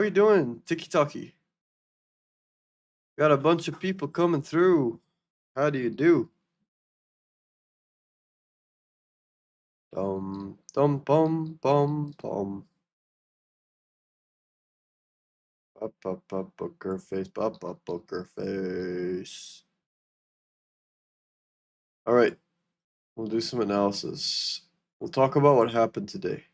How you doing, Tiki Talkie? Got a bunch of people coming through. How do you do? Dum bum bum bum. Up poker face, up poker face. All right, we'll do some analysis. We'll talk about what happened today.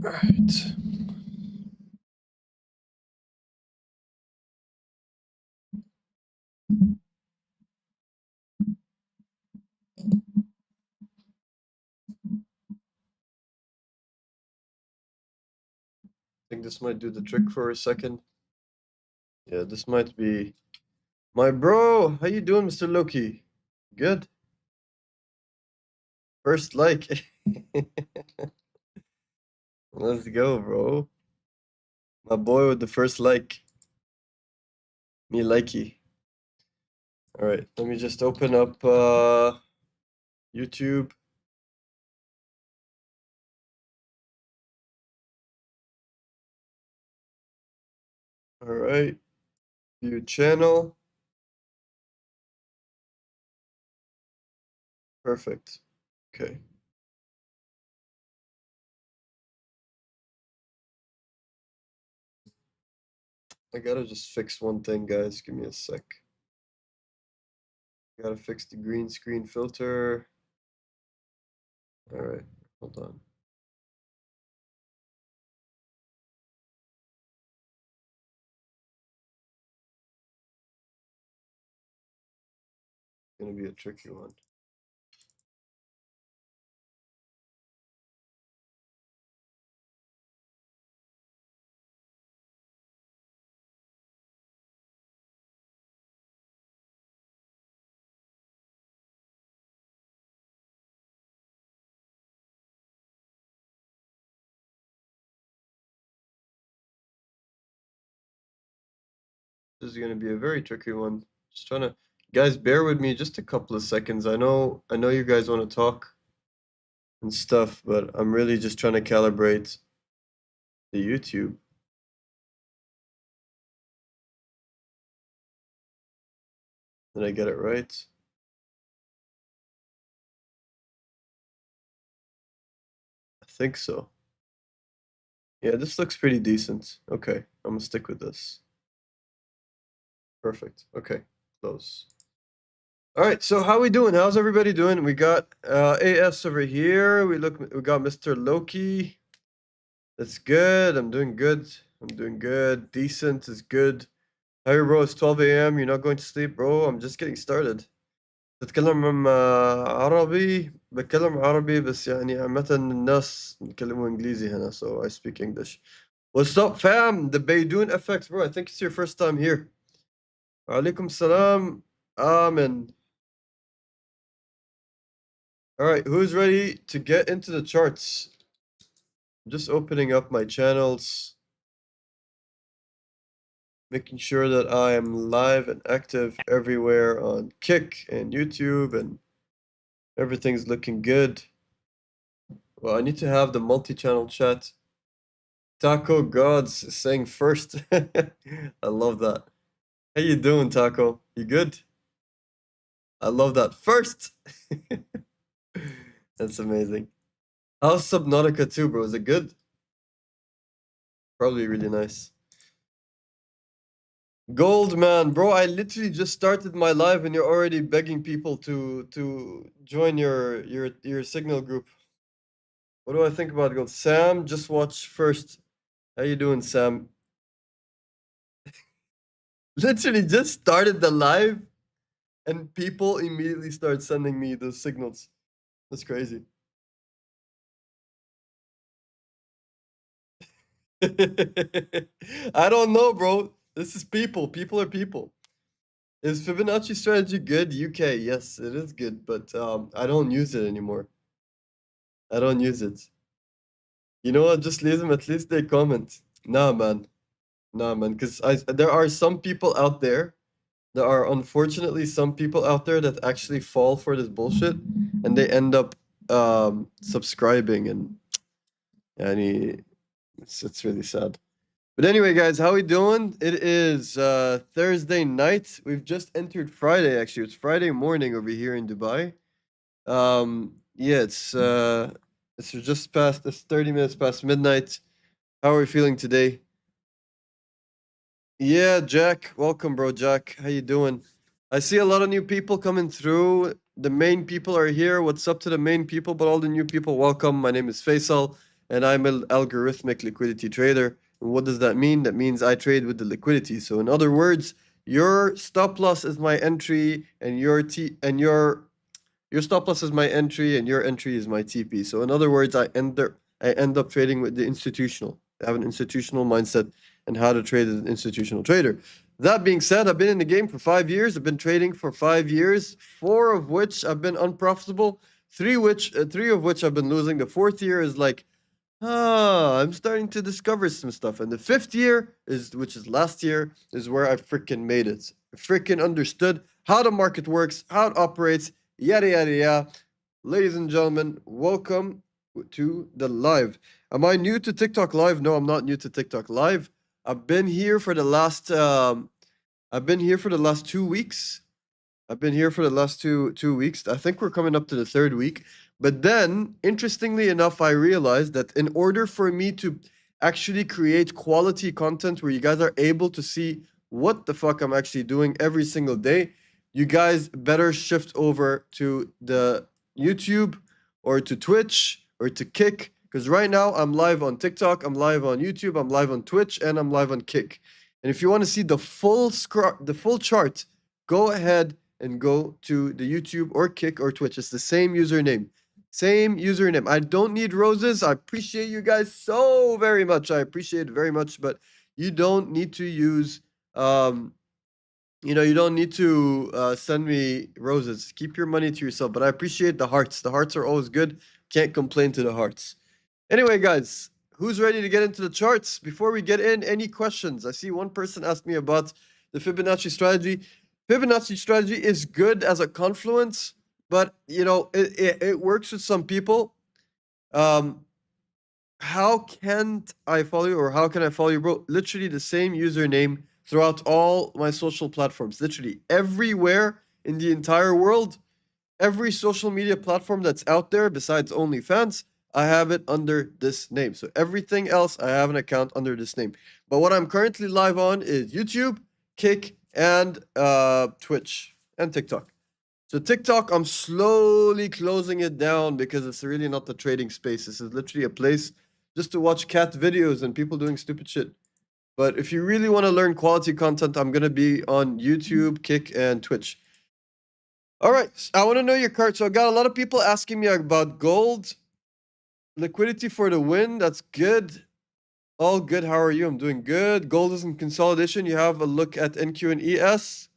All right. I think this might do the trick for a second. Yeah, this might be my bro. How you doing, Mr. Loki? Good. First like. Let's go, bro. My boy with the first like. Me likey. All right, let me just open up YouTube. All right, view channel. Perfect. Okay. I gotta just fix one thing, guys. Give me a sec. Gotta fix the green screen filter. All right, hold on. It's gonna be a tricky one. This is gonna be a very tricky one. Just trying to, guys, bear with me just a couple of seconds. I know you guys want to talk and stuff, but I'm really just trying to calibrate the YouTube. Did I get it right? I think so. Yeah, this looks pretty decent. Okay, I'm gonna stick with this. Perfect. Okay, close. All right, so how we doing? How's everybody doing? We got AS over here. We got Mr. Loki. That's good. I'm doing good. I'm doing good. Decent is good. Hey, bro, it's 12 a.m. You're not going to sleep, bro. I'm just getting started. بتكلم عربي بتكلم عربي بس يعني عامة الناس بيتكلموا إنجليزي هنا so I speak English. What's up, fam? The Beidoon FX, bro. I think it's your first time here. Alaikum salam. Amen. All right, who's ready to get into the charts? I'm just opening up my channels, making sure that I am live and active everywhere on Kick and YouTube, and everything's looking good. Well, I need to have the multi-channel chat. Taco Gods is saying first. I love that. How you doing, Taco? You good? I love that. First! That's amazing. How's Subnautica 2, bro? Is it good? Probably really nice. Gold man, bro, I literally just started my live and you're already begging people to join your signal group. What do I think about gold? Sam, just watch first. How you doing, Sam? Literally just started the live and people immediately start sending me those signals. That's crazy. I don't know, bro. This is people. People are people. Is Fibonacci strategy good? UK, yes, it is good, but I don't use it anymore. I don't use it. You know what? Just leave them. At least they comment. Nah, man. Nah, man, because there are some people out there. There are unfortunately some people out there that actually fall for this bullshit, and they end up subscribing, and it's really sad. But anyway, guys, how we doing? It is Thursday night. We've just entered Friday. Actually, it's Friday morning over here in Dubai. Yeah, it's just past. It's 30 minutes past midnight. How are we feeling today? Yeah, Jack. Welcome, bro. Jack, how you doing? I see a lot of new people coming through. The main people are here. What's up to the main people? But all the new people, welcome. My name is Faisal, and I'm an algorithmic liquidity trader. And what does that mean? That means I trade with the liquidity. So in other words, your stop loss is my entry, and your stop loss is my entry, and your entry is my TP. So in other words, I end up trading with the institutional. I have an institutional mindset and how to trade as an institutional trader. That being said, I've been in the game for 5 years. I've been trading for 5 years, four of which I've been unprofitable, three of which I've been losing. The fourth year is like, I'm starting to discover some stuff. And the fifth year which is last year, is where I freaking made it. I freaking understood how the market works, how it operates, yada yada yada. Ladies and gentlemen, welcome to the live. Am I new to TikTok Live? No, I'm not new to TikTok Live. I've been here for the last 2 weeks. I've been here for the last two weeks. I think we're coming up to the third week. But then, interestingly enough, I realized that in order for me to actually create quality content where you guys are able to see what the fuck I'm actually doing every single day, you guys better shift over to the YouTube or to Twitch or to Kick. Because right now I'm live on TikTok, I'm live on YouTube, I'm live on Twitch, and I'm live on Kick. And if you want to see the full chart, go ahead and go to the YouTube or Kick or Twitch. It's the same username. Same username. I don't need roses. I appreciate you guys so very much. I appreciate it very much, but you don't need to use you don't need to send me roses. Keep your money to yourself. But I appreciate the hearts. The hearts are always good. Can't complain to the hearts. Anyway, guys, who's ready to get into the charts? Before we get in, any questions? I see one person asked me about the Fibonacci strategy. Fibonacci strategy is good as a confluence, but it works with some people. How can't I follow you, or how can I follow you, bro? Literally the same username throughout all my social platforms. Literally everywhere in the entire world, every social media platform that's out there besides OnlyFans, I have it under this name. So everything else, I have an account under this name. But what I'm currently live on is YouTube, Kick, and Twitch, and TikTok. So TikTok, I'm slowly closing it down because it's really not the trading space. This is literally a place just to watch cat videos and people doing stupid shit. But if you really want to learn quality content, I'm going to be on YouTube, Kick, and Twitch. All right, I want to know your card. So I got a lot of people asking me about gold. Liquidity for the win. That's good. All good. How are you? I'm doing good. Gold is in consolidation. You have a look at NQ and ES.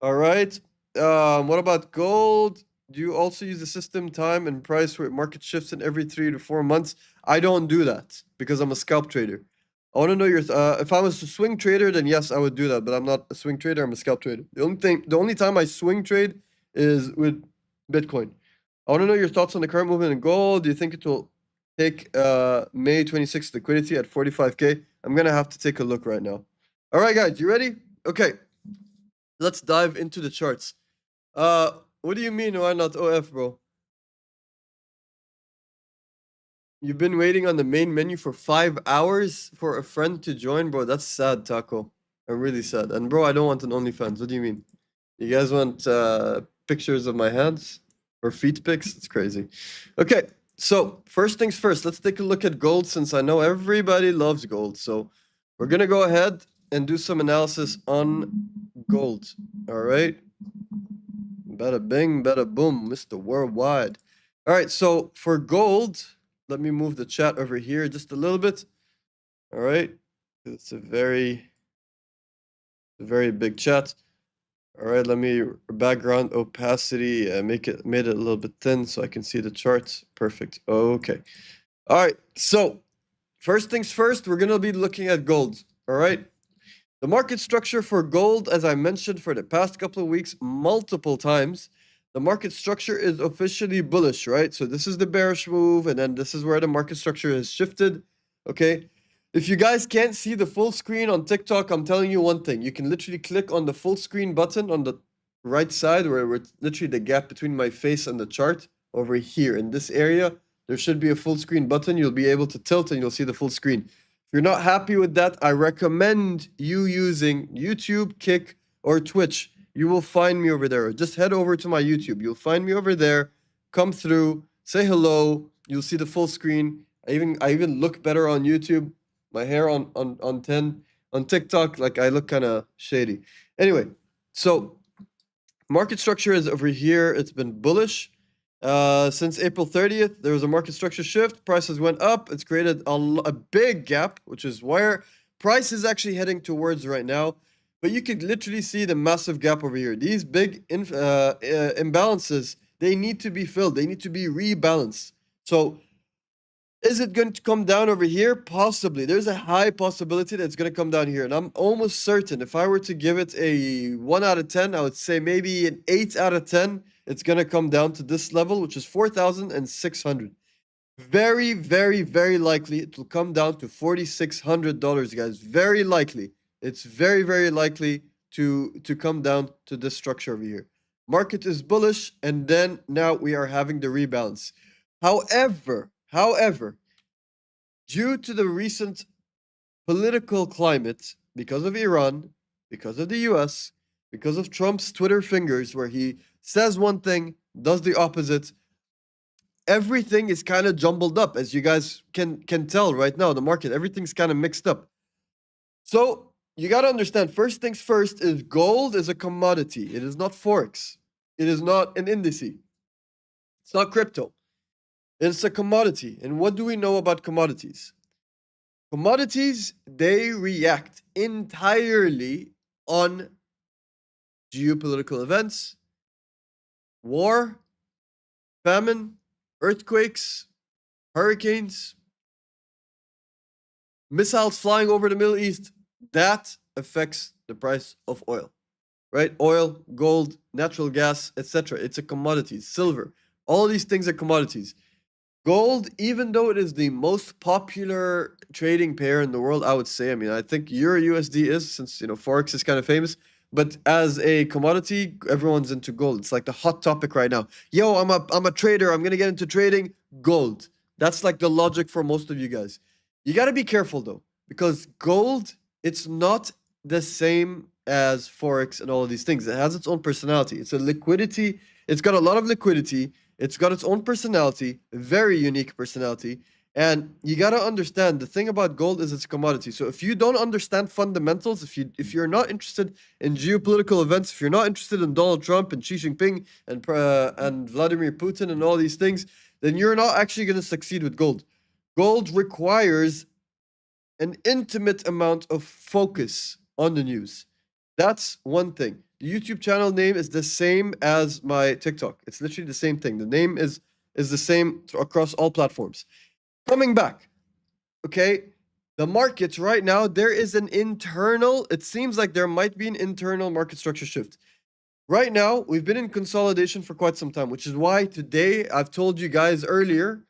All right. What about gold? Do you also use the system time and price where market shifts in every 3 to 4 months? I don't do that because I'm a scalp trader. I want to know your if I was a swing trader, then yes, I would do that. But I'm not a swing trader. I'm a scalp trader. The only time I swing trade is with Bitcoin. I want to know your thoughts on the current movement in gold. Do you think it will take May 26th liquidity at 45K? I'm gonna have to take a look right now. All right, guys, you ready? Okay, let's dive into the charts. What do you mean why not OF, bro? You've been waiting on the main menu for 5 hours for a friend to join, bro. That's sad, Taco. I'm really sad. And bro, I don't want an OnlyFans. What do you mean? You guys want pictures of my hands or feet pics? It's crazy. Okay, so first things first, let's take a look at gold since I know everybody loves gold. So we're gonna go ahead and do some analysis on gold. All right. Bada bing, bada boom, Mr. Worldwide. All right, so for gold, let me move the chat over here just a little bit. All right, it's a very big chat. All right, let me background opacity, made it a little bit thin so I can see the charts. Perfect. Okay. All right, so first things first, we're gonna be looking at gold. All right. The market structure for gold, as I mentioned for the past couple of weeks, multiple times, the market structure is officially bullish, right? So this is the bearish move, and then this is where the market structure has shifted. Okay. If you guys can't see the full screen on TikTok, I'm telling you one thing. You can literally click on the full screen button on the right side, where it's literally the gap between my face and the chart over here in this area. There should be a full screen button. You'll be able to tilt and you'll see the full screen. If you're not happy with that, I recommend you using YouTube, Kick, or Twitch. You will find me over there. Just head over to my YouTube. You'll find me over there. Come through, say hello. You'll see the full screen. I even look better on YouTube. My hair on 10. On TikTok, like I look kind of shady. Anyway, so market structure is over here. It's been bullish. Since April 30th, there was a market structure shift. Prices went up. It's created a big gap, which is where price is actually heading towards right now. But you could literally see the massive gap over here. These big imbalances, they need to be filled. They need to be rebalanced. So is it going to come down over here? Possibly. There's a high possibility that it's going to come down here. And I'm almost certain if I were to give it a 1 out of 10, I would say maybe an 8 out of 10. It's going to come down to this level, which is 4,600. Very, very, very likely it will come down to $4,600, guys. Very likely. It's very, very likely to come down to this structure over here. Market is bullish, and then now we are having the rebalance. However, due to the recent political climate, because of Iran, because of the US, because of Trump's Twitter fingers, where he says one thing, does the opposite, everything is kind of jumbled up, as you guys can tell right now, the market, everything's kind of mixed up. So you got to understand, first things first, is gold is a commodity. It is not Forex. It is not an index. It's not crypto. It's a commodity. And what do we know about commodities? Commodities, they react entirely on geopolitical events, war, famine, earthquakes, hurricanes, missiles flying over the Middle East. That affects the price of oil, right? Oil, gold, natural gas, etc. It's a commodity. Silver. All these things are commodities. Gold, even though it is the most popular trading pair in the world, I would say, I mean, I think Euro USD is, since, Forex is kind of famous, but as a commodity, everyone's into gold. It's like the hot topic right now. Yo, I'm a trader. I'm going to get into trading gold. That's like the logic for most of you guys. You got to be careful though, because gold, it's not the same as Forex and all of these things. It has its own personality. It's a liquidity. It's got a lot of liquidity. It's got its own personality, very unique personality. And you got to understand, the thing about gold is it's a commodity. So if you don't understand fundamentals, if you're not interested in geopolitical events, if you're not interested in Donald Trump and Xi Jinping and Vladimir Putin and all these things, then you're not actually going to succeed with gold. Gold requires an intimate amount of focus on the news. That's one thing. The YouTube channel name is the same as my TikTok. It's literally the same thing. The name is the same across all platforms. Coming back, okay? The markets right now, there is an internal, it seems like there might be an internal market structure shift. Right now, we've been in consolidation for quite some time, which is why today I've told you guys earlier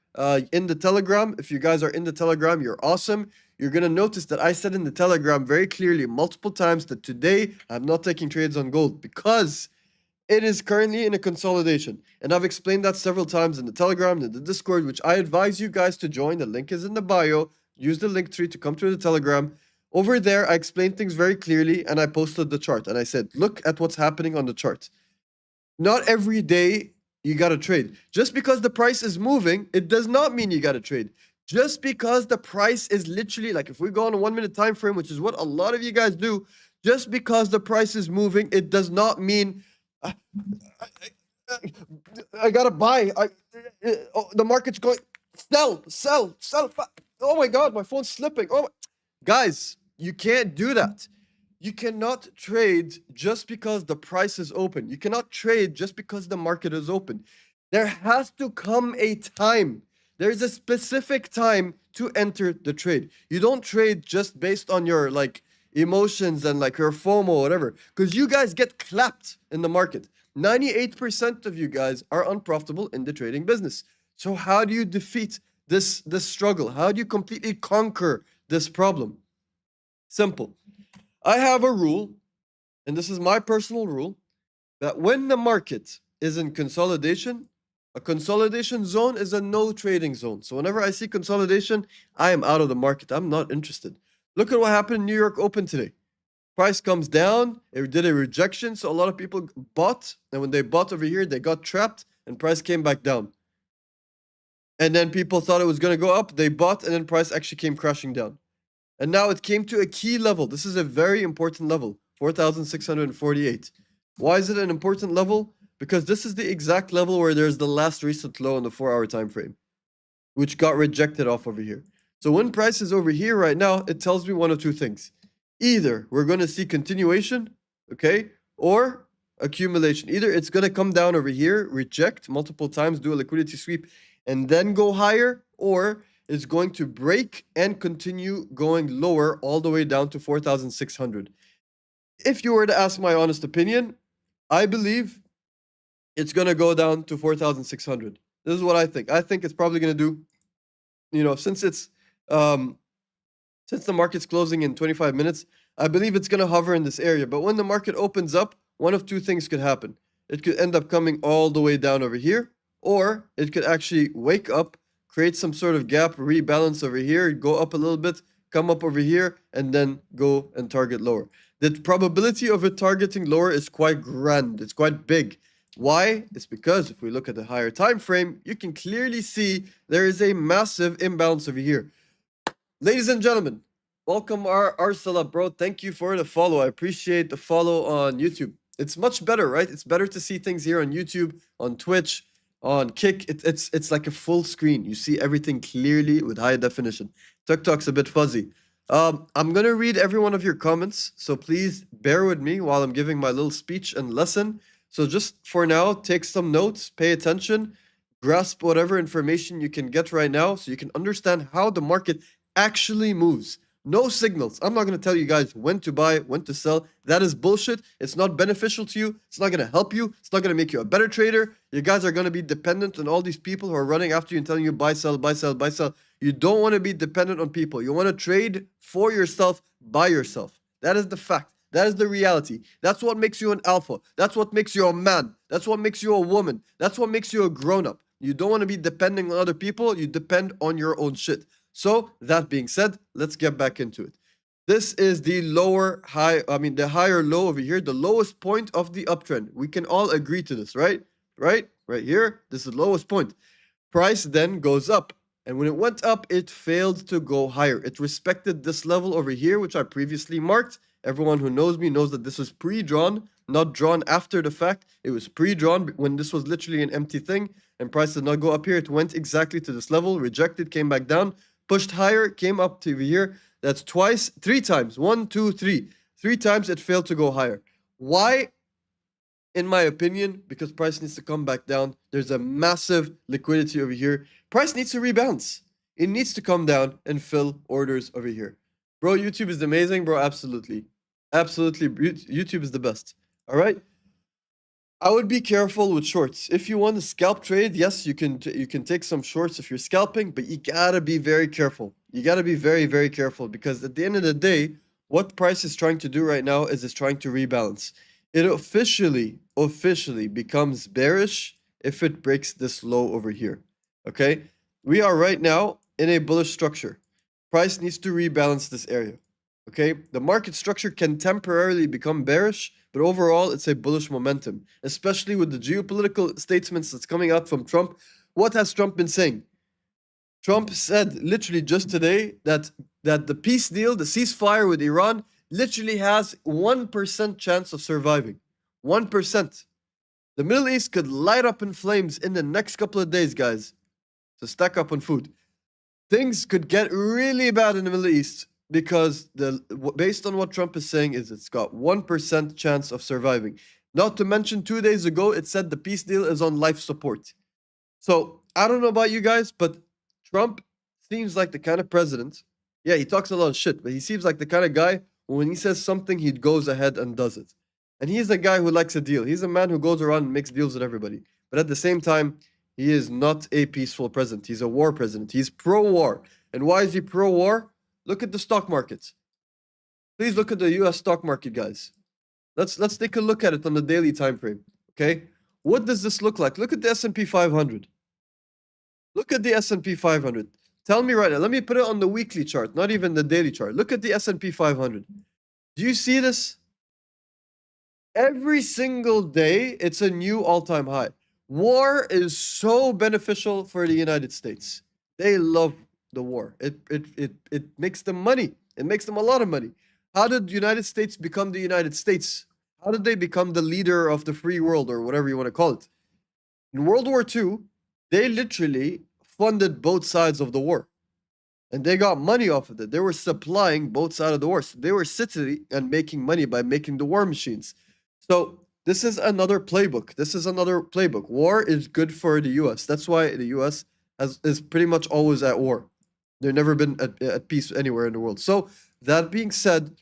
in the Telegram, if you guys are in the Telegram, you're awesome. You're going to notice that I said in the Telegram very clearly multiple times that today I'm not taking trades on gold because it is currently in a consolidation. And I've explained that several times in the Telegram and the Discord, which I advise you guys to join. The link is in the bio. Use the link tree to come to the Telegram. Over there, I explained things very clearly and I posted the chart. And I said, look at what's happening on the chart. Not every day you got to trade. Just because the price is moving, it does not mean you got to trade. Just because the price is literally, like if we go on a 1 minute time frame, which is what a lot of you guys do, just because the price is moving, it does not mean I gotta buy. The market's going sell. Oh my god, my phone's slipping. Guys, you can't do that. You cannot trade just because the price is open. You cannot trade just because the market is open. There has to come a time. There's a specific time to enter the trade. You don't trade just based on your emotions and like your FOMO, whatever. Because you guys get clapped in the market. 98% of you guys are unprofitable in the trading business. So how do you defeat this struggle? How do you completely conquer this problem? Simple. I have a rule, and this is my personal rule, that when the market is in consolidation, a consolidation zone is a no trading zone. So whenever I see consolidation, I am out of the market. I'm not interested. Look at what happened in New York Open today. Price comes down, it did a rejection, so a lot of people bought, and when they bought over here, they got trapped, and price came back down. And then people thought it was going to go up, they bought, and then price actually came crashing down. And now it came to a key level. This is a very important level, 4,648. Why is it an important level? Because this is the exact level where there's the last recent low in the 4-hour time frame, which got rejected off over here. So when price is over here right now, it tells me one of two things. Either we're going to see continuation, okay, or accumulation. Either it's going to come down over here, reject multiple times, do a liquidity sweep, and then go higher, or it's going to break and continue going lower all the way down to 4,600. If you were to ask my honest opinion, I believe it's going to go down to 4,600. This is what I think. I think it's probably going to do, since the market's closing in 25 minutes, I believe it's going to hover in this area. But when the market opens up, one of two things could happen. It could end up coming all the way down over here, or it could actually wake up, create some sort of gap, rebalance over here, go up a little bit, come up over here, and then go and target lower. The probability of it targeting lower is quite grand. It's quite big. Why? It's because if we look at the higher time frame, you can clearly see there is a massive imbalance over here. Ladies and gentlemen, welcome Arsalat, bro. Thank you for the follow. I appreciate the follow on YouTube. It's much better, right? It's better to see things here on YouTube, on Twitch, on Kick. It's like a full screen. You see everything clearly with high definition. TikTok's a bit fuzzy. I'm gonna read every one of your comments, so please bear with me while I'm giving my little speech and lesson. So just for now, take some notes, pay attention, grasp whatever information you can get right now so you can understand how the market actually moves. No signals. I'm not going to tell you guys when to buy, when to sell. That is bullshit. It's not beneficial to you. It's not going to help you. It's not going to make you a better trader. You guys are going to be dependent on all these people who are running after you and telling you buy, sell, buy, sell, buy, sell. You don't want to be dependent on people. You want to trade for yourself, by yourself. That is the fact. That is the reality. That's what makes you an alpha. That's what makes you a man. That's what makes you a woman. That's what makes you a grown-up. You don't want to be depending on other people. You depend on your own shit. So that being said, let's get back into it. This is the the higher low over here, the lowest point of the uptrend. We can all agree to this, right? Right here, this is the lowest point. Price then goes up. And when it went up, it failed to go higher. It respected this level over here, which I previously marked. Everyone who knows me knows that this was pre-drawn, not drawn after the fact. It was pre-drawn when this was literally an empty thing. And price did not go up here. It went exactly to this level, rejected, came back down, pushed higher, came up to here. That's three times. 1, 2, 3. 3 times it failed to go higher. Why? In my opinion, because price needs to come back down. There's a massive liquidity over here. Price needs to rebalance. It needs to come down and fill orders over here. Bro, YouTube is amazing, bro. Absolutely. Absolutely. YouTube is the best. All right? I would be careful with shorts. If you want to scalp trade, yes, you can take some shorts if you're scalping, but you gotta be very careful. You gotta be very, very careful because at the end of the day, what price is trying to do right now is it's trying to rebalance. It officially becomes bearish if it breaks this low over here. Okay? We are right now in a bullish structure. Price needs to rebalance this area. Okay? The market structure can temporarily become bearish, but overall, it's a bullish momentum, especially with the geopolitical statements that's coming out from Trump. What has Trump been saying? Trump said literally just today that the peace deal, the ceasefire with Iran, literally has 1% chance of surviving. 1%. The Middle East could light up in flames in the next couple of days, guys. So stack up on food. Things could get really bad in the Middle East because based on what Trump is saying is it's got 1% chance of surviving. Not to mention 2 days ago, it said the peace deal is on life support. So I don't know about you guys, but Trump seems like the kind of president. Yeah, he talks a lot of shit, but he seems like the kind of guy When he says something, he goes ahead and does it. And he's a guy who likes a deal. He's a man who goes around and makes deals with everybody. But at the same time, he is not a peaceful president. He's a war president. He's pro-war. And why is he pro-war? Look at the stock market. Please look at the US stock market, guys. Let's take a look at it on the daily time frame. Okay? What does this look like? Look at the S&P 500. Look at the S&P 500. Tell me right now. Let me put it on the weekly chart, not even the daily chart. Look at the S&P 500. Do you see this? Every single day, it's a new all-time high. War is so beneficial for the United States. They love the war. It makes them money. It makes them a lot of money. How did the United States become the United States? How did they become the leader of the free world, or whatever you want to call it? In World War II, they literally funded both sides of the war. And they got money off of it. They were supplying both sides of the war. So they were sitting and making money by making the war machines. So this is another playbook. This is another playbook. War is good for the US. That's why the US is pretty much always at war. They've never been at peace anywhere in the world. So that being said,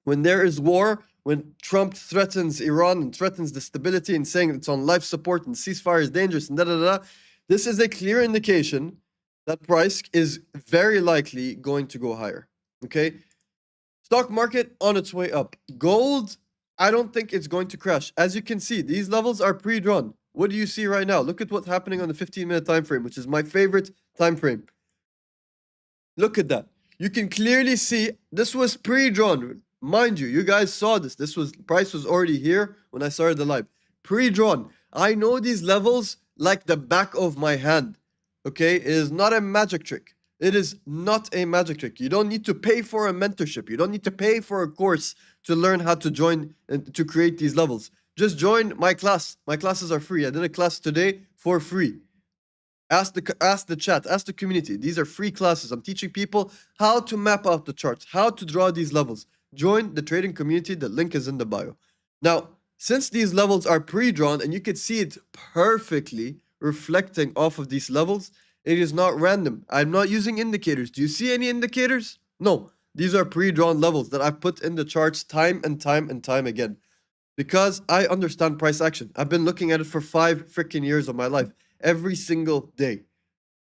when there is war, when Trump threatens Iran and threatens the stability and saying it's on life support and ceasefire is dangerous and this is a clear indication that price is very likely going to go higher. Okay? Stock market on its way up. Gold, I don't think it's going to crash. As you can see, these levels are pre-drawn. What do you see right now? Look at what's happening on the 15-minute time frame, which is my favorite time frame. Look at that. You can clearly see this was pre-drawn. Mind you, you guys saw this. Price was already here when I started the live. Pre-drawn. I know these levels like the back of my hand. Okay? It is not a magic trick. It is not a magic trick. You don't need to pay for a mentorship. You don't need to pay for a course to learn how to join and to create these levels. Just join my class. My classes are free. I did a class today for free. Ask the chat, ask the community. These are free classes. I'm teaching people how to map out the charts, how to draw these levels. Join the trading community. The link is in the bio. Now, since these levels are pre-drawn and you can see it perfectly reflecting off of these levels, it is not random. I'm not using indicators. Do you see any indicators? No. These are pre-drawn levels that I've put in the charts time and time and time again. Because I understand price action. I've been looking at it for 5 freaking years of my life. Every single day.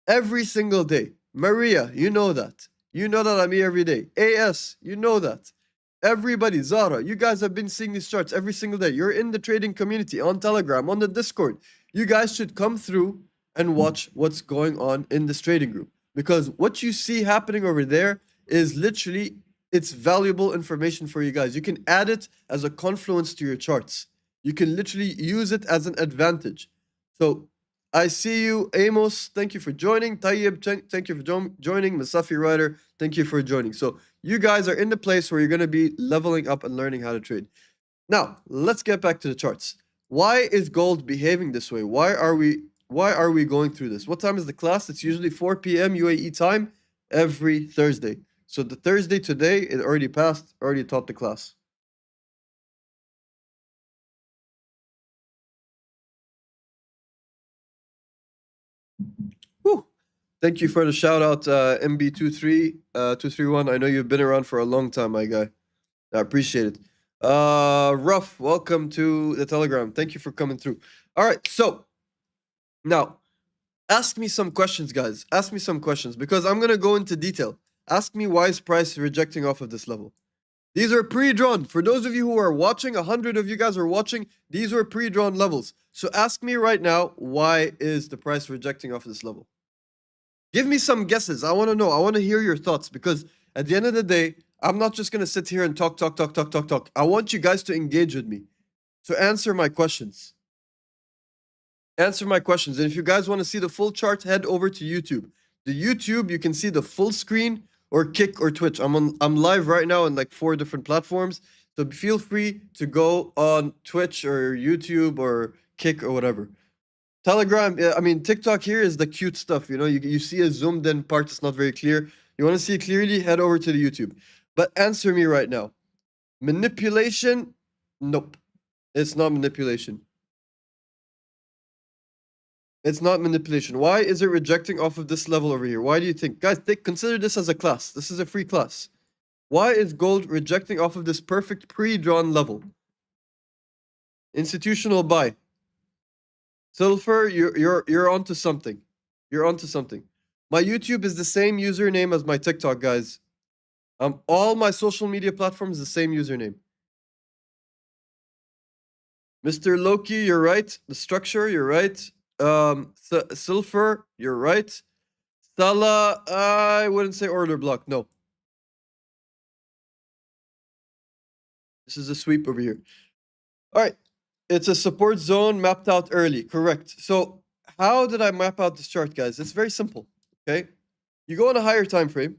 Every single day. Maria, you know that. You know that I'm here every day. AS, you know that. Everybody, Zara, you guys have been seeing these charts every single day. You're in the trading community, on Telegram, on the Discord. You guys should come through and watch what's going on in this trading group. Because what you see happening over there is literally, it's valuable information for you guys. You can add it as a confluence to your charts. You can literally use it as an advantage. So I see you, Amos. Thank you for joining. Tayyib, thank you for joining. Masafi Rider, thank you for joining. So you guys are in the place where you're going to be leveling up and learning how to trade. Now, let's get back to the charts. Why is gold behaving this way? Why are we going through this? What time is the class? It's usually 4 p.m. UAE time every Thursday. So the Thursday today, it already passed, already taught the class. Whew. Thank you for the shout out, MB231. I know you've been around for a long time, my guy. I appreciate it. Ruff, welcome to the Telegram. Thank you for coming through. All right, so now ask me some questions, guys. Ask me some questions because I'm gonna go into detail. Ask me why is price rejecting off of this level. These are pre-drawn. For those of you who are watching, 100 of you guys are watching, these were pre-drawn levels. So ask me right now, why is the price rejecting off of this level? Give me some guesses. I want to know. I want to hear your thoughts because at the end of the day, I'm not just going to sit here and talk. I want you guys to engage with me. So answer my questions. Answer my questions. And if you guys want to see the full chart, head over to YouTube. The YouTube, you can see the full screen or Kick or Twitch. I'm live right now on like 4 different platforms. So feel free to go on Twitch or YouTube or Kick or whatever. Telegram, I mean, TikTok here is the cute stuff. You know, you see a zoomed in part that's not very clear. You want to see it clearly, head over to the YouTube. But answer me right now. Manipulation? Nope. It's not manipulation. It's not manipulation. Why is it rejecting off of this level over here? Why do you think? Guys, consider this as a class. This is a free class. Why is gold rejecting off of this perfect pre-drawn level? Institutional buy. Silver, you're onto something. You're onto something. My YouTube is the same username as my TikTok, guys. All my social media platforms the same username. Mr. Loki, you're right. The structure, you're right. Silver, you're right. Salah, I wouldn't say order block. No. This is a sweep over here. All right. It's a support zone mapped out early. Correct. So how did I map out this chart, guys? It's very simple. Okay. You go on a higher time frame.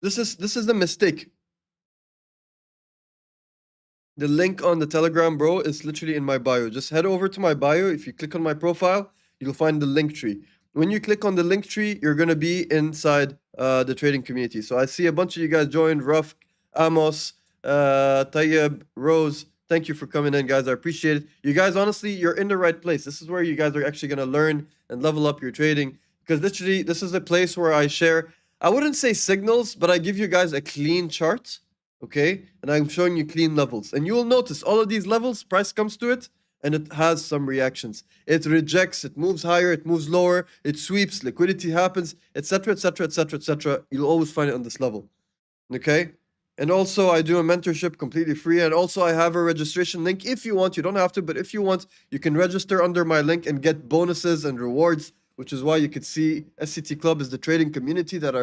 This is the mistake. The link on the Telegram, bro, is literally in my bio. Just head over to my bio. If you click on my profile, you'll find the link tree. When you click on the link tree, you're gonna be inside the trading community. So I see a bunch of you guys joined. Ruf, Amos, Tayyib, Rose. Thank you for coming in, guys. I appreciate it. You guys, honestly, you're in the right place. This is where you guys are actually gonna learn and level up your trading. Because literally, this is a place where I share, I wouldn't say signals, but I give you guys a clean chart. Okay, and I'm showing you clean levels, and you will notice all of these levels, price comes to it, and it has some reactions. It rejects, it moves higher, it moves lower, it sweeps, liquidity happens, etc., etc., etc., etc. You'll always find it on this level. Okay, and also I do a mentorship completely free, and also I have a registration link if you want. You don't have to, but if you want, you can register under my link and get bonuses and rewards, which is why you could see SCT Club is the trading community that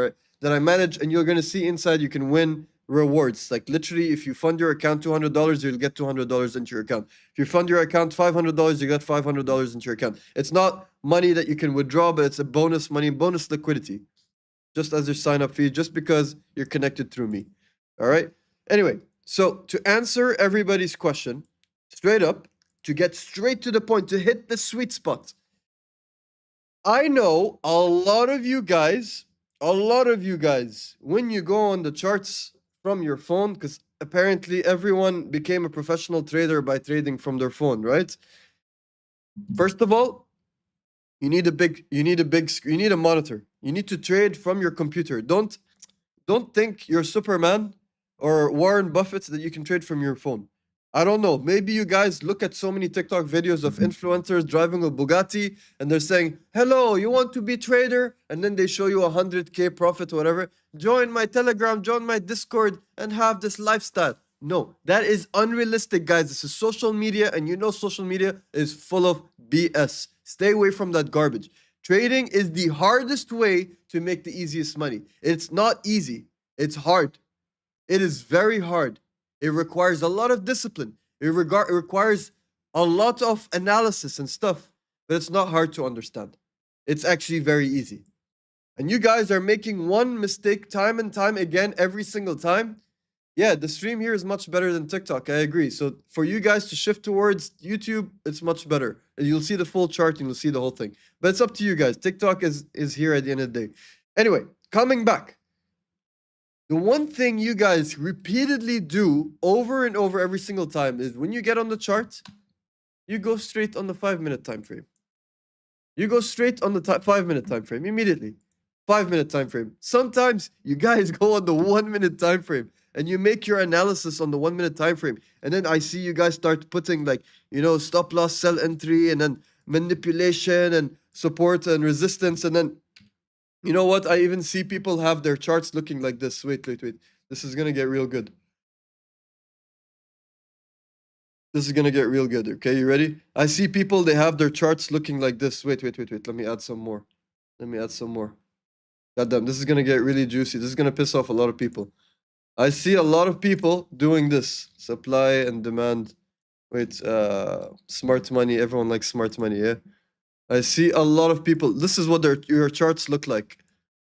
I manage, and you're gonna see inside you can win rewards. Like literally, if you fund your account $200, you'll get $200 into your account. If you fund your account $500, you get $500 into your account. It's not money that you can withdraw, but it's a bonus money, bonus liquidity, just as your sign up fee, just because you're connected through me. All right. Anyway, so to answer everybody's question straight up, to get straight to the point, to hit the sweet spot, I know a lot of you guys, when you go on the charts from your phone, because apparently everyone became a professional trader by trading from their phone, right? First of all, you need a monitor. You need to trade from your computer. Don't think you're Superman or Warren Buffett that you can trade from your phone. I don't know. Maybe you guys look at so many TikTok videos of influencers driving a Bugatti and they're saying, hello, you want to be trader? And then they show you 100K profit, whatever. Join my Telegram, join my Discord, and have this lifestyle. No, that is unrealistic, guys. This is social media, and you know social media is full of BS. Stay away from that garbage. Trading is the hardest way to make the easiest money. It's not easy. It's hard. It is very hard. It requires a lot of discipline. It requires a lot of analysis and stuff, but it's not hard to understand. It's actually very easy. And you guys are making one mistake time and time again every single time. Yeah, the stream here is much better than TikTok. I agree. So for you guys to shift towards YouTube, it's much better. And you'll see the full chart and you'll see the whole thing. But it's up to you guys. TikTok is here at the end of the day. Anyway, coming back. The one thing you guys repeatedly do over and over every single time is when you get on the chart, you go straight on the 5-minute time frame. You go straight on the 5-minute time frame immediately. 5-minute time frame. Sometimes you guys go on the 1-minute time frame and you make your analysis on the 1-minute time frame. And then I see you guys start putting like, stop loss, sell entry, and then manipulation and support and resistance, and then you know what? I even see people have their charts looking like this. Wait. This is gonna get real good. This is gonna get real good. Okay, you ready? I see people, they have their charts looking like this. Wait. Let me add some more. Goddamn, this is gonna get really juicy. This is gonna piss off a lot of people. I see a lot of people doing this. Supply and demand. Wait, smart money. Everyone likes smart money, yeah? I see a lot of people. This is what your charts look like.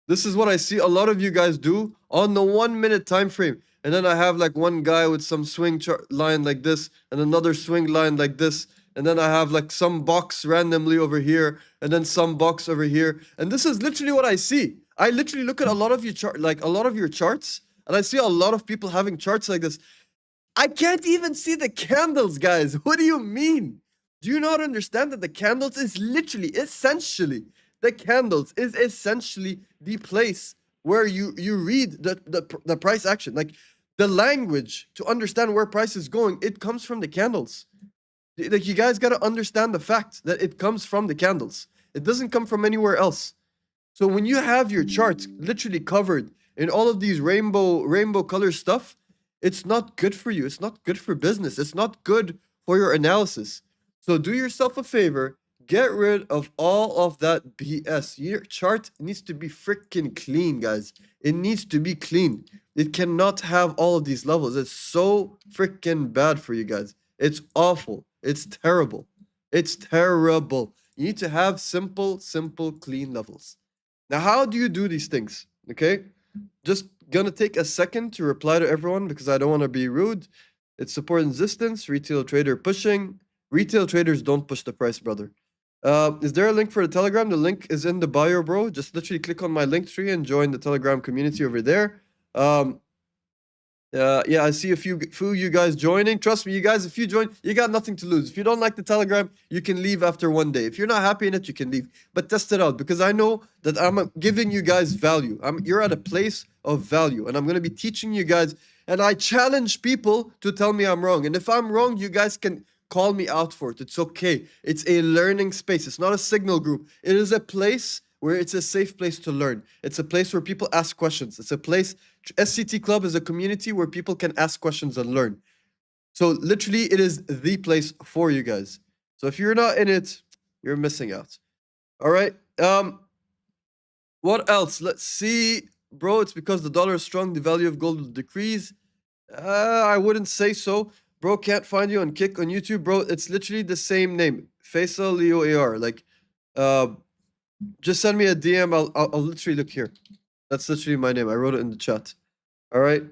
This is what I see a lot of you guys do on the 1-minute time frame. And then I have like one guy with some swing line like this and another swing line like this. And then I have like some box randomly over here and then some box over here. And this is literally what I see. I literally look at a lot of your charts, and I see a lot of people having charts like this. I can't even see the candles, guys. What do you mean? Do you not understand that the candles is literally, essentially, the candles is essentially the place where you read the price action. Like the language to understand where price is going, it comes from the candles. Like you guys got to understand the fact that it comes from the candles. It doesn't come from anywhere else. So when you have your chart literally covered in all of these rainbow color stuff, it's not good for you. It's not good for business. It's not good for your analysis. So do yourself a favor, get rid of all of that BS. Your chart needs to be freaking clean, guys. It needs to be clean. It cannot have all of these levels. It's so freaking bad for you guys. It's awful. It's terrible. It's terrible. You need to have simple, clean levels. Now, how do you do these things? Okay, just gonna take a second to reply to everyone because I don't want to be rude. It's support and resistance, retail trader pushing. Retail traders don't push the price, brother. Is there a link for the Telegram? The link is in the bio, bro. Just literally click on my link tree and join the Telegram community over there. Yeah, I see a few you guys joining. Trust me, you guys, if you join, you got nothing to lose. If you don't like the Telegram, you can leave after one day. If you're not happy in it, you can leave. But test it out because I know that I'm giving you guys value. You're at a place of value, and I'm going to be teaching you guys. And I challenge people to tell me I'm wrong. And if I'm wrong, you guys can call me out for it. It's okay. It's a learning space. It's not a signal group. It is a place where it's a safe place to learn. It's a place where people ask questions. It's a place, SCT Club is a community where people can ask questions and learn. So literally, it is the place for you guys. So if you're not in it, you're missing out. All right. What else? Let's see. Bro, it's because the dollar is strong, the value of gold will decrease. I wouldn't say so. Bro, can't find you on Kick on YouTube. Bro, it's literally the same name. Faisal Leo AR. Like, just send me a DM. I'll literally look here. That's literally my name. I wrote it in the chat. All right.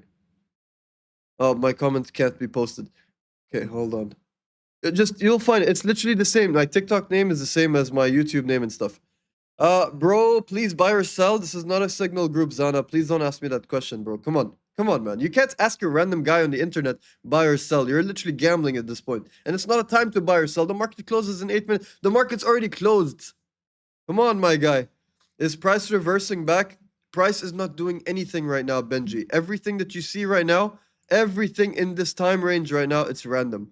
Oh, my comment can't be posted. Okay, hold on. You'll find it. It's literally the same. My TikTok name is the same as my YouTube name and stuff. Bro, please buy or sell. This is not a signal group, Zana. Please don't ask me that question, bro. Come on. Come on, man. You can't ask a random guy on the internet, buy or sell. You're literally gambling at this point. And it's not a time to buy or sell. The market closes in 8 minutes. The market's already closed. Come on, my guy. Is price reversing back? Price is not doing anything right now, Benji. Everything that you see right now, everything in this time range right now, it's random.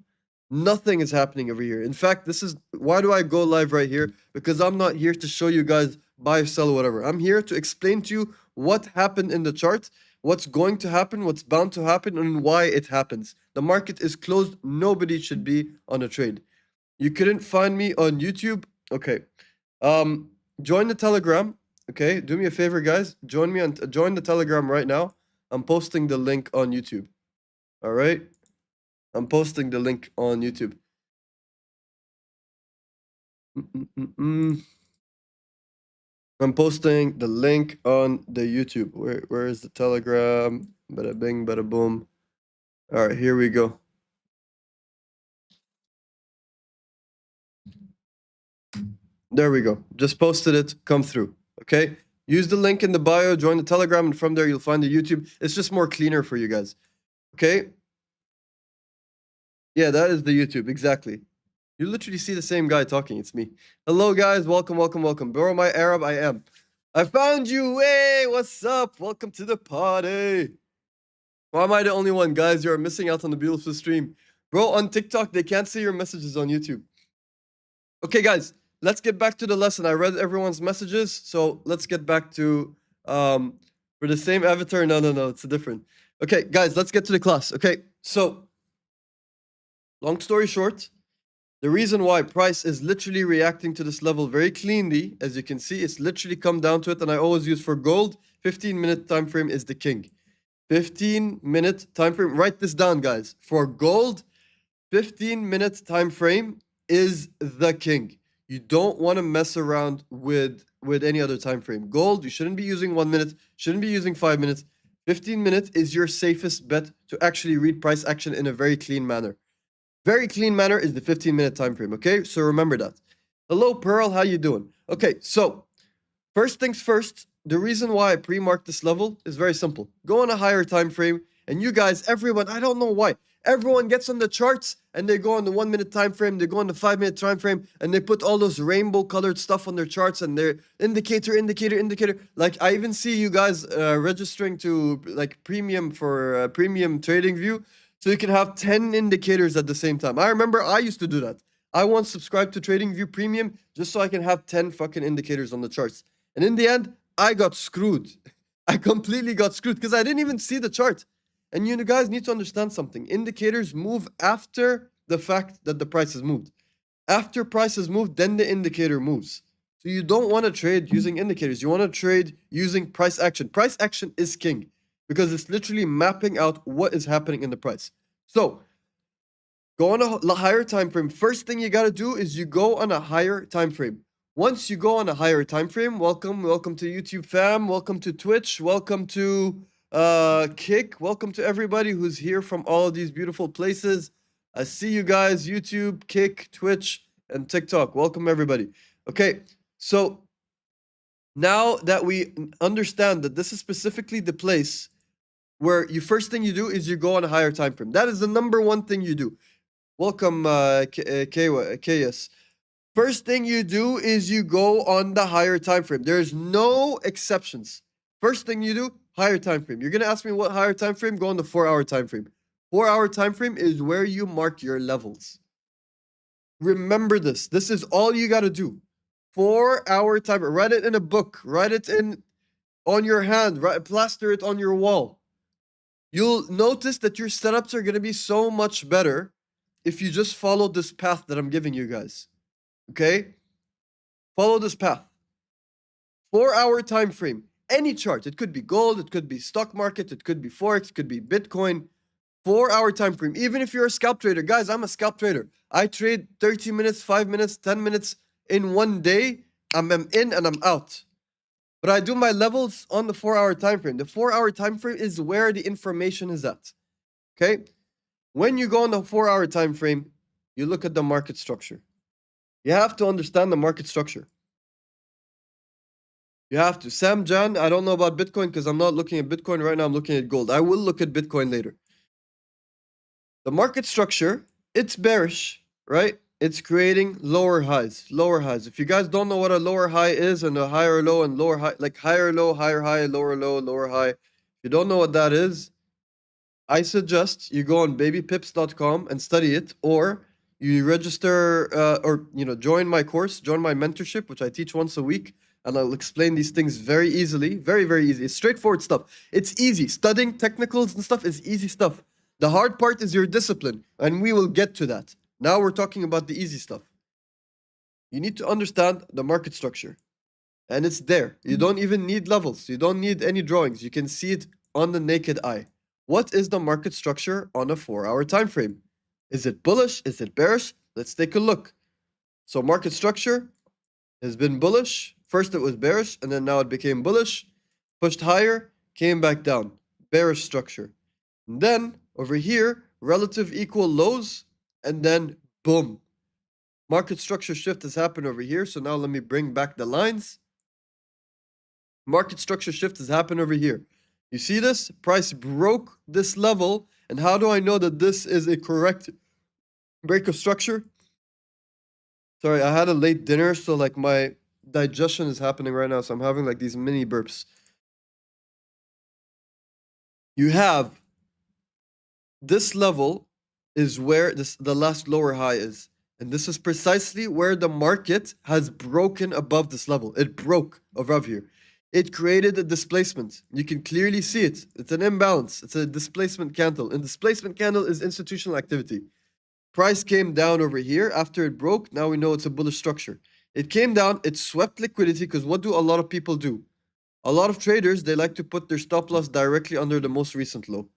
Nothing is happening over here. In fact, this is why do I go live right here? Because I'm not here to show you guys buy or sell or whatever. I'm here to explain to you what happened in the chart, what's going to happen, what's bound to happen, and why it happens. The market is closed. Nobody should be on a trade. You couldn't find me on YouTube? Okay. Join the Telegram. Okay, do me a favor, guys. Join the Telegram right now. I'm posting the link on YouTube. All right. I'm posting the link on YouTube. I'm posting the link on the YouTube. Where is the Telegram? Bada bing, bada boom. All right, here we go. There we go. Just posted it. Come through. Okay. Use the link in the bio. Join the Telegram, and from there you'll find the YouTube. It's just more cleaner for you guys. Okay. Yeah, that is the YouTube, exactly. You literally see the same guy talking, it's me. Hello guys, welcome. Bro, am I Arab? I am. I found you, hey, what's up? Welcome to the party. Why am I the only one? Guys, you're missing out on the beautiful stream. Bro, on TikTok, they can't see your messages on YouTube. Okay, guys, let's get back to the lesson. I read everyone's messages, so let's get back to, for the same avatar, no, it's different. Okay, guys, let's get to the class. Okay, so, long story short, the reason why price is literally reacting to this level very cleanly, as you can see, it's literally come down to it. And I always use for gold, 15-minute time frame is the king. 15-minute time frame. Write this down, guys. For gold, 15-minute time frame is the king. You don't want to mess around with any other time frame. Gold, you shouldn't be using 1 minute, shouldn't be using 5 minutes. 15-minute is your safest bet to actually read price action in a very clean manner. Very clean manner is the 15-minute time frame, okay? So remember that. Hello, Pearl, how you doing? Okay, so first things first, the reason why I pre-marked this level is very simple. Go on a higher time frame, and you guys, everyone, I don't know why. Everyone gets on the charts and they go on the 1 minute time frame, they go on the 5 minute time frame, and they put all those rainbow colored stuff on their charts and their indicator. Like I even see you guys registering to like premium for premium trading view, so you can have 10 indicators at the same time. I remember I used to do that. I once subscribed to TradingView Premium just so I can have 10 fucking indicators on the charts. And in the end, I got screwed. I completely got screwed because I didn't even see the chart. And you guys need to understand something. Indicators move after the fact that the price has moved. After price has moved, then the indicator moves. So you don't want to trade using indicators. You want to trade using price action. Price action is king because it's literally mapping out what is happening in the price. So go on a higher time frame. First thing you got to do is you go on a higher time frame. Once you go on a higher time frame, welcome to YouTube fam, welcome to Twitch, welcome to Kick, welcome to everybody who's here from all of these beautiful places. I see you guys, YouTube, Kick, Twitch, and TikTok. Welcome everybody. Okay, so now that we understand that this is specifically the place where first thing you do is you go on a higher time frame. That is the number one thing you do. Welcome, KS. First thing you do is you go on the higher time frame. There's no exceptions. First thing you do, higher time frame. You're gonna ask me what higher time frame? Go on the 4-hour time frame. 4-hour time frame is where you mark your levels. Remember this. This is all you gotta do. 4-hour time frame. Write it in a book. Write it on your hand. Plaster it on your wall. You'll notice that your setups are gonna be so much better if you just follow this path that I'm giving you guys. Okay? Follow this path. 4-hour time frame. Any chart. It could be gold, it could be stock market, it could be Forex, it could be Bitcoin. 4-hour time frame. Even if you're a scalp trader. Guys, I'm a scalp trader. I trade 30 minutes, 5 minutes, 10 minutes in one day. I'm in and I'm out. But I do my levels on the 4-hour time frame. The 4-hour time frame is where the information is at. Okay? When you go on the 4-hour time frame, you look at the market structure. You have to understand the market structure. You have to. Sam Jan, I don't know about Bitcoin because I'm not looking at Bitcoin right now. I'm looking at gold. I will look at Bitcoin later. The market structure, it's bearish, right? It's creating lower highs. If you guys don't know what a lower high is and a higher low and lower high, like higher low, higher high, lower high. If you don't know what that is, I suggest you go on babypips.com and study it, or you register or join my course, join my mentorship, which I teach once a week, and I'll explain these things very easily, very, very easy. It's straightforward stuff. It's easy. Studying technicals and stuff is easy stuff. The hard part is your discipline, and we will get to that. Now we're talking about the easy stuff. You need to understand the market structure, and it's there. You don't even need levels. You don't need any drawings. You can see it on the naked eye. What is the market structure on a 4-hour time frame? Is it bullish? Is it bearish? Let's take a look. So market structure has been bullish. First it was bearish, and then now it became bullish. Pushed higher, came back down. Bearish structure. And then over here, relative equal lows, and then boom. Market structure shift has happened over here. So now let me bring back the lines. Market structure shift has happened over here. You see this? Price broke this level. And how do I know that this is a correct break of structure? Sorry, I had a late dinner, so like my digestion is happening right now. So I'm having like these mini burps. You have this level is where the last lower high is. And this is precisely where the market has broken above this level. It broke above here. It created a displacement. You can clearly see it. It's an imbalance. It's a displacement candle. And displacement candle is institutional activity. Price came down over here after it broke. Now we know it's a bullish structure. It came down. It swept liquidity because what do a lot of people do? A lot of traders, they like to put their stop loss directly under the most recent low.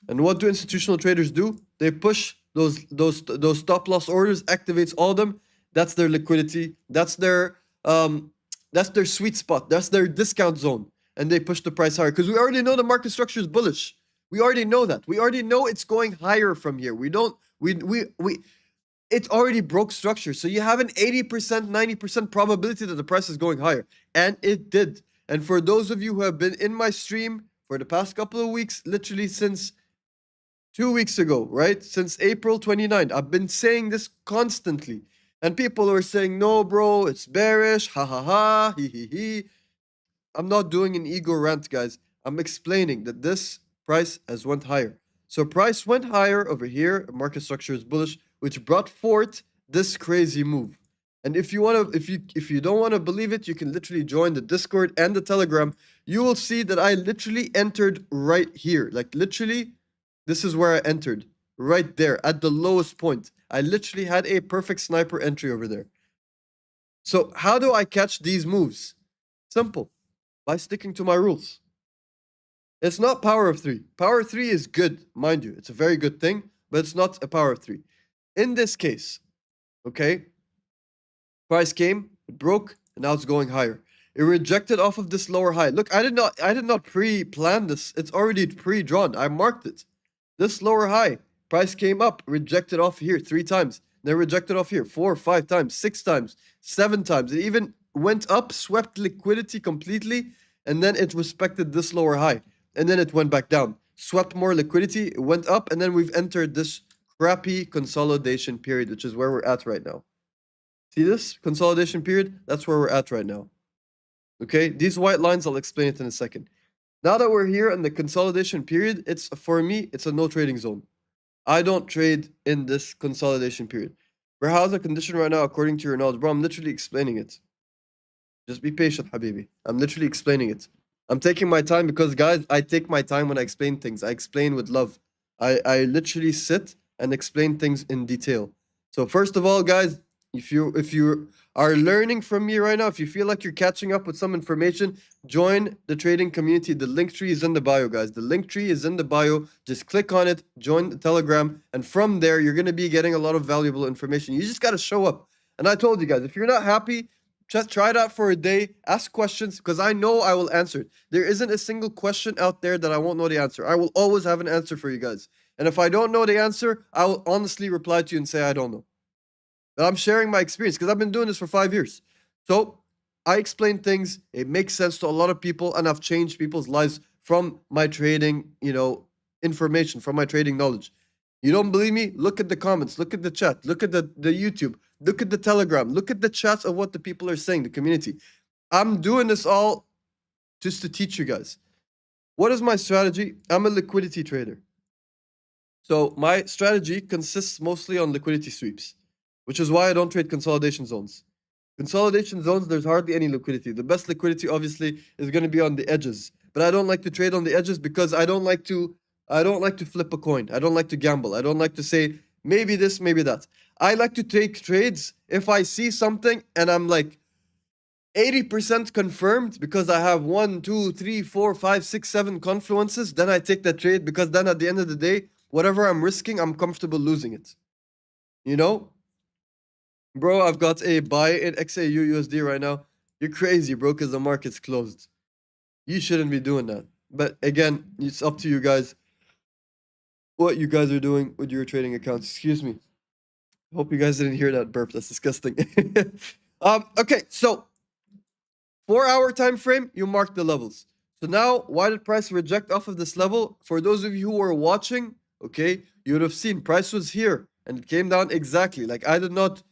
And what do institutional traders do? They push those stop loss orders, activates all of them. That's their liquidity. That's their sweet spot. That's their discount zone. And they push the price higher because we already know the market structure is bullish. We already know that. We already know it's going higher from here. It already broke structure. So you have an 80%, 90% probability that the price is going higher. And it did. And for those of you who have been in my stream for the past couple of weeks, literally since 2 weeks ago, right? Since April 29th. I've been saying this constantly. And people are saying, no, bro, it's bearish. Ha ha ha. He he he. I'm not doing an ego rant, guys. I'm explaining that this price has went higher. So price went higher over here. Market structure is bullish, which brought forth this crazy move. And if you want to, if you don't want to believe it, you can literally join the Discord and the Telegram. You will see that I literally entered right here. Like literally, this is where I entered. Right there at the lowest point. I literally had a perfect sniper entry over there. So how do I catch these moves? Simple. By sticking to my rules. It's not power of three. Power of three is good, mind you. It's a very good thing, but it's not a power of three. In this case, okay, price came, it broke, and now it's going higher. It rejected off of this lower high. Look, I did not pre-plan this. It's already pre-drawn. I marked it. This lower high, price came up, rejected off here 3 times. Then rejected off here 4, 5 times, 6 times, 7 times. It even went up, swept liquidity completely, and then it respected this lower high. And then it went back down. Swept more liquidity, it went up, and then we've entered this crappy consolidation period, which is where we're at right now. See this consolidation period? That's where we're at right now. Okay, these white lines, I'll explain it in a second. Now that we're here in the consolidation period, it's for me, it's a no trading zone. I don't trade in this consolidation period. Bro, how's the condition right now according to your knowledge? Bro, I'm literally explaining it. Just be patient, Habibi. I'm literally explaining it. I'm taking my time because, guys, I take my time when I explain things. I explain with love. I literally sit and explain things in detail. So first of all, guys, if you are learning from me right now, if you feel like you're catching up with some information, join the trading community. The link tree is in the bio, guys. The link tree is in the bio. Just click on it, join the Telegram, and from there, you're going to be getting a lot of valuable information. You just got to show up. And I told you guys, if you're not happy, just try it out for a day, ask questions, because I know I will answer it. There isn't a single question out there that I won't know the answer. I will always have an answer for you guys. And if I don't know the answer, I will honestly reply to you and say I don't know. But I'm sharing my experience because I've been doing this for 5 years. So I explain things, it makes sense to a lot of people, and I've changed people's lives from my trading, information, from my trading knowledge. You don't believe me? Look at the comments, look at the chat, look at the YouTube, look at the Telegram, look at the chats of what the people are saying, the community. I'm doing this all just to teach you guys. What is my strategy? I'm a liquidity trader. So my strategy consists mostly on liquidity sweeps, which is why I don't trade consolidation zones. Consolidation zones, there's hardly any liquidity. The best liquidity, obviously, is going to be on the edges. But I don't like to trade on the edges because I don't like to flip a coin. I don't like to gamble. I don't like to say maybe this, maybe that. I like to take trades if I see something and I'm like 80% confirmed because I have 1, 2, 3, 4, 5, 6, 7 confluences. Then I take that trade because then at the end of the day, whatever I'm risking, I'm comfortable losing it. You know? Bro, I've got a buy in XAU USD right now. You're crazy, bro, because the market's closed. You shouldn't be doing that. But again, it's up to you guys what you guys are doing with your trading accounts. Excuse me. Hope you guys didn't hear that burp. That's disgusting. Okay, so 4-hour time frame, you mark the levels. So now, why did price reject off of this level? For those of you who are watching, okay, you would have seen price was here and it came down exactly. Like I did not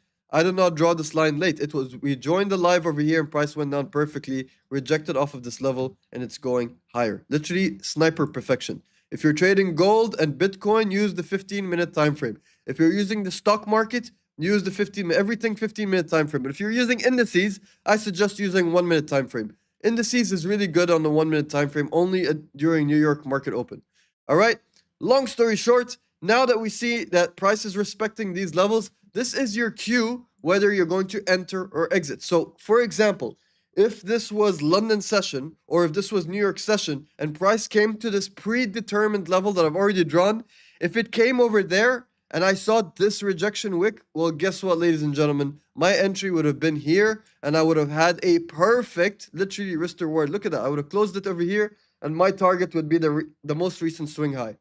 draw this line late. It was, we joined the live over here and price went down perfectly, rejected off of this level, and it's going higher. Literally sniper perfection. If you're trading gold and Bitcoin, use the 15-minute time frame. If you're using the stock market, use the 15-minute time frame. But if you're using indices, I suggest using 1-minute time frame. Indices is really good on the 1-minute time frame, only during New York market open. All right. Long story short, now that we see that price is respecting these levels, this is your cue whether you're going to enter or exit. So, for example, if this was London session or if this was New York session and price came to this predetermined level that I've already drawn, if it came over there and I saw this rejection wick, well, guess what, ladies and gentlemen? My entry would have been here and I would have had a perfect, literally risk to reward. Look at that. I would have closed it over here and my target would be the most recent swing high.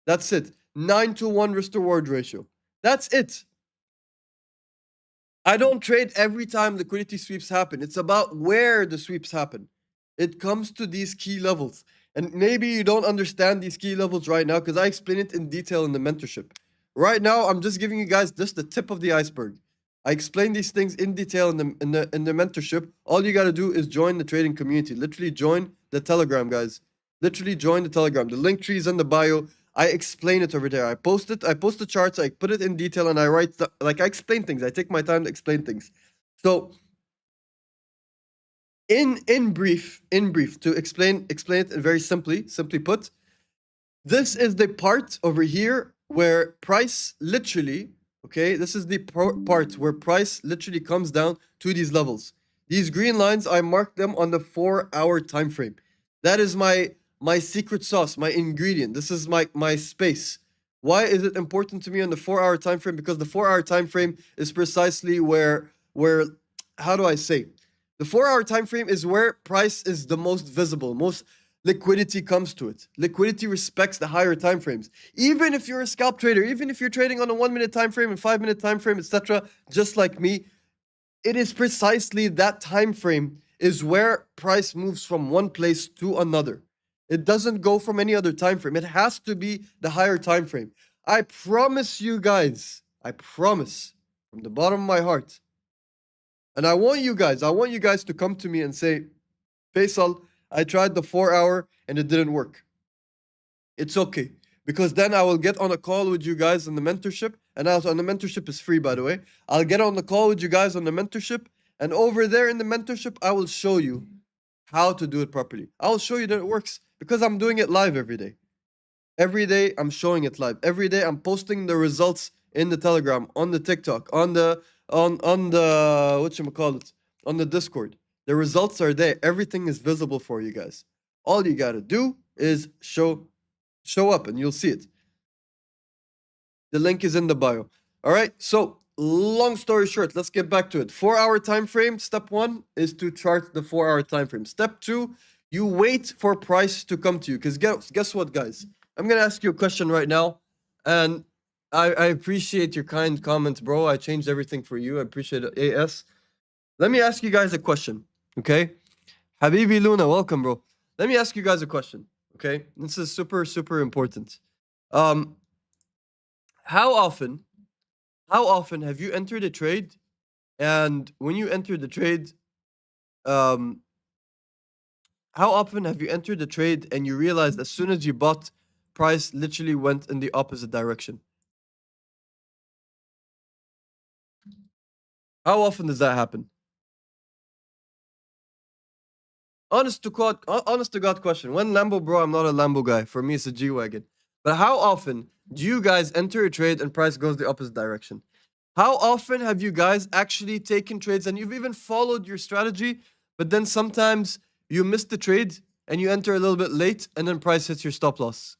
That's it. 9-to-1 risk to reward ratio. That's it. I don't trade every time liquidity sweeps happen. It's about where the sweeps happen. It comes to these key levels. And maybe you don't understand these key levels right now because I explain it in detail in the mentorship. Right now, I'm just giving you guys just the tip of the iceberg. I explain these things in detail in the mentorship. All you got to do is join the trading community. Literally join the Telegram, guys. Literally join the Telegram. The link tree is in the bio. I explain it over there. I post it. I post the charts. I put it in detail, and I write like I explain things. I take my time to explain things. So in brief, to explain it very simply put, this is the part over here where price literally, okay, this is the part where price literally comes down to these levels. These green lines, I marked them on the 4-hour time frame. That is my secret sauce, my ingredient. This is my space. Why is it important to me on the 4-hour time frame? Because the 4-hour time frame is precisely where how do I say? The 4-hour time frame is where price is the most visible, most liquidity comes to it. Liquidity respects the higher time frames. Even if you're a scalp trader, even if you're trading on a 1-minute time frame and 5-minute time frame, etc., just like me, it is precisely that time frame is where price moves from one place to another. It doesn't go from any other time frame. It has to be the higher time frame. I promise you guys, I promise from the bottom of my heart, and I want you guys to come to me and say, Faisal, I tried the 4-hour and it didn't work. It's okay. Because then I will get on a call with you guys on the mentorship. And also, on the mentorship is free, by the way. I'll get on the call with you guys on the mentorship. And over there in the mentorship, I will show you how to do it properly. I will show you that it works because I'm doing it live every day. Every day I'm showing it live. Every day I'm posting the results in the Telegram, on the TikTok, on the whatchamacallit, on the Discord. The results are there. Everything is visible for you guys. All you gotta do is show up and you'll see it. The link is in the bio. All right. So long story short, let's get back to it. 4-hour time frame. Step 1 is to chart the 4-hour time frame. Step 2, you wait for price to come to you. Because guess what, guys? I'm gonna ask you a question right now, and I appreciate your kind comments, bro. I changed everything for you. I appreciate it, AS. Let me ask you guys a question, okay? Habibi Luna, welcome, bro. Let me ask you guys a question, okay? This is super, super important. Um, how often have you entered a trade, and when you entered the trade, um, how often have you entered the trade and you realized as soon as you bought, price literally went in the opposite direction? How often does that happen? Honest to God question. When Lambo, bro, I'm not a Lambo guy. For me, it's a G-Wagon. But how often do you guys enter a trade and price goes the opposite direction? How often have you guys actually taken trades and you've even followed your strategy, but then sometimes you miss the trade and you enter a little bit late and then price hits your stop loss?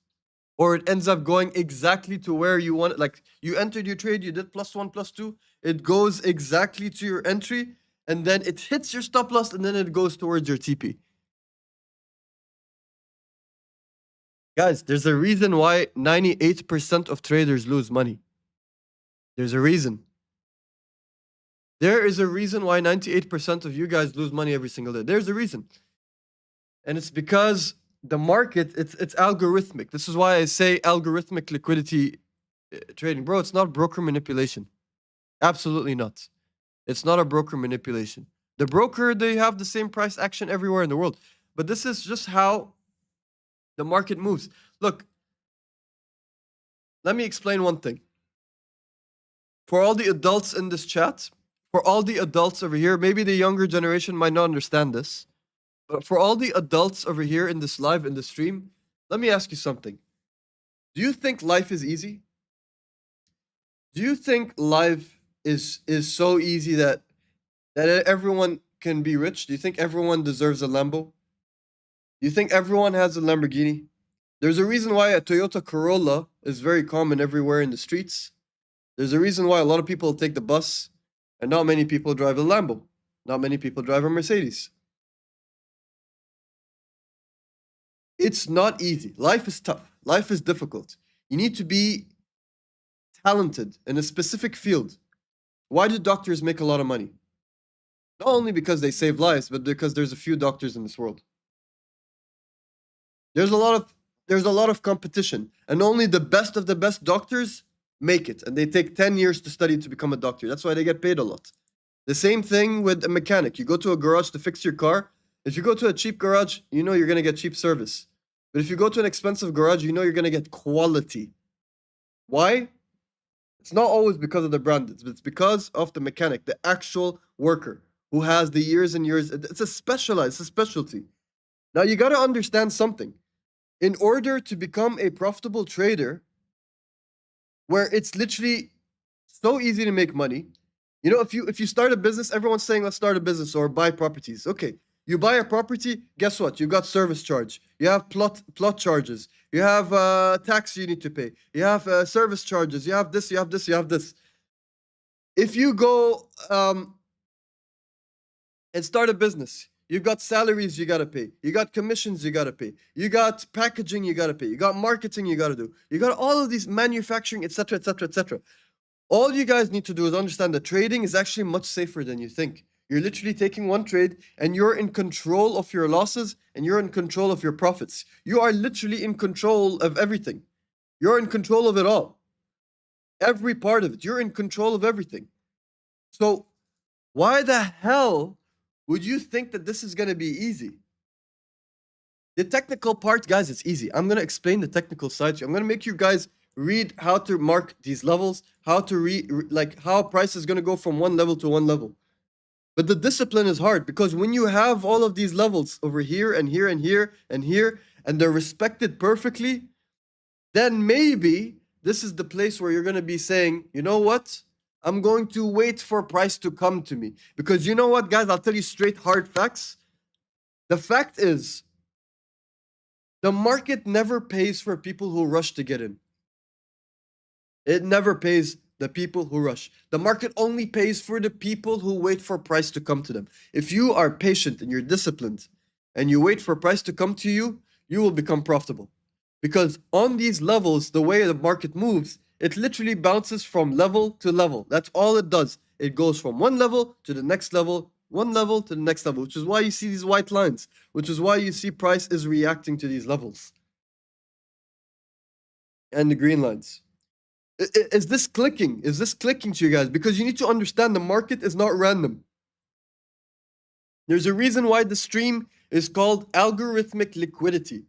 Or it ends up going exactly to where you want it. Like you entered your trade, you did +1, +2, it goes exactly to your entry, and then it hits your stop loss, and then it goes towards your TP. Guys, there's a reason why 98% of traders lose money. There's a reason. There is a reason why 98% of you guys lose money every single day. There's a reason. And it's because the market, it's algorithmic. This is why I say algorithmic liquidity trading. Bro, it's not broker manipulation. Absolutely not. It's not a broker manipulation. The broker, they have the same price action everywhere in the world. But this is just how the market moves. Look, let me explain one thing. For all the adults in this chat, for all the adults over here, maybe the younger generation might not understand this, but for all the adults over here in this live, in the stream, let me ask you something. Do you think life is easy? Do you think life is so easy that everyone can be rich? Do you think everyone deserves a Lambo? Do you think everyone has a Lamborghini? There's a reason why a Toyota Corolla is very common everywhere in the streets. There's a reason why a lot of people take the bus and not many people drive a Lambo. Not many people drive a Mercedes. It's not easy. Life is tough. Life is difficult. You need to be talented in a specific field. Why do doctors make a lot of money? Not only because they save lives, but because there's a few doctors in this world. There's a lot of competition, and only the best of the best doctors make it, and they take 10 years to study to become a doctor. That's why they get paid a lot. The same thing with a mechanic. You go to a garage to fix your car. If you go to a cheap garage, you know you're going to get cheap service. But if you go to an expensive garage, you know you're going to get quality. Why? It's not always because of the brand. It's because of the mechanic, the actual worker who has the years and years. It's a specialty. Now you got to understand something. In order to become a profitable trader, where it's literally so easy to make money, if you start a business, everyone's saying let's start a business or buy properties. Okay, you buy a property, guess what? You got service charge, you have plot charges, you have tax you need to pay, you have service charges, you have this, you have this, you have this. If you go and start a business, you got salaries you gotta pay, you got commissions you gotta pay, you got packaging you gotta pay, you got marketing you gotta do, you got all of these manufacturing, etc., etc., etc. All you guys need to do is understand that trading is actually much safer than you think. You're literally taking one trade and you're in control of your losses and you're in control of your profits. You are literally in control of everything. You're in control of it all. Every part of it. You're in control of everything. So why the hell would you think that this is going to be easy? The technical part, guys, it's easy. I'm going to explain the technical side to you. I'm going to make you guys read how to mark these levels, how to how price is going to go from one level to one level. But the discipline is hard because when you have all of these levels over here and here and here and here, and they're respected perfectly, then maybe this is the place where you're going to be saying, you know what? I'm going to wait for price to come to me. Because you know what, guys? I'll tell you straight hard facts. The fact is, the market never pays for people who rush to get in. It never pays the people who rush. The market only pays for the people who wait for price to come to them. If you are patient and you're disciplined and you wait for price to come to you, you will become profitable. Because on these levels, the way the market moves, it literally bounces from level to level. That's all it does. It goes from one level to the next level, one level to the next level, which is why you see these white lines, which is why you see price is reacting to these levels. And the green lines. Is this clicking? Is this clicking to you guys? Because you need to understand the market is not random. There's a reason why the stream is called algorithmic liquidity.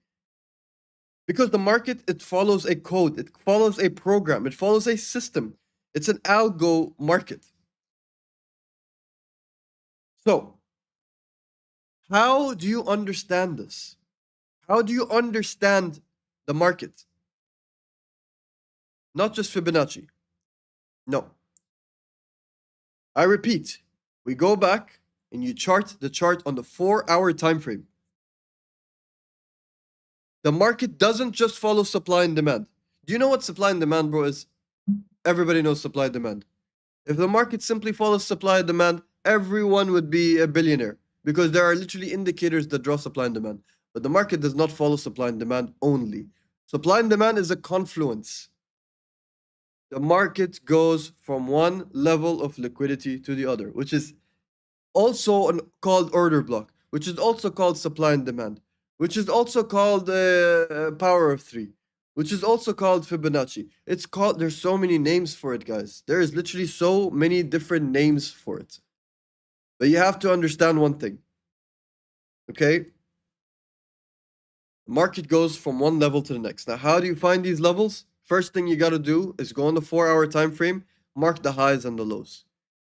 Because the market, it follows a code, it follows a program, it follows a system. It's an algo market. So, how do you understand this? How do you understand the market? Not just Fibonacci. No. I repeat, we go back and you chart the chart on the 4-hour time frame. The market doesn't just follow supply and demand. Do you know what supply and demand, bro, is? Everybody knows supply and demand. If the market simply follows supply and demand, everyone would be a billionaire because there are literally indicators that draw supply and demand. But the market does not follow supply and demand only. Supply and demand is a confluence. The market goes from one level of liquidity to the other, which is also called order block, which is also called supply and demand, which is also called power of three, which is also called Fibonacci. There's so many names for it, guys. There is literally so many different names for it. But you have to understand one thing, okay? The market goes from one level to the next. Now, how do you find these levels? First thing you got to do is go on the 4-hour time frame, mark the highs and the lows.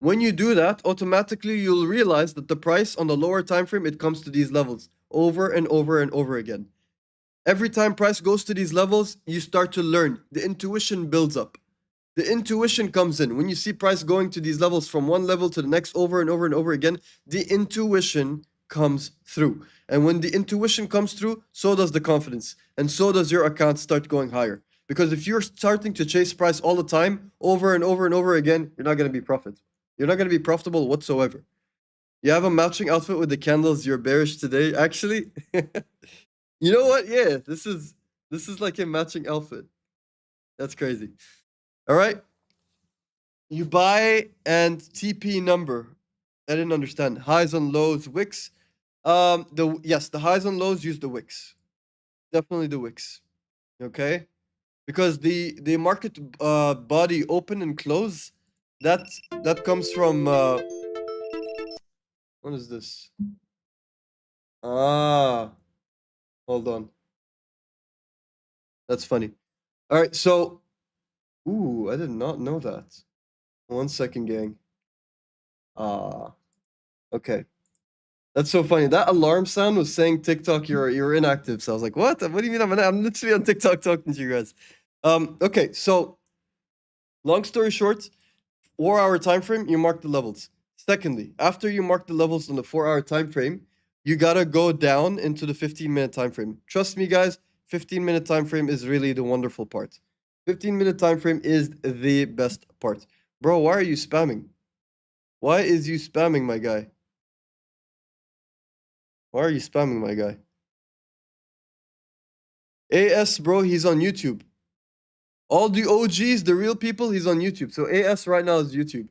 When you do that, automatically you'll realize that the price on the lower time frame, it comes to these levels over and over and over again. Every time price goes to these levels, you start to learn. The intuition builds up. The intuition comes in. When you see price going to these levels from one level to the next over and over and over again, the intuition comes through. And when the intuition comes through, so does the confidence. And so does your account start going higher. Because if you're starting to chase price all the time, over and over and over again, you're not going to be profitable. You're not going to be profitable whatsoever. You have a matching outfit with the candles. You're bearish today, actually. You know what? Yeah, this is like a matching outfit. That's crazy. All right. You buy and TP number. I didn't understand. Highs and lows, wicks. The highs and lows use the wicks. definitely the wicks. Okay? Because the market body open and close, that that comes from what is this? Ah, hold on. That's funny. All right, so ooh, I did not know that. 1 second, gang. Ah, okay. That's so funny. That alarm sound was saying TikTok, you're inactive. So I was like, what? What do you mean I'm literally on TikTok talking to you guys. Okay, so long story short, 4 hour time frame, you mark the levels. Secondly, after you mark the levels on the 4 hour time frame, you gotta go down into the 15-minute time frame. Trust me, guys, 15-minute time frame is really the wonderful part. 15-minute time frame is the best part. Bro, why are you spamming? Why is you spamming, my guy? Why are you spamming, my guy? AS, bro, he's on YouTube. All the OGs, the real people, he's on YouTube. So AS right now is YouTube.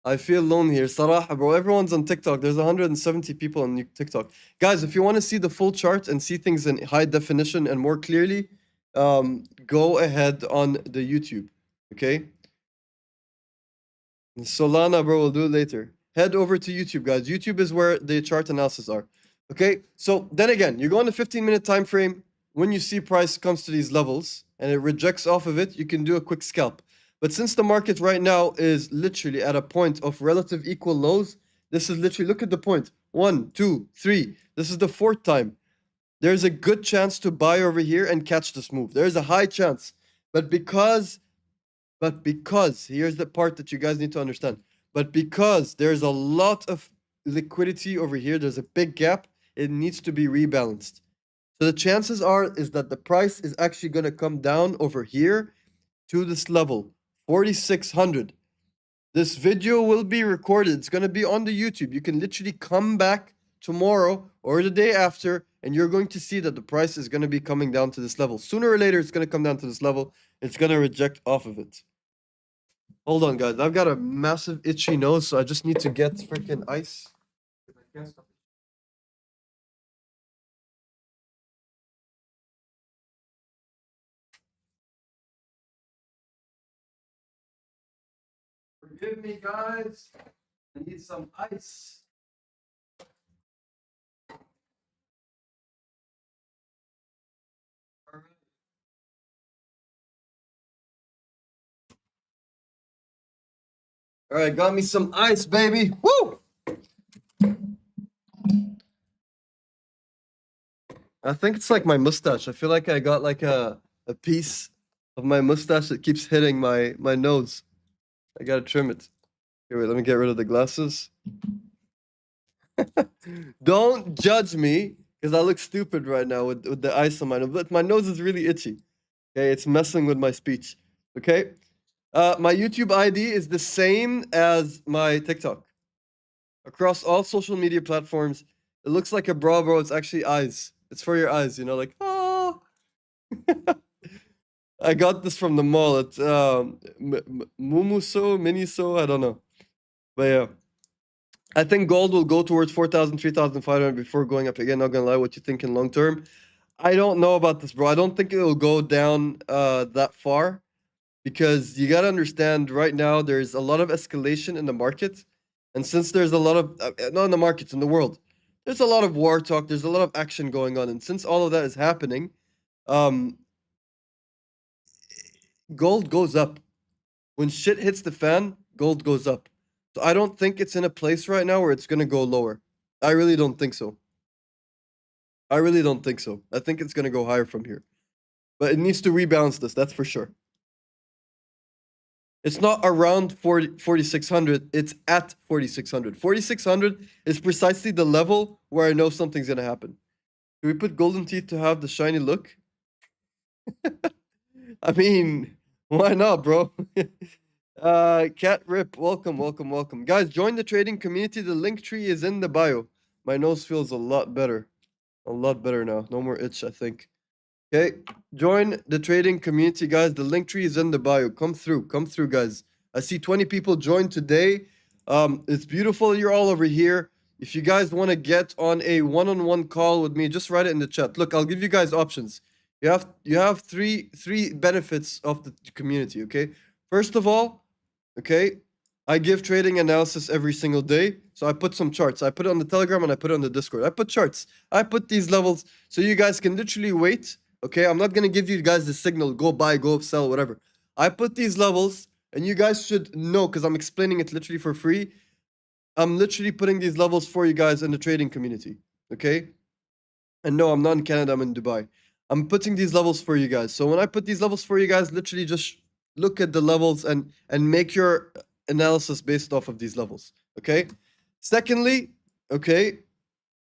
I feel lonely here. Sarah, bro. Everyone's on TikTok. There's 170 people on TikTok. Guys, if you want to see the full chart and see things in high definition and more clearly, go ahead on the YouTube. Okay? Solana, bro, we'll do it later. Head over to YouTube, guys. YouTube is where the chart analysis are. Okay? So then again, you go on the 15-minute time frame. When you see price comes to these levels and it rejects off of it, you can do a quick scalp. But since the market right now is literally at a point of relative equal lows, this is literally, look at the point. 1, 2, 3. This is the fourth time. There's a good chance to buy over here and catch this move. There's a high chance. But because, here's the part that you guys need to understand. But because there's a lot of liquidity over here, there's a big gap, it needs to be rebalanced. So the chances is that the price is actually going to come down over here to this level, 4,600. This video will be recorded. It's going to be on the YouTube. You can literally come back tomorrow or the day after, and you're going to see that the price is going to be coming down to this level. Sooner or later, it's going to come down to this level. It's going to reject off of it. Hold on, guys. I've got a massive itchy nose, so I just need to get freaking ice. I can't stop. Forgive me, guys. I need some ice. All right. All right, got me some ice, baby. Woo! I think it's like my mustache. I feel like I got like a piece of my mustache that keeps hitting my nose. I gotta trim it. Here, wait, let me get rid of the glasses. Don't judge me, because I look stupid right now with the ice on my nose. But my nose is really itchy. Okay, it's messing with my speech. Okay? My YouTube ID is the same as my TikTok. Across all social media platforms, it looks like a bra, bro. It's actually eyes. It's for your eyes, you know, like, oh. I got this from the mall. It's Mumuso, Miniso, I don't know. But yeah. I think gold will go towards 4,000, 3,500 before going up again. Not gonna lie, what you think in long term? I don't know about this, bro. I don't think it will go down that far, because you gotta understand right now there's a lot of escalation in the market, and since there's a lot of not in the markets, in the world, there's a lot of war talk. There's a lot of action going on, and since all of that is happening, um, gold goes up. When shit hits the fan, gold goes up. So I don't think it's in a place right now where it's gonna go lower. I really don't think so. I really don't think so. I think it's gonna go higher from here. But it needs to rebalance this, that's for sure. It's not around 4,600, it's at 4,600. 4,600 is precisely the level where I know something's gonna happen. Do we put golden teeth to have the shiny look? I mean, why not, bro? Cat Rip, welcome. Guys, join the trading community. The link tree is in the bio. My nose feels a lot better. A lot better now. No more itch, I think. Okay, join the trading community, guys. The link tree is in the bio. Come through, guys. I see 20 people joined today. It's beautiful. You're all over here. if you guys want to get on a one-on-one call with me, just write it in the chat. Look, I'll give you guys options. You have three benefits of the community, okay? First of all, okay, I give trading analysis every single day. So I put some charts. I put it on the Telegram and I put it on the Discord. I put charts. I put these levels so you guys can literally wait. Okay, I'm not gonna give you guys the signal, go buy, go sell, whatever. I put these levels and you guys should know because I'm explaining it literally for free. I'm literally putting these levels for you guys in the trading community. Okay? And no, I'm not in Canada, I'm in Dubai. I'm putting these levels for you guys. So when I put these levels for you guys, literally just look at the levels and make your analysis based off of these levels. Okay? Secondly, okay,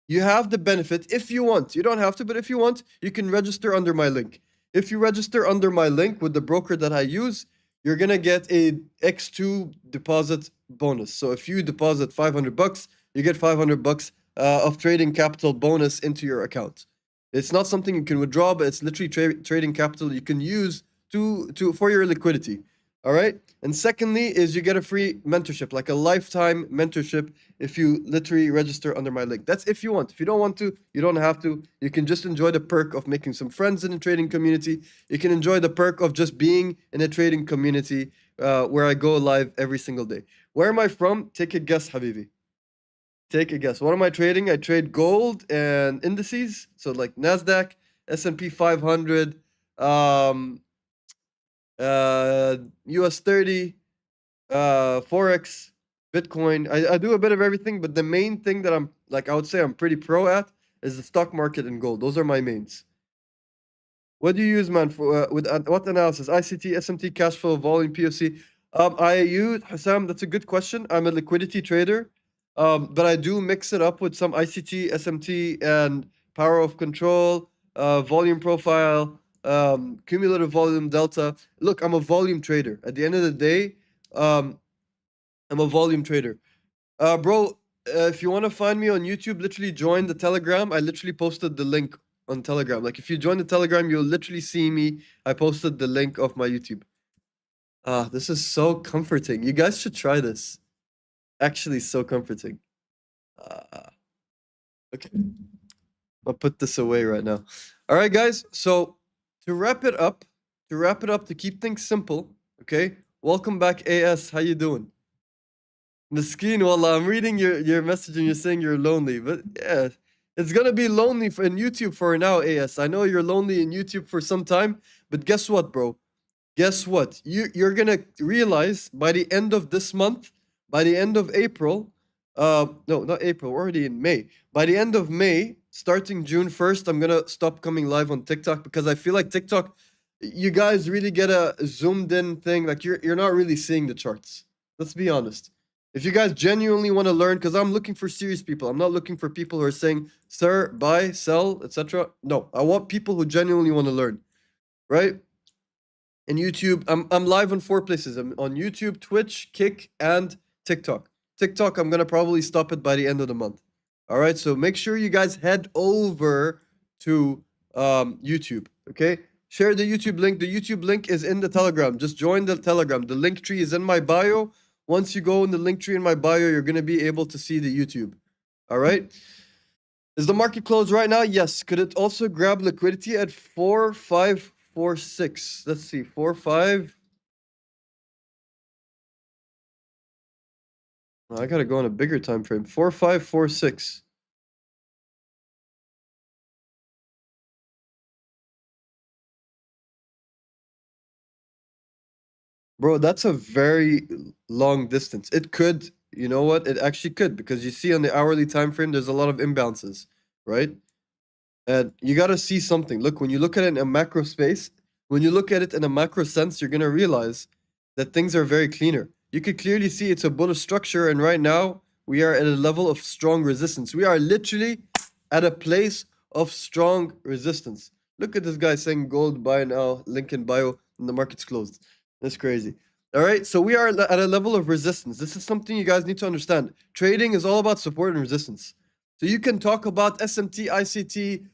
you have the benefit if you want. You don't have to, but if you want, you can register under my link. If you register under my link with the broker that I use, you're gonna get a X2 deposit bonus. So if you deposit $500, you get $500 of trading capital bonus into your account. It's not something you can withdraw, but it's literally trading capital you can use for your liquidity. All right. And secondly, is you get a free mentorship, like a lifetime mentorship, if you literally register under my link. That's if you want. If you don't want to, you don't have to. You can just enjoy the perk of making some friends in the trading community. You can enjoy the perk of just being in a trading community where I go live every single day. Where am I from? Take a guess, Habibi. Take a guess. What am I trading? I trade gold and indices. So like NASDAQ, S&P 500, US 30, Forex, Bitcoin. I do a bit of everything, but the main thing that I'm like, I would say I'm pretty pro at is the stock market and gold. Those are my mains. What do you use, man, for with what analysis? ICT, SMT, cash flow, volume, POC. I use Hassam. That's a good question. I'm a liquidity trader, but I do mix it up with some ICT, SMT, and power of control, volume profile, cumulative volume delta. Look, I'm a volume trader. At the end of the day, I'm a volume trader. Bro, if you want to find me on YouTube, literally join the Telegram. I literally posted the link on Telegram. Like, if you join the Telegram, you'll literally see me. I posted the link of my YouTube. This is so comforting. You guys should try this. Actually, so comforting. Okay. I'll put this away right now. All right, guys. So to wrap it up, to keep things simple, okay? Welcome back, AS. How you doing? Miskeen, wallah, I'm reading your message and you're saying you're lonely, but yeah, it's gonna be lonely in YouTube for now, AS. I know you're lonely in YouTube for some time, but guess what, bro? Guess what? You're gonna realize by the end of this month, by the end of April, no, not April, we're already in May. By the end of May, starting June 1st, I'm gonna stop coming live on TikTok because I feel like TikTok, you guys really get a zoomed in thing. Like you're not really seeing the charts. Let's be honest. If you guys genuinely want to learn, because I'm looking for serious people. I'm not looking for people who are saying, sir, buy, sell, etc. No, I want people who genuinely want to learn, right? And YouTube, I'm live on 4 places. I'm on YouTube, Twitch, Kick, and TikTok. TikTok, I'm gonna probably stop it by the end of the month. All right, so make sure you guys head over to YouTube. Okay, share the YouTube link. The YouTube link is in the Telegram. Just join the Telegram. The link tree is in my bio. Once you go in the link tree in my bio, you're gonna be able to see the YouTube. All right. Is the market closed right now? Yes. Could it also grab liquidity at 4.546? Let's see, 4.5. I gotta go on a bigger time frame. 4.546. Bro, that's a very long distance. It could, you know what? It actually could, because you see on the hourly time frame, there's a lot of imbalances, right? And you gotta see something. Look, when you look at it in a macro space, when you look at it in a macro sense, you're gonna realize that things are very cleaner. You could clearly see it's a bullish structure, and right now we are at a level of strong resistance. We are literally at a place of strong resistance. Look at this guy saying gold buy now, link in bio, and the market's closed. That's crazy. All right, so we are at a level of resistance. This is something you guys need to understand. Trading is all about support and resistance. So you can talk about SMT, ICT,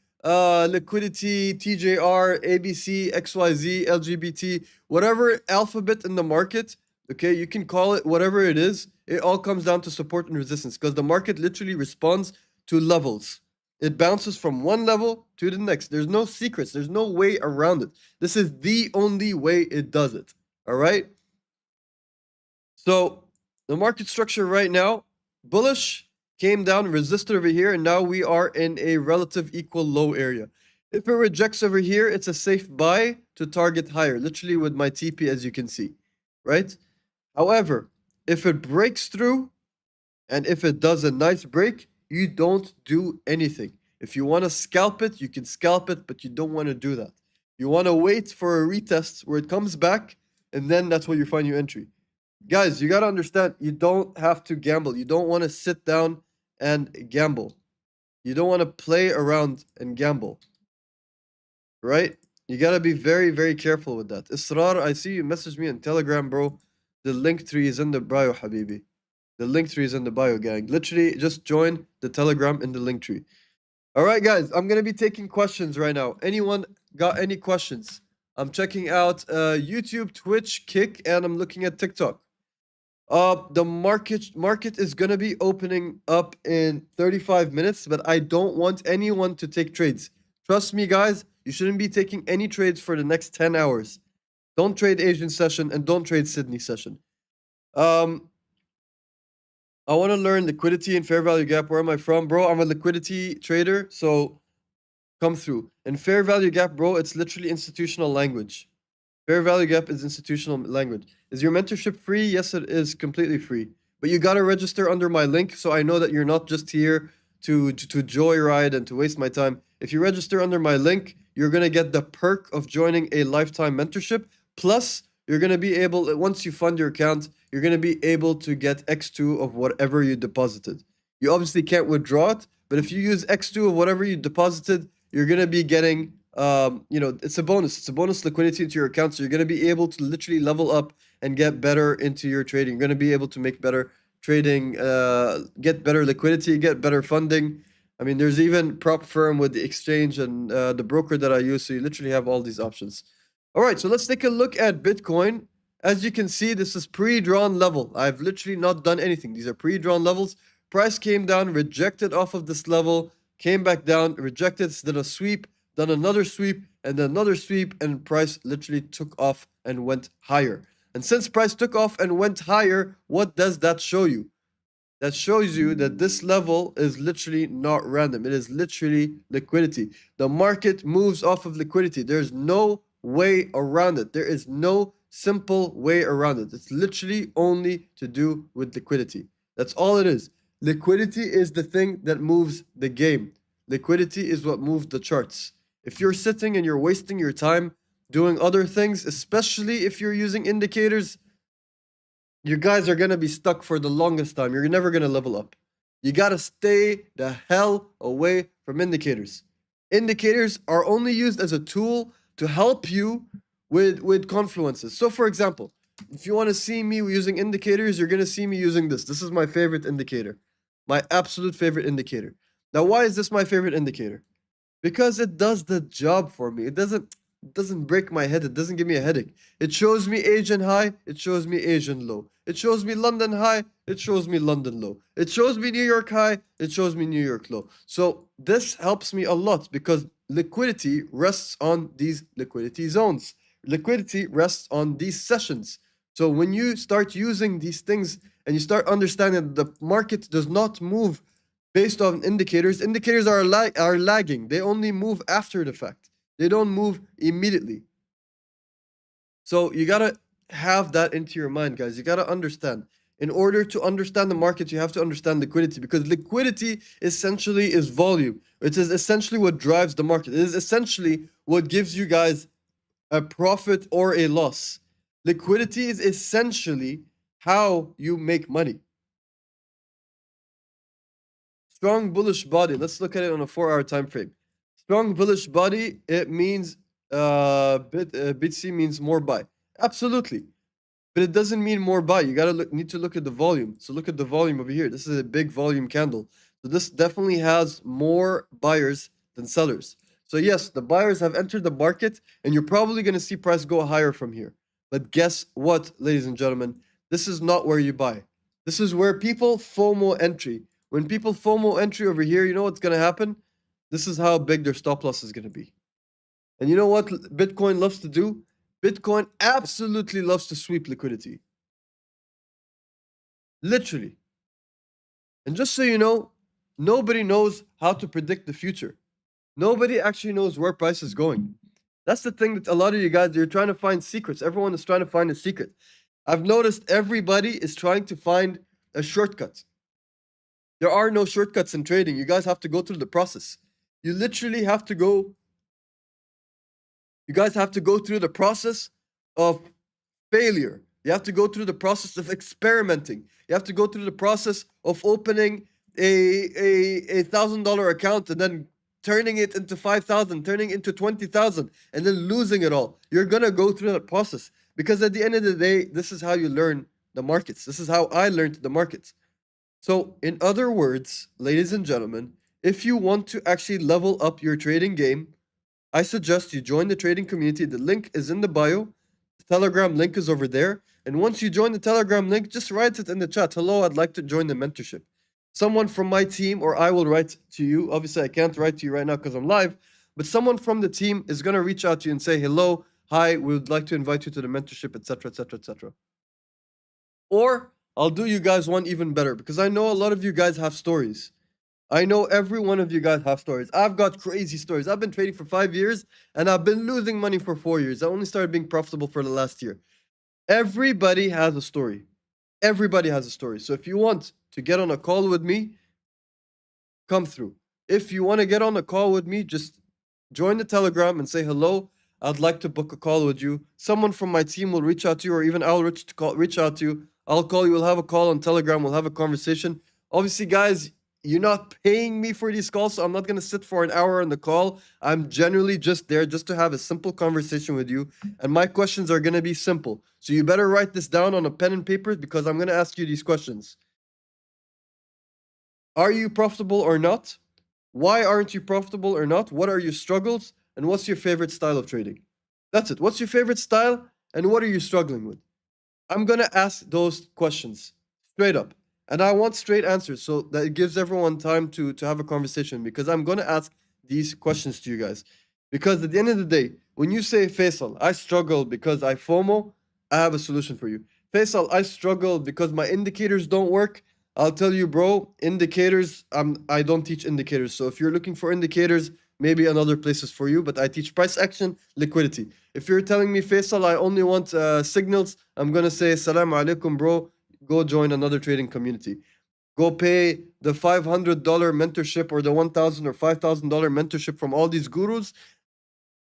liquidity, TJR, ABC, XYZ, LGBT, whatever alphabet in the market, okay, you can call it whatever it is. It all comes down to support and resistance because the market literally responds to levels. It bounces from one level to the next. There's no secrets. There's no way around it. This is the only way it does it. All right? So the market structure right now, bullish, came down, resisted over here, and now we are in a relative equal low area. If it rejects over here, it's a safe buy to target higher, literally with my TP as you can see, right? However, if it breaks through and if it does a nice break, you don't do anything. If you want to scalp it, you can scalp it, but you don't want to do that. You want to wait for a retest where it comes back, and then that's where you find your entry. Guys, you got to understand, you don't have to gamble. You don't want to sit down and gamble. You don't want to play around and gamble. Right? You got to be very, very careful with that. Israr, I see you message me on Telegram, bro. The link tree is in the bio, Habibi. The link tree is in the bio, gang. Literally, just join the Telegram in the link tree. All right, guys, I'm going to be taking questions right now. Anyone got any questions? I'm checking out YouTube, Twitch, Kick, and I'm looking at TikTok. The market is gonna be opening up in 35 minutes, but I don't want anyone to take trades. Trust me, guys, you shouldn't be taking any trades for the next 10 hours. Don't trade Asian session and don't trade Sydney session. I want to learn liquidity and fair value gap. Where am I from, bro? I'm a liquidity trader, so come through. And fair value gap, bro, it's literally institutional language. Fair value gap is institutional language. Is your mentorship free? Yes, it is completely free. But you gotta register under my link, so I know that you're not just here to joyride and to waste my time. If you register under my link, you're gonna get the perk of joining a lifetime mentorship. Plus, you're gonna be able, once you fund your account, you're gonna be able to get X2 of whatever you deposited. You obviously can't withdraw it, but if you use X2 of whatever you deposited, you're gonna be getting it's a bonus. It's a bonus liquidity into your account. So you're going to be able to literally level up and get better into your trading. You're going to be able to make better trading, get better liquidity, get better funding. I mean, there's even prop firm with the exchange and the broker that I use. So you literally have all these options. All right, so let's take a look at Bitcoin. As you can see, this is pre-drawn level. I've literally not done anything. These are pre-drawn levels. Price came down, rejected off of this level, came back down, rejected, did a sweep, done another sweep, and then another sweep, and price literally took off and went higher. And since price took off and went higher, what does that show you? That shows you that this level is literally not random. It is literally liquidity. The market moves off of liquidity. There's no way around it. There is no simple way around it. It's literally only to do with liquidity. That's all it is. Liquidity is the thing that moves the game. Liquidity is what moves the charts. If you're sitting and you're wasting your time doing other things, especially if you're using indicators, you guys are going to be stuck for the longest time. You're never going to level up. You got to stay the hell away from indicators. Indicators are only used as a tool to help you with confluences. So for example, if you want to see me using indicators, you're going to see me using this. This is my favorite indicator. My absolute favorite indicator. Now, why is this my favorite indicator? Because it does the job for me. It doesn't break my head. It doesn't give me a headache. It shows me Asian high. It shows me Asian low. It shows me London high. It shows me London low. It shows me New York high. It shows me New York low. So this helps me a lot because liquidity rests on these liquidity zones. Liquidity rests on these sessions. So when you start using these things and you start understanding that the market does not move based on indicators, indicators are lagging. They only move after the fact. They don't move immediately. So you got to have that into your mind, guys. You got to understand. In order to understand the market, you have to understand liquidity because liquidity essentially is volume. It is essentially what drives the market. It is essentially what gives you guys a profit or a loss. Liquidity is essentially how you make money. Strong bullish body. Let's look at it on a 4-hour time frame. Strong bullish body, it means BTC means more buy. Absolutely. But it doesn't mean more buy. You need to look at the volume. So look at the volume over here. This is a big volume candle. So this definitely has more buyers than sellers. So yes, the buyers have entered the market and you're probably going to see price go higher from here. But guess what, ladies and gentlemen? This is not where you buy. This is where people FOMO entry. When people FOMO entry over here, you know what's gonna happen? This is how big their stop loss is gonna be. And you know what Bitcoin loves to do? Bitcoin absolutely loves to sweep liquidity. Literally. And just so you know, nobody knows how to predict the future. Nobody actually knows where price is going. That's the thing that a lot of you guys, you're trying to find secrets. Everyone is trying to find a secret. I've noticed everybody is trying to find a shortcut. There are no shortcuts in trading. You guys have to go through the process. You literally have to go. You guys have to go through the process of failure. You have to go through the process of experimenting. You have to go through the process of opening a $1,000 account and then turning it into 5,000, turning it into 20,000, and then losing it all. You're gonna go through that process because at the end of the day, this is how you learn the markets. This is how I learned the markets. So, in other words, ladies and gentlemen, if you want to actually level up your trading game, I suggest you join the trading community. The link is in the bio. The Telegram link is over there. And once you join the Telegram link, just write it in the chat. Hello, I'd like to join the mentorship. Someone from my team or I will write to you. Obviously, I can't write to you right now because I'm live, but someone from the team is going to reach out to you and say, hello, hi, we would like to invite you to the mentorship, etc., etc., etc. Or I'll do you guys one even better because I know a lot of you guys have stories. I know every one of you guys have stories. I've got crazy stories. I've been trading for 5 years and I've been losing money for 4 years. I only started being profitable for the last year. Everybody has a story. Everybody has a story. So if you want to get on a call with me, come through. If you want to get on a call with me, just join the Telegram and say hello. I'd like to book a call with you. Someone from my team will reach out to you, or even I'll reach out to you. I'll call you. We'll have a call on Telegram. We'll have a conversation. Obviously, guys, you're not paying me for these calls, so I'm not going to sit for an hour on the call. I'm generally just there just to have a simple conversation with you. And my questions are going to be simple. So you better write this down on a pen and paper because I'm going to ask you these questions. Are you profitable or not? Why aren't you profitable or not? What are your struggles? And what's your favorite style of trading? That's it. What's your favorite style? And what are you struggling with? I'm going to ask those questions straight up. And I want straight answers so that it gives everyone time to have a conversation because I'm going to ask these questions to you guys. Because at the end of the day, when you say, Faisal, I struggle because I FOMO, I have a solution for you. Faisal, I struggle because my indicators don't work. I'll tell you, bro, indicators, I don't teach indicators. So if you're looking for indicators, maybe another place is for you, but I teach price action, liquidity. If you're telling me, Faisal, I only want signals, I'm going to say, Assalamu alaikum, bro. Go join another trading community. Go pay the $500 mentorship or the $1,000 or $5,000 mentorship from all these gurus.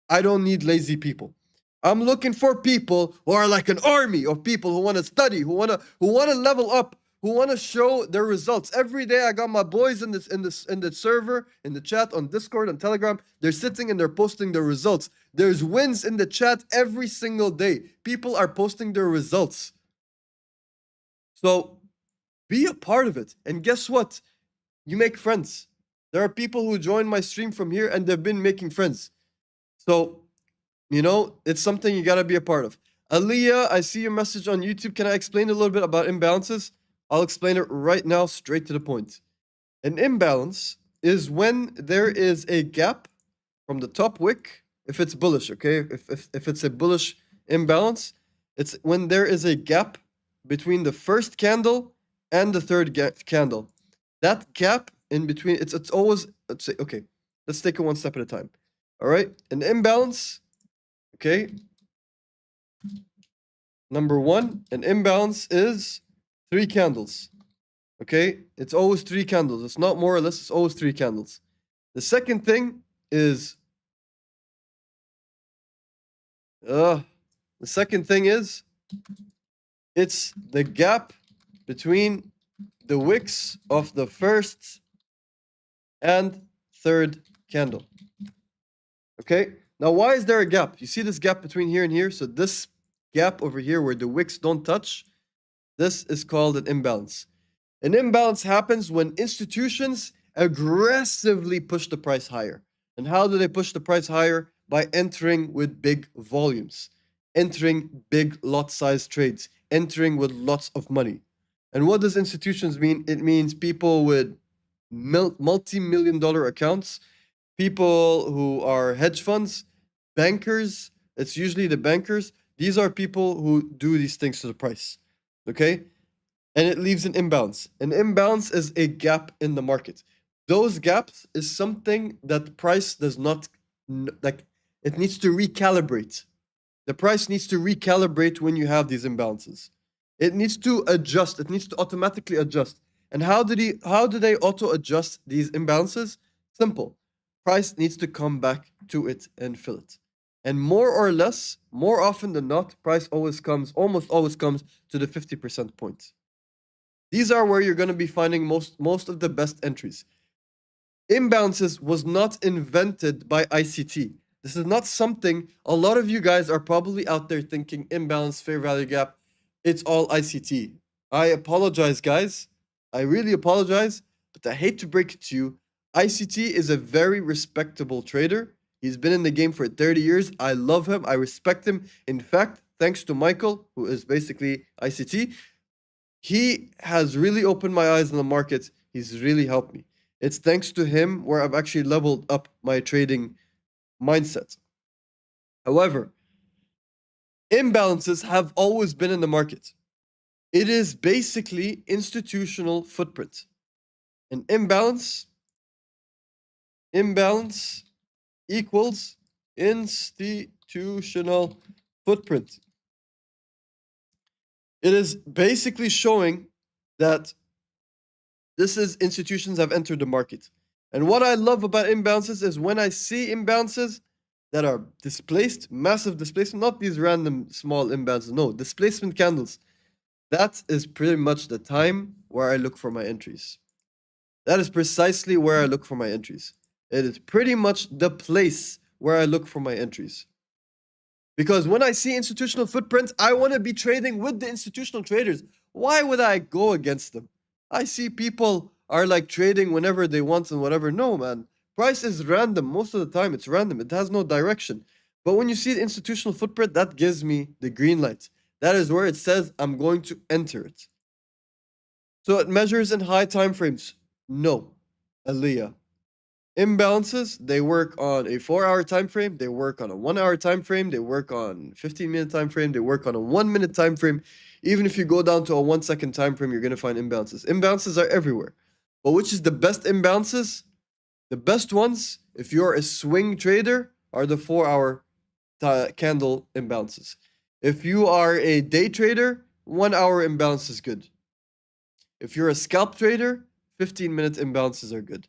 I don't need lazy people. I'm looking for people who are like an army of people who want to study, who want to level up, who want to show their results. Every day I got my boys in the server, in the chat, on Discord, on Telegram. They're sitting and they're posting their results. There's wins in the chat every single day. People are posting their results. So be a part of it. And guess what? You make friends. There are people who join my stream from here and they've been making friends. So, you know, it's something you got to be a part of. Aliyah, I see your message on YouTube. Can I explain a little bit about imbalances? I'll explain it right now, straight to the point. An imbalance is when there is a gap from the top wick, if it's bullish, okay? If it's a bullish imbalance, it's when there is a gap between the first candle and the third candle. That gap in between, it's always, let's say, okay, let's take it one step at a time. All right, an imbalance, okay? Number one, an imbalance is 3 candles. Okay, it's always 3 candles. It's not more or less, it's always 3 candles. The second thing is it's the gap between the wicks of the first and third candle. Okay, now why is there a gap? You see this gap between here and here? So this gap over here where the wicks don't touch, this is called an imbalance. An imbalance happens when institutions aggressively push the price higher. And how do they push the price higher? By entering with big volumes, entering big lot size trades, entering with lots of money. And what does institutions mean? It means people with multi-million dollar accounts, people who are hedge funds, bankers. It's usually the bankers. These are people who do these things to the price. Okay? And it leaves an imbalance. An imbalance is a gap in the market. Those gaps is something that price does not like, it needs to recalibrate. The price needs to recalibrate when you have these imbalances. It needs to adjust. It needs to automatically adjust. And how do they auto adjust these imbalances? Simple. Price needs to come back to it and fill it. And more or less, more often than not, price almost always comes to the 50% point. These are where you're going to be finding most of the best entries. Imbalances was not invented by ICT. This is not something a lot of you guys are probably out there thinking imbalance, fair value gap. It's all ICT. I apologize, guys. I really apologize, but I hate to break it to you. ICT is a very respectable trader. He's been in the game for 30 years. I love him. I respect him. In fact, thanks to Michael, who is basically ICT, he has really opened my eyes on the market. He's really helped me. It's thanks to him where I've actually leveled up my trading mindset. However, imbalances have always been in the market. It is basically institutional footprint. An imbalance equals institutional footprint. It is basically showing that this is institutions have entered the market. And what I love about imbalances is when I see imbalances that are displaced, massive displacement, not these random small imbalances, no, displacement candles. That is pretty much the time where I look for my entries. That is precisely where I look for my entries. It is pretty much the place where I look for my entries. Because when I see institutional footprints, I want to be trading with the institutional traders. Why would I go against them? I see people are like trading whenever they want and whatever. No, man. Price is random. Most of the time, it's random. It has no direction. But when you see the institutional footprint, that gives me the green light. That is where it says I'm going to enter it. So it measures in high time frames. No, Aliyah. Imbalances, they work on a 4-hour time frame, they work on a 1-hour time frame, they work on 15-minute time frame, they work on a 1-minute time frame. Even if you go down to a 1-second time frame, you're going to find imbalances. Imbalances are everywhere. But which is the best imbalances? The best ones, if you're a swing trader, are the 4-hour candle imbalances. If you are a day trader, 1-hour imbalance is good. If you're a scalp trader, 15-minute imbalances are good.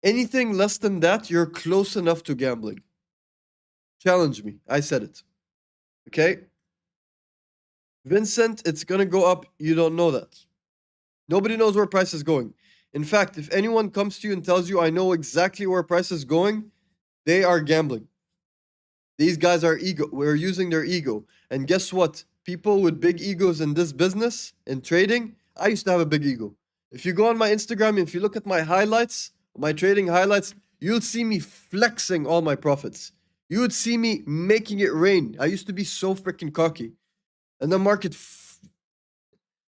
Anything less than that, you're close enough to gambling. Challenge me. I said it. Okay? Vincent, it's going to go up. You don't know that. Nobody knows where price is going. In fact, if anyone comes to you and tells you, I know exactly where price is going, they are gambling. These guys are ego. We're using their ego. And guess what? People with big egos in this business, in trading, I used to have a big ego. If you go on my Instagram, if you look at my highlights, my trading highlights, you'll see me flexing all my profits. You would see me making it rain. I used to be so freaking cocky. And the market,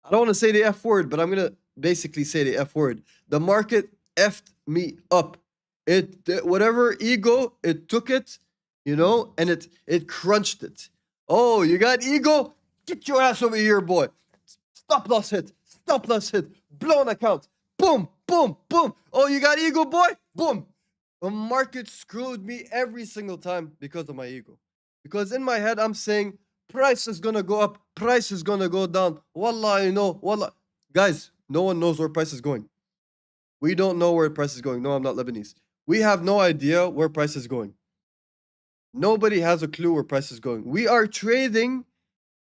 I don't want to say the F word, but I'm going to basically say the F word. The market effed me up. Whatever ego, it took it, and it crunched it. Oh, you got ego? Get your ass over here, boy. Stop loss hit. Blown account. Boom, boom, boom. Oh, you got ego, boy? Boom. The market screwed me every single time because of my ego. Because in my head, I'm saying, price is going to go up. Price is going to go down. Wallah, wallah. Guys, no one knows where price is going. We don't know where price is going. No, I'm not Lebanese. We have no idea where price is going. Nobody has a clue where price is going. We are trading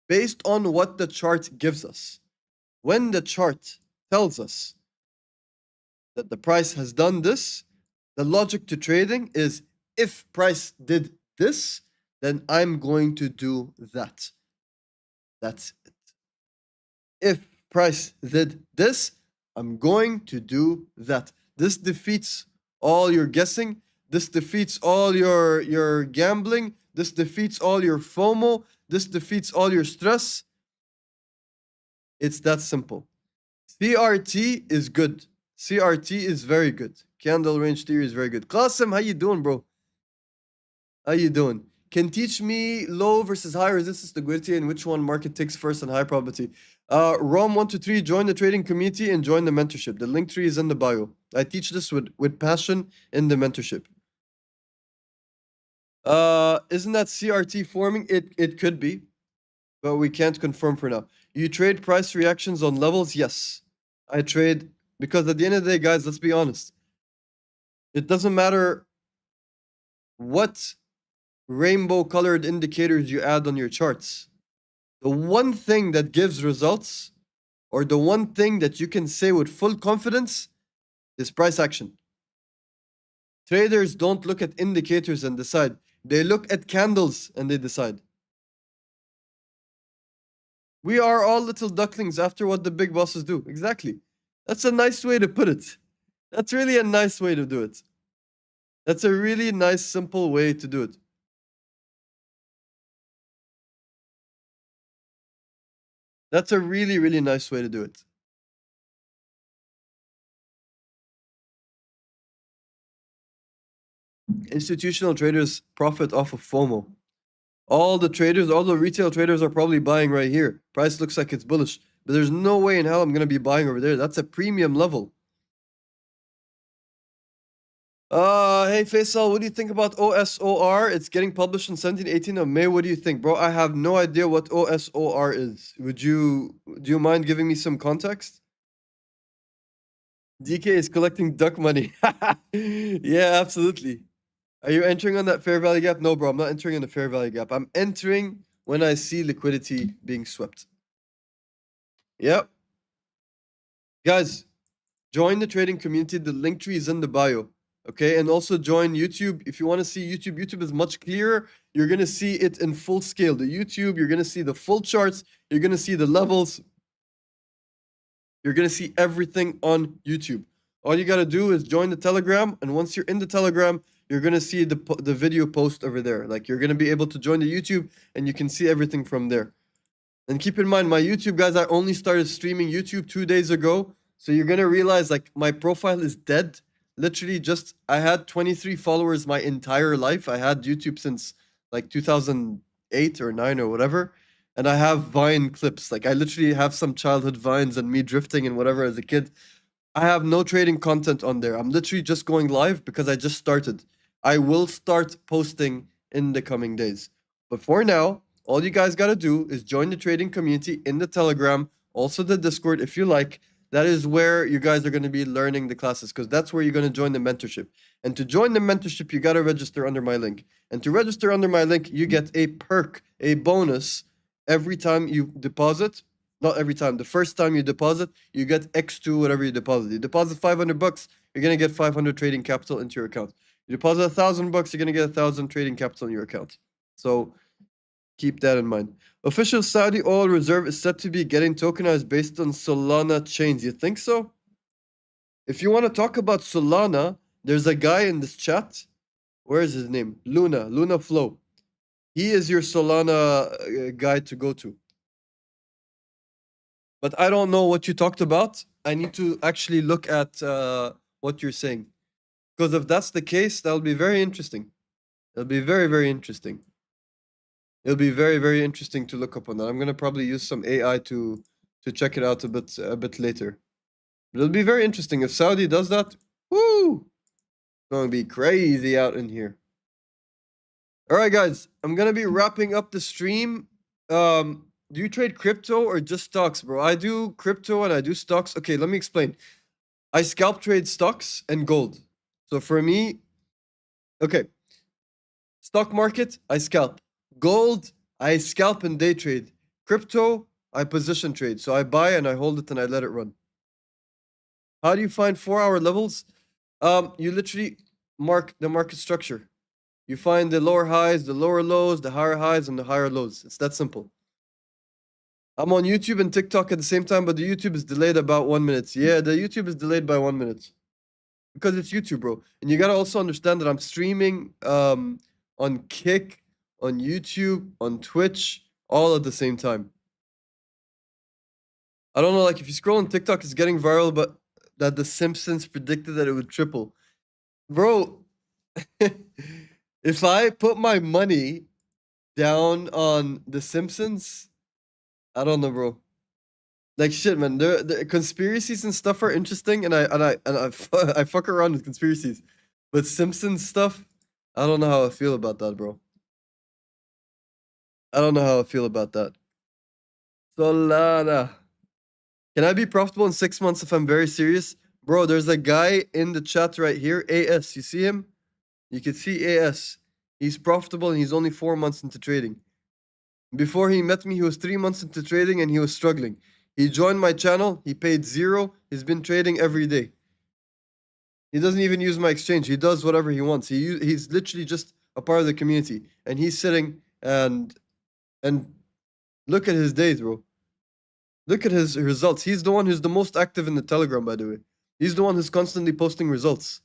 based on what the chart gives us. When the chart tells us that the price has done this, the logic to trading is if price did this, then I'm going to do that. That's it. If price did this, I'm going to do that. This defeats all your guessing. This defeats all your gambling. This defeats all your FOMO. This defeats all your stress. It's that simple. CRT is good. CRT is very good. Candle range theory is very good. Qasim, how you doing, bro? How you doing? Can teach me low versus high resistance liquidity and which one market takes first and high probability. Rom123, join the trading community and join the mentorship. The link tree is in the bio. I teach this with passion in the mentorship. Isn't that CRT forming? It could be, but we can't confirm for now. You trade price reactions on levels? Yes. I trade because at the end of the day, guys, let's be honest. It doesn't matter what rainbow colored indicators you add on your charts. The one thing that gives results, or the one thing that you can say with full confidence, is price action. Traders don't look at indicators and decide. They look at candles and they decide. We are all little ducklings after what the big bosses do. Exactly. That's a nice way to put it. That's really a nice way to do it. That's a really nice, simple way to do it. That's a really, really nice way to do it. Institutional traders profit off of FOMO. All the traders, all the retail traders are probably buying right here. Price looks like it's bullish, but there's no way in hell I'm going to be buying over there. That's a premium level. Hey Faisal, what do you think about OSOR? It's getting published on 17, 18 of May. What do you think, bro? I have no idea what OSOR is. Do you mind giving me some context? DK is collecting duck money. Yeah, absolutely. Are you entering on that fair value gap? No, bro, I'm not entering on the fair value gap. I'm entering when I see liquidity being swept. Yep. Guys, join the trading community. The link tree is in the bio. Okay, and also join YouTube. If you want to see YouTube, YouTube is much clearer. You're going to see it in full scale. The YouTube, you're going to see the full charts. You're going to see the levels. You're going to see everything on YouTube. All you got to do is join the Telegram. And once you're in the Telegram, you're going to see the video post over there. Like, you're going to be able to join the YouTube and you can see everything from there. And keep in mind, my YouTube, guys, I only started streaming YouTube 2 days ago. So you're going to realize, like, my profile is dead. Literally just, I had 23 followers my entire life. I had YouTube since, like, 2008 or 9 or whatever. And I have Vine clips. Like, I literally have some childhood Vines and me drifting and whatever as a kid. I have no trading content on there. I'm literally just going live because I just started. I will start posting in the coming days. But for now, all you guys got to do is join the trading community in the Telegram, also the Discord if you like. That is where you guys are going to be learning the classes because that's where you're going to join the mentorship. And to join the mentorship, you got to register under my link. And to register under my link, you get a perk, a bonus every time you deposit. Not every time. The first time you deposit, you get X2 whatever you deposit. You deposit 500 bucks, you're going to get 500 trading capital into your account. You deposit 1,000 bucks, you're going to get 1,000 trading capital in your account. So keep that in mind. Official Saudi oil reserve is set to be getting tokenized based on Solana chains. You think so? If you want to talk about Solana, there's a guy in this chat. Where is his name? Luna Flow. He is your Solana guy to go to. But I don't know what you talked about. I need to actually look at what you're saying. Because if that's the case, that'll be very interesting. It'll be very, very interesting. It'll be very, very interesting to look up on that. I'm gonna probably use some AI to check it out a bit later. But it'll be very interesting if Saudi does that. Woo! It's gonna be crazy out in here. All right, guys. I'm gonna be wrapping up the stream. Do you trade crypto or just stocks, bro? I do crypto and I do stocks. Okay, let me explain. I scalp trade stocks and gold. So for me, okay, stock market, I scalp. Gold, I scalp and day trade. Crypto, I position trade. So I buy and I hold it and I let it run. How do you find 4-hour levels? You literally mark the market structure. You find the lower highs, the lower lows, the higher highs, and the higher lows. It's that simple. I'm on YouTube and TikTok at the same time, but the YouTube is delayed about 1 minute. Yeah, the YouTube is delayed by 1 minute. Because it's YouTube, bro. And you gotta also understand that I'm streaming on Kick, on YouTube, on Twitch, all at the same time. I don't know, like if you scroll on TikTok, it's getting viral, but that The Simpsons predicted that it would triple. Bro, if I put my money down on The Simpsons, I don't know, bro. Like shit, man. The conspiracies and stuff are interesting, I fuck around with conspiracies, but Simpsons stuff, I don't know how I feel about that, bro. I don't know how I feel about that. Solana. Can I be profitable in 6 months if I'm very serious? Bro, there's a guy in the chat right here, AS. You see him? You can see AS. He's profitable and he's only 4 months into trading. Before he met me, he was 3 months into trading and he was struggling. He joined my channel. He paid 0. He's been trading every day. He doesn't even use my exchange. He does whatever he wants. He's literally just a part of the community. And he's sitting and look at his days, bro. Look at his results. He's the one who's the most active in the Telegram, by the way. He's the one who's constantly posting results.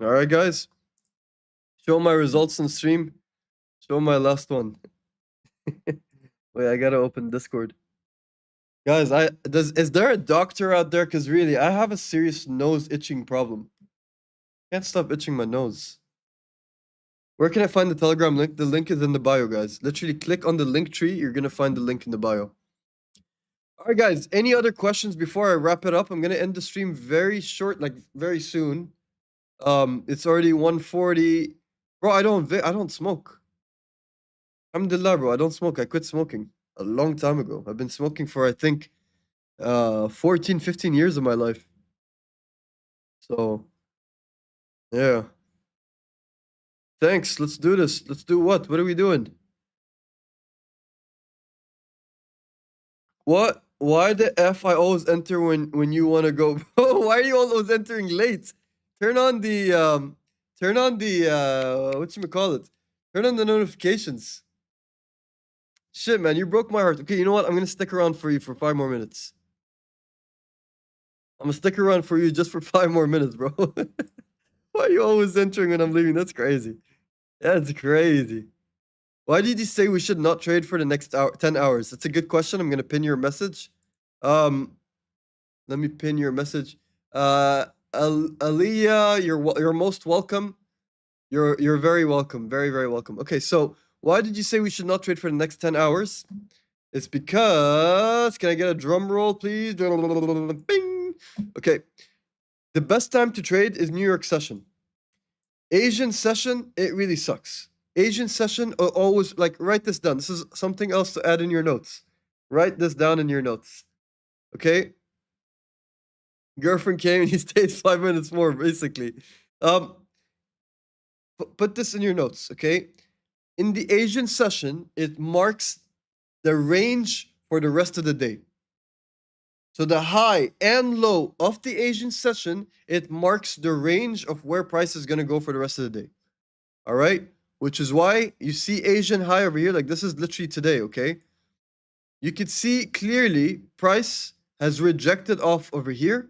All right, guys. Show my results on stream. Show my last one. Wait, I gotta open Discord. Guys, is there a doctor out there? Cause really, I have a serious nose itching problem. Can't stop itching my nose. Where can I find the Telegram link? The link is in the bio, guys. Literally click on the link tree. You're gonna find the link in the bio. All right, guys. Any other questions before I wrap it up? I'm gonna end the stream very short, like very soon. It's already 1:40. Bro, I don't smoke. Alhamdulillah, bro. I don't smoke. I quit smoking a long time ago. I've been smoking for I think 14, 15 years of my life. So yeah. Thanks. Let's do this. Let's do what? What are we doing? What? Why the F I always enter when you want to go? Why are you always entering late? Turn on the whatchamacallit? Turn on the notifications. Shit, man, you broke my heart. Okay, you know what? I'm gonna stick around for you for 5 more minutes. I'm gonna stick around for you just for 5 more minutes, bro. Why are you always entering when I'm leaving? That's crazy. That's crazy. Why did you say we should not trade for the next 10 hours? That's a good question. I'm gonna pin your message. Let me pin your message. Aliyah, you're most welcome. You're very welcome. Very, very welcome. Okay, so why did you say we should not trade for the next 10 hours? It's because, can I get a drum roll, please? Bing. Okay. The best time to trade is New York session. Asian session, it really sucks. Asian session, always, like, write this down. This is something else to add in your notes. Write this down in your notes. Okay? Girlfriend came and he stayed 5 minutes more, basically. Put this in your notes, okay? In the Asian session, it marks the range for the rest of the day. So the high and low of the Asian session, it marks the range of where price is going to go for the rest of the day. All right? Which is why you see Asian high over here. Like this is literally today, okay? You could see clearly price has rejected off over here.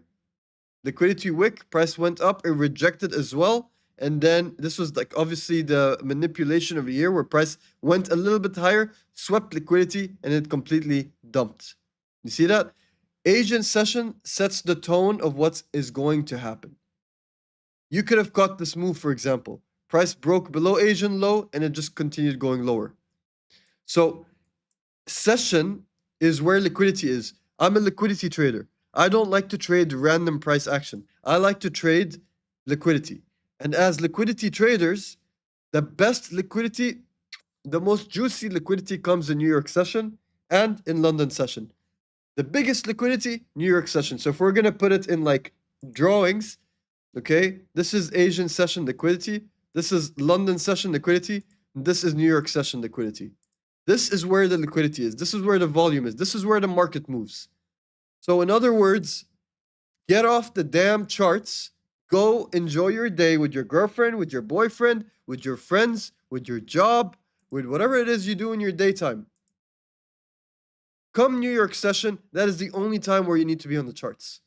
Liquidity wick, price went up, it rejected as well. And then this was like obviously the manipulation over here where price went a little bit higher, swept liquidity, and it completely dumped. You see that? Asian session sets the tone of what is going to happen. You could have caught this move, for example. Price broke below Asian low and it just continued going lower. So session is where liquidity is. I'm a liquidity trader. I don't like to trade random price action. I like to trade liquidity. And as liquidity traders, the best liquidity, the most juicy liquidity comes in New York session and in London session. The biggest liquidity, New York session. So if we're going to put it in like drawings, okay, this is Asian session liquidity. This is London session liquidity. This is New York session liquidity. This is where the liquidity is. This is where the volume is. This is where the market moves. So in other words, get off the damn charts. Go enjoy your day with your girlfriend, with your boyfriend, with your friends, with your job, with whatever it is you do in your daytime. Come New York session, that is the only time where you need to be on the charts.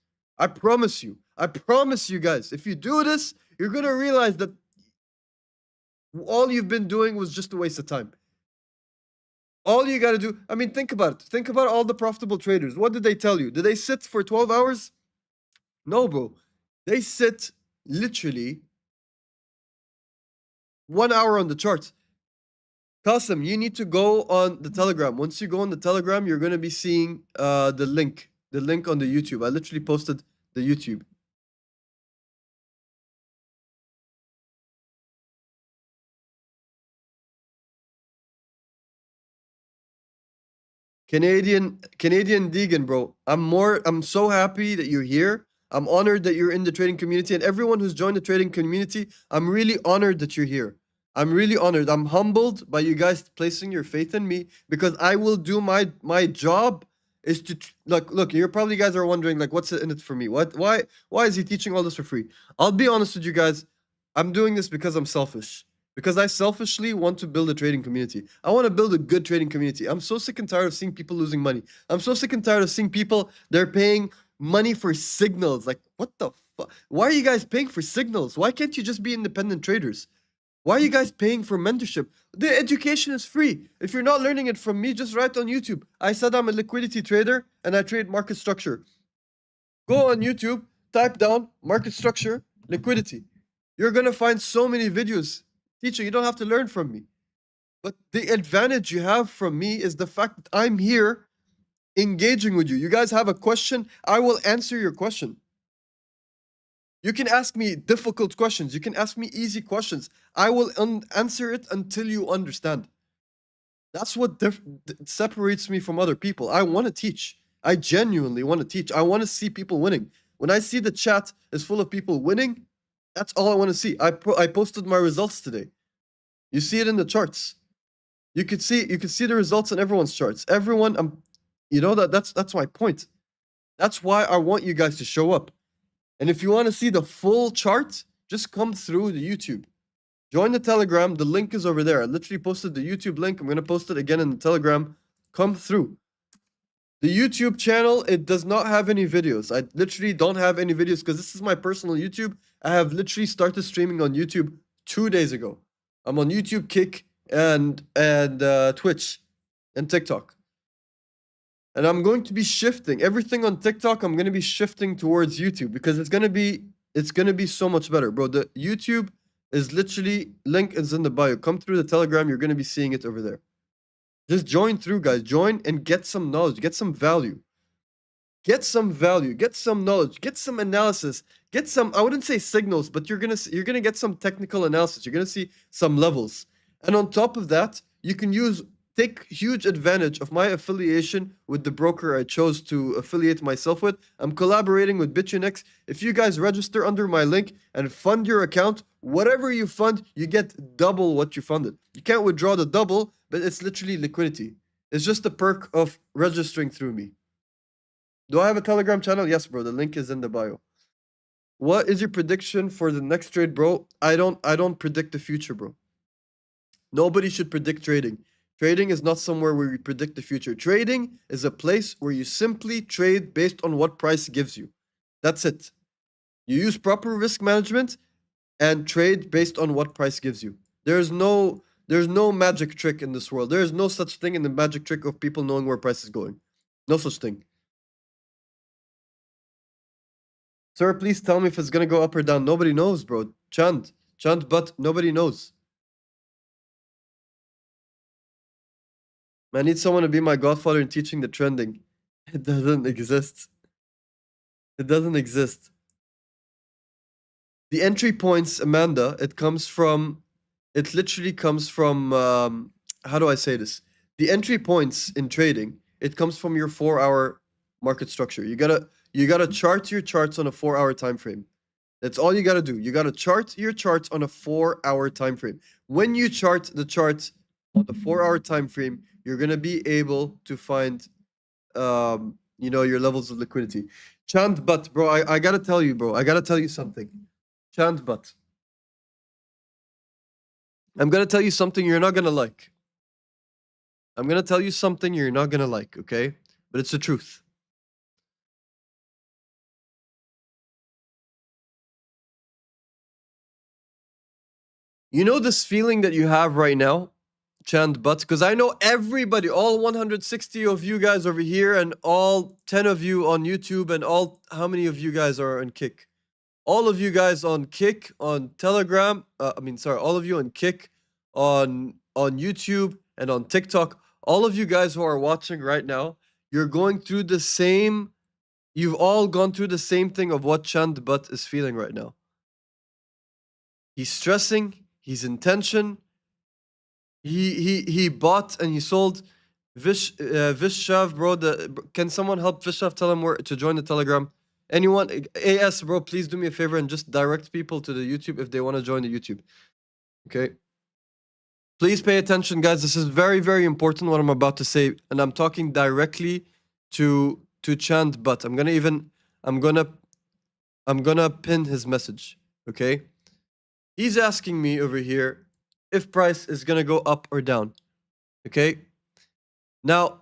I promise you. I promise you guys. If you do this, you're gonna realize that all you've been doing was just a waste of time. All you gotta do, I mean, think about it. Think about all the profitable traders. What did they tell you? Did they sit for 12 hours? No, bro. They sit literally 1 hour on the charts. Qasim, you need to go on the Telegram. Once you go on the Telegram, you're gonna be seeing the link on the YouTube. I literally posted the YouTube. Canadian Deegan, bro. I'm so happy that you're here. I'm honored that you're in the trading community, and everyone who's joined the trading community, I'm really honored that you're here. I'm really honored. I'm humbled by you guys placing your faith in me because I will do my job is to look, you're probably guys are wondering like what's in it for me? Why is he teaching all this for free? I'll be honest with you guys. I'm doing this because I'm selfish. Because I selfishly want to build a trading community. I want to build a good trading community. I'm so sick and tired of seeing people losing money. I'm so sick and tired of seeing people, they're paying money for signals. Like, what the fuck? Why are you guys paying for signals? Why can't you just be independent traders? Why are you guys paying for mentorship? The education is free. If you're not learning it from me, just write on YouTube. I said I'm a liquidity trader and I trade market structure. Go on YouTube, type down market structure, liquidity. You're going to find so many videos. Teacher, you don't have to learn from me. But the advantage you have from me is the fact that I'm here engaging with you. You guys have a question, I will answer your question. You can ask me difficult questions. You can ask me easy questions. I will answer it until you understand. That's what separates me from other people. I want to teach. I genuinely want to teach. I want to see people winning. When I see the chat is full of people winning, that's all I want to see. I posted my results today. You see it in the charts. You could see the results in everyone's charts. Everyone, you know that's my point. That's why I want you guys to show up. And if you want to see the full chart, just come through the YouTube. Join the Telegram. The link is over there. I literally posted the YouTube link. I'm gonna post it again in the Telegram. Come through. The YouTube channel, it does not have any videos. I literally don't have any videos because this is my personal YouTube. I have literally started streaming on YouTube 2 days ago. I'm on YouTube, Kick, and Twitch, and TikTok. And I'm going to be shifting everything on TikTok. I'm going to be shifting towards YouTube because it's going to be so much better, bro. The YouTube is literally link is in the bio. Come through the Telegram. You're going to be seeing it over there. Just join through, guys. Join and get some knowledge, get some value. Get some value, get some knowledge, get some analysis, get some, I wouldn't say signals, but you're gonna get some technical analysis. You're gonna see some levels. And on top of that, you can take huge advantage of my affiliation with the broker I chose to affiliate myself with. I'm collaborating with BitUnix. If you guys register under my link and fund your account, whatever you fund, you get double what you funded. You can't withdraw the double, but it's literally liquidity. It's just a perk of registering through me. Do I have a Telegram channel? Yes, bro. The link is in the bio. What is your prediction for the next trade, bro? I don't predict the future, bro. Nobody should predict trading. Trading is not somewhere where we predict the future. Trading is a place where you simply trade based on what price gives you. That's it. You use proper risk management and trade based on what price gives you. There's no magic trick in this world. There is no such thing in the magic trick of people knowing where price is going. No such thing. Sir, please tell me if it's gonna go up or down. Nobody knows, bro. Chant, but nobody knows. I need someone to be my godfather in teaching the trending. It doesn't exist. It doesn't exist. The entry points, Amanda, it literally comes from, how do I say this? The entry points in trading, it comes from your 4-hour market structure. You gotta chart your charts on a 4-hour time frame. That's all you gotta do. You gotta chart your charts on a 4-hour time frame. When you chart the chart on the 4-hour time frame, you're gonna be able to find, your levels of liquidity. Chant, but bro, I gotta tell you, bro. I gotta tell you something. Chant, but I'm gonna tell you something you're not gonna like. I'm gonna tell you something you're not gonna like, okay? But it's the truth. You know this feeling that you have right now, Chand But? Because I know everybody, all 160 of you guys over here, and all 10 of you on YouTube, and all how many of you guys are on Kick? All of you guys on Kick, on Telegram. All of you on Kick, on YouTube, and on TikTok. All of you guys who are watching right now, you're going through the same. You've all gone through the same thing of what Chand But is feeling right now. He's stressing. He's in tension. He bought and he sold. Vishav, bro. Can someone help Vishav? Tell him where to join the Telegram. Anyone? AS, bro. Please do me a favor and just direct people to the YouTube if they want to join the YouTube. Okay. Please pay attention, guys. This is very, very important what I'm about to say, and I'm talking directly to Chand But. I'm gonna pin his message. Okay. He's asking me over here if price is gonna go up or down. Okay. Now,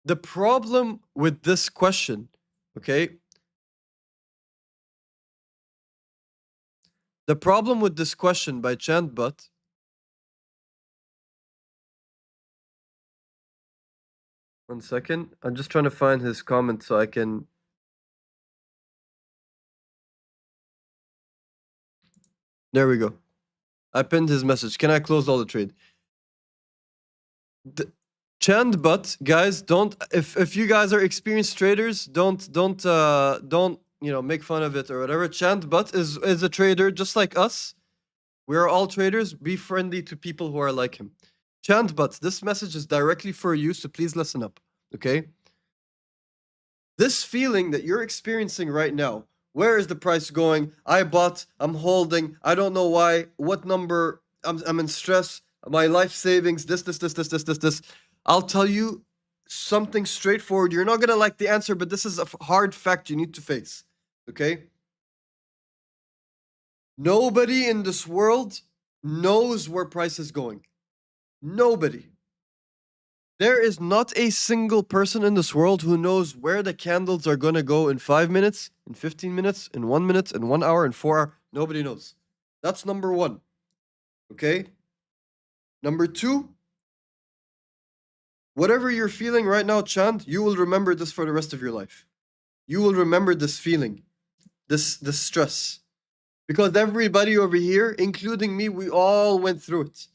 the problem with this question, okay? The problem with this question by Chand But. One second. I'm just trying to find his comment so I can. There we go. I pinned his message. Can I close all the trade? Chand But, guys, don't if you guys are experienced traders, don't make fun of it or whatever. Chand But is a trader just like us. We're all traders. Be friendly to people who are like him. Chand But, this message is directly for you, so please listen up, okay? This feeling that you're experiencing right now, where is the price going? I bought, I'm holding, I don't know why, what number, I'm in stress, my life savings, this. I'll tell you something straightforward. You're not gonna like the answer, but this is a hard fact you need to face, okay? Nobody in this world knows where price is going. Nobody. There is not a single person in this world who knows where the candles are going to go in 5 minutes, in 15 minutes, in 1 minute, in 1 hour, in 4 hours. Nobody knows. That's number one. Okay? Number two, whatever you're feeling right now, Chand, you will remember this for the rest of your life. You will remember this feeling, this stress. Because everybody over here, including me, we all went through it.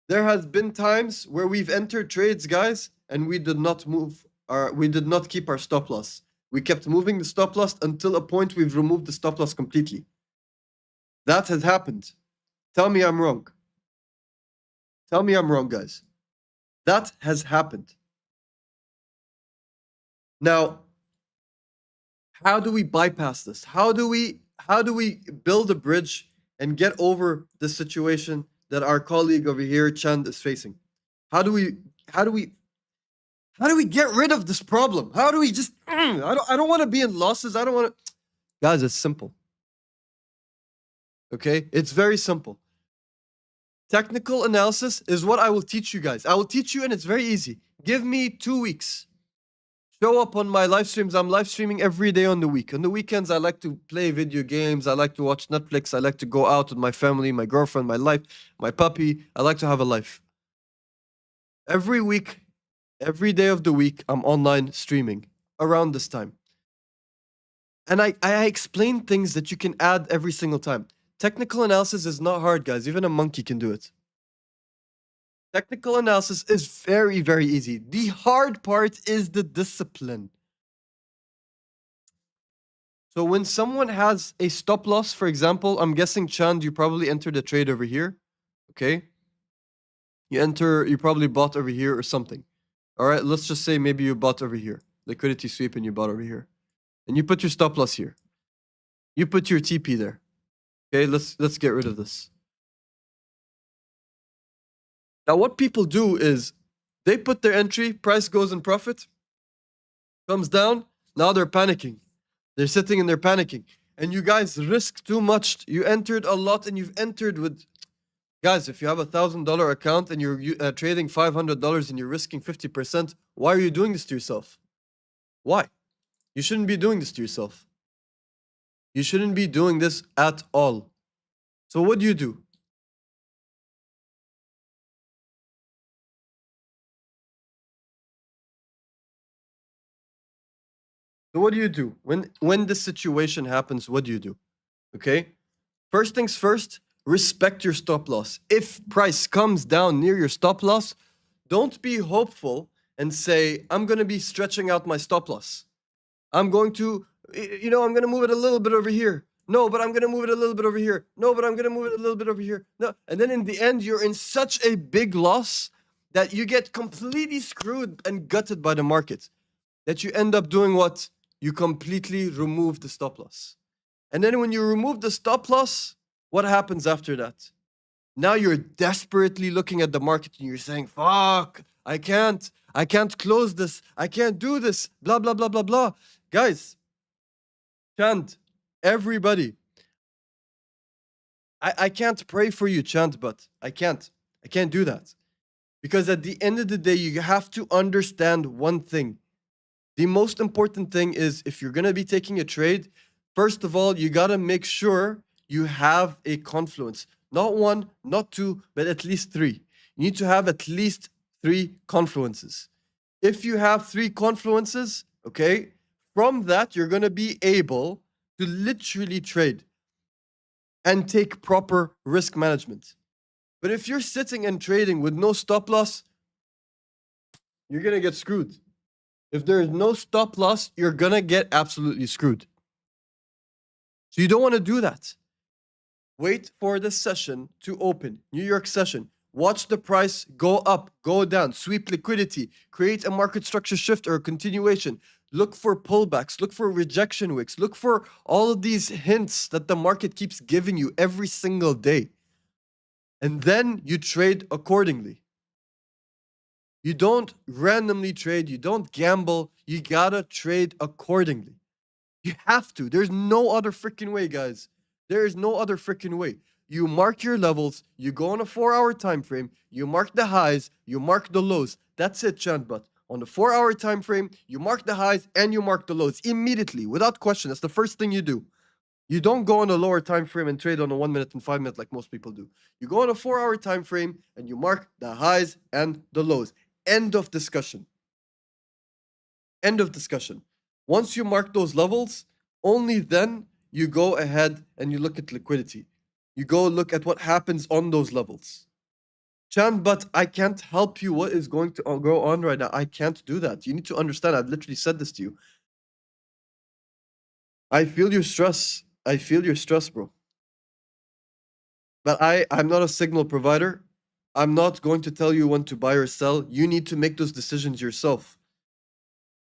There has been times where we've entered trades, guys, and we did not keep our stop loss. We kept moving the stop loss until a point we've removed the stop loss completely. That has happened. Tell me I'm wrong. Tell me I'm wrong, guys. That has happened. Now, how do we bypass this? How do we build a bridge and get over this situation that our colleague over here, Chand, is facing? How do we get rid of this problem? How do we just I don't want to be in losses. I don't want to. Guys, it's simple. Okay? It's very simple. Technical analysis is what I will teach you guys. I will teach you and it's very easy. Give me 2 weeks. Show up on my live streams. I'm live streaming every day on the week. On the weekends, I like to play video games. I like to watch Netflix. I like to go out with my family, my girlfriend, my life, my puppy. I like to have a life. Every week, every day of the week, I'm online streaming around this time. And I explain things that you can add every single time. Technical analysis is not hard, guys. Even a monkey can do it. Technical analysis is very, very easy. The hard part is the discipline. So when someone has a stop loss, for example, I'm guessing, Chand, you probably entered a trade over here. Okay? You probably bought over here or something. All right, let's just say maybe you bought over here. Liquidity sweep and you bought over here. And you put your stop loss here. You put your TP there. Okay, let's get rid of this. Now, what people do is they put their entry, price goes in profit, comes down, now they're panicking. They're sitting and they're panicking. And you guys risk too much. You entered a lot and you've entered with... Guys, if you have $1,000 account and you're trading $500 and you're risking 50%, why are you doing this to yourself? Why? You shouldn't be doing this to yourself. You shouldn't be doing this at all. So what do? So what do you do when this situation happens? What do you do? Okay. First things first, respect your stop loss. If price comes down near your stop loss, don't be hopeful and say, I'm going to be stretching out my stop loss. I'm going to, I'm going to move it a little bit over here. No, but I'm going to move it a little bit over here. No, but I'm going to move it a little bit over here. No. And then in the end, you're in such a big loss that you get completely screwed and gutted by the market that you end up doing what? You completely remove the stop loss. And then when you remove the stop loss, what happens after that? Now you're desperately looking at the market and you're saying, fuck, I can't close this, I can't do this, blah, blah, blah, blah, blah. Guys, Chant, everybody, I can't pray for you, Chant, but I can't do that. Because at the end of the day, you have to understand one thing. The most important thing is if you're going to be taking a trade, first of all, you got to make sure you have a confluence. Not one, not two, but at least three. You need to have at least three confluences. If you have three confluences, okay, from that, you're going to be able to literally trade and take proper risk management. But if you're sitting and trading with no stop loss, you're going to get screwed. If there is no stop loss, you're going to get absolutely screwed. So you don't want to do that. Wait for the session to open, New York session. Watch the price go up, go down, sweep liquidity, create a market structure shift or a continuation. Look for pullbacks, look for rejection wicks, look for all of these hints that the market keeps giving you every single day. And then you trade accordingly. You don't randomly trade, you don't gamble, you gotta trade accordingly. You have to. There's no other freaking way, guys. There is no other freaking way. You mark your levels, you go on a 4-hour time frame, you mark the highs, you mark the lows. That's it, Chantbot. On the 4-hour time frame, you mark the highs and you mark the lows immediately, without question. That's the first thing you do. You don't go on a lower time frame and trade on a 1 minute and 5 minute like most people do. You go on a 4-hour time frame and you mark the highs and the lows. End of discussion. End of discussion. Once you mark those levels, only then you go ahead and you look at liquidity. You go look at what happens on those levels. Chan, but I can't help you. What is going to go on right now? I can't do that. You need to understand. I've literally said this to you. I feel your stress. I feel your stress, bro. But I'm not a signal provider. I'm not going to tell you when to buy or sell. You need to make those decisions yourself.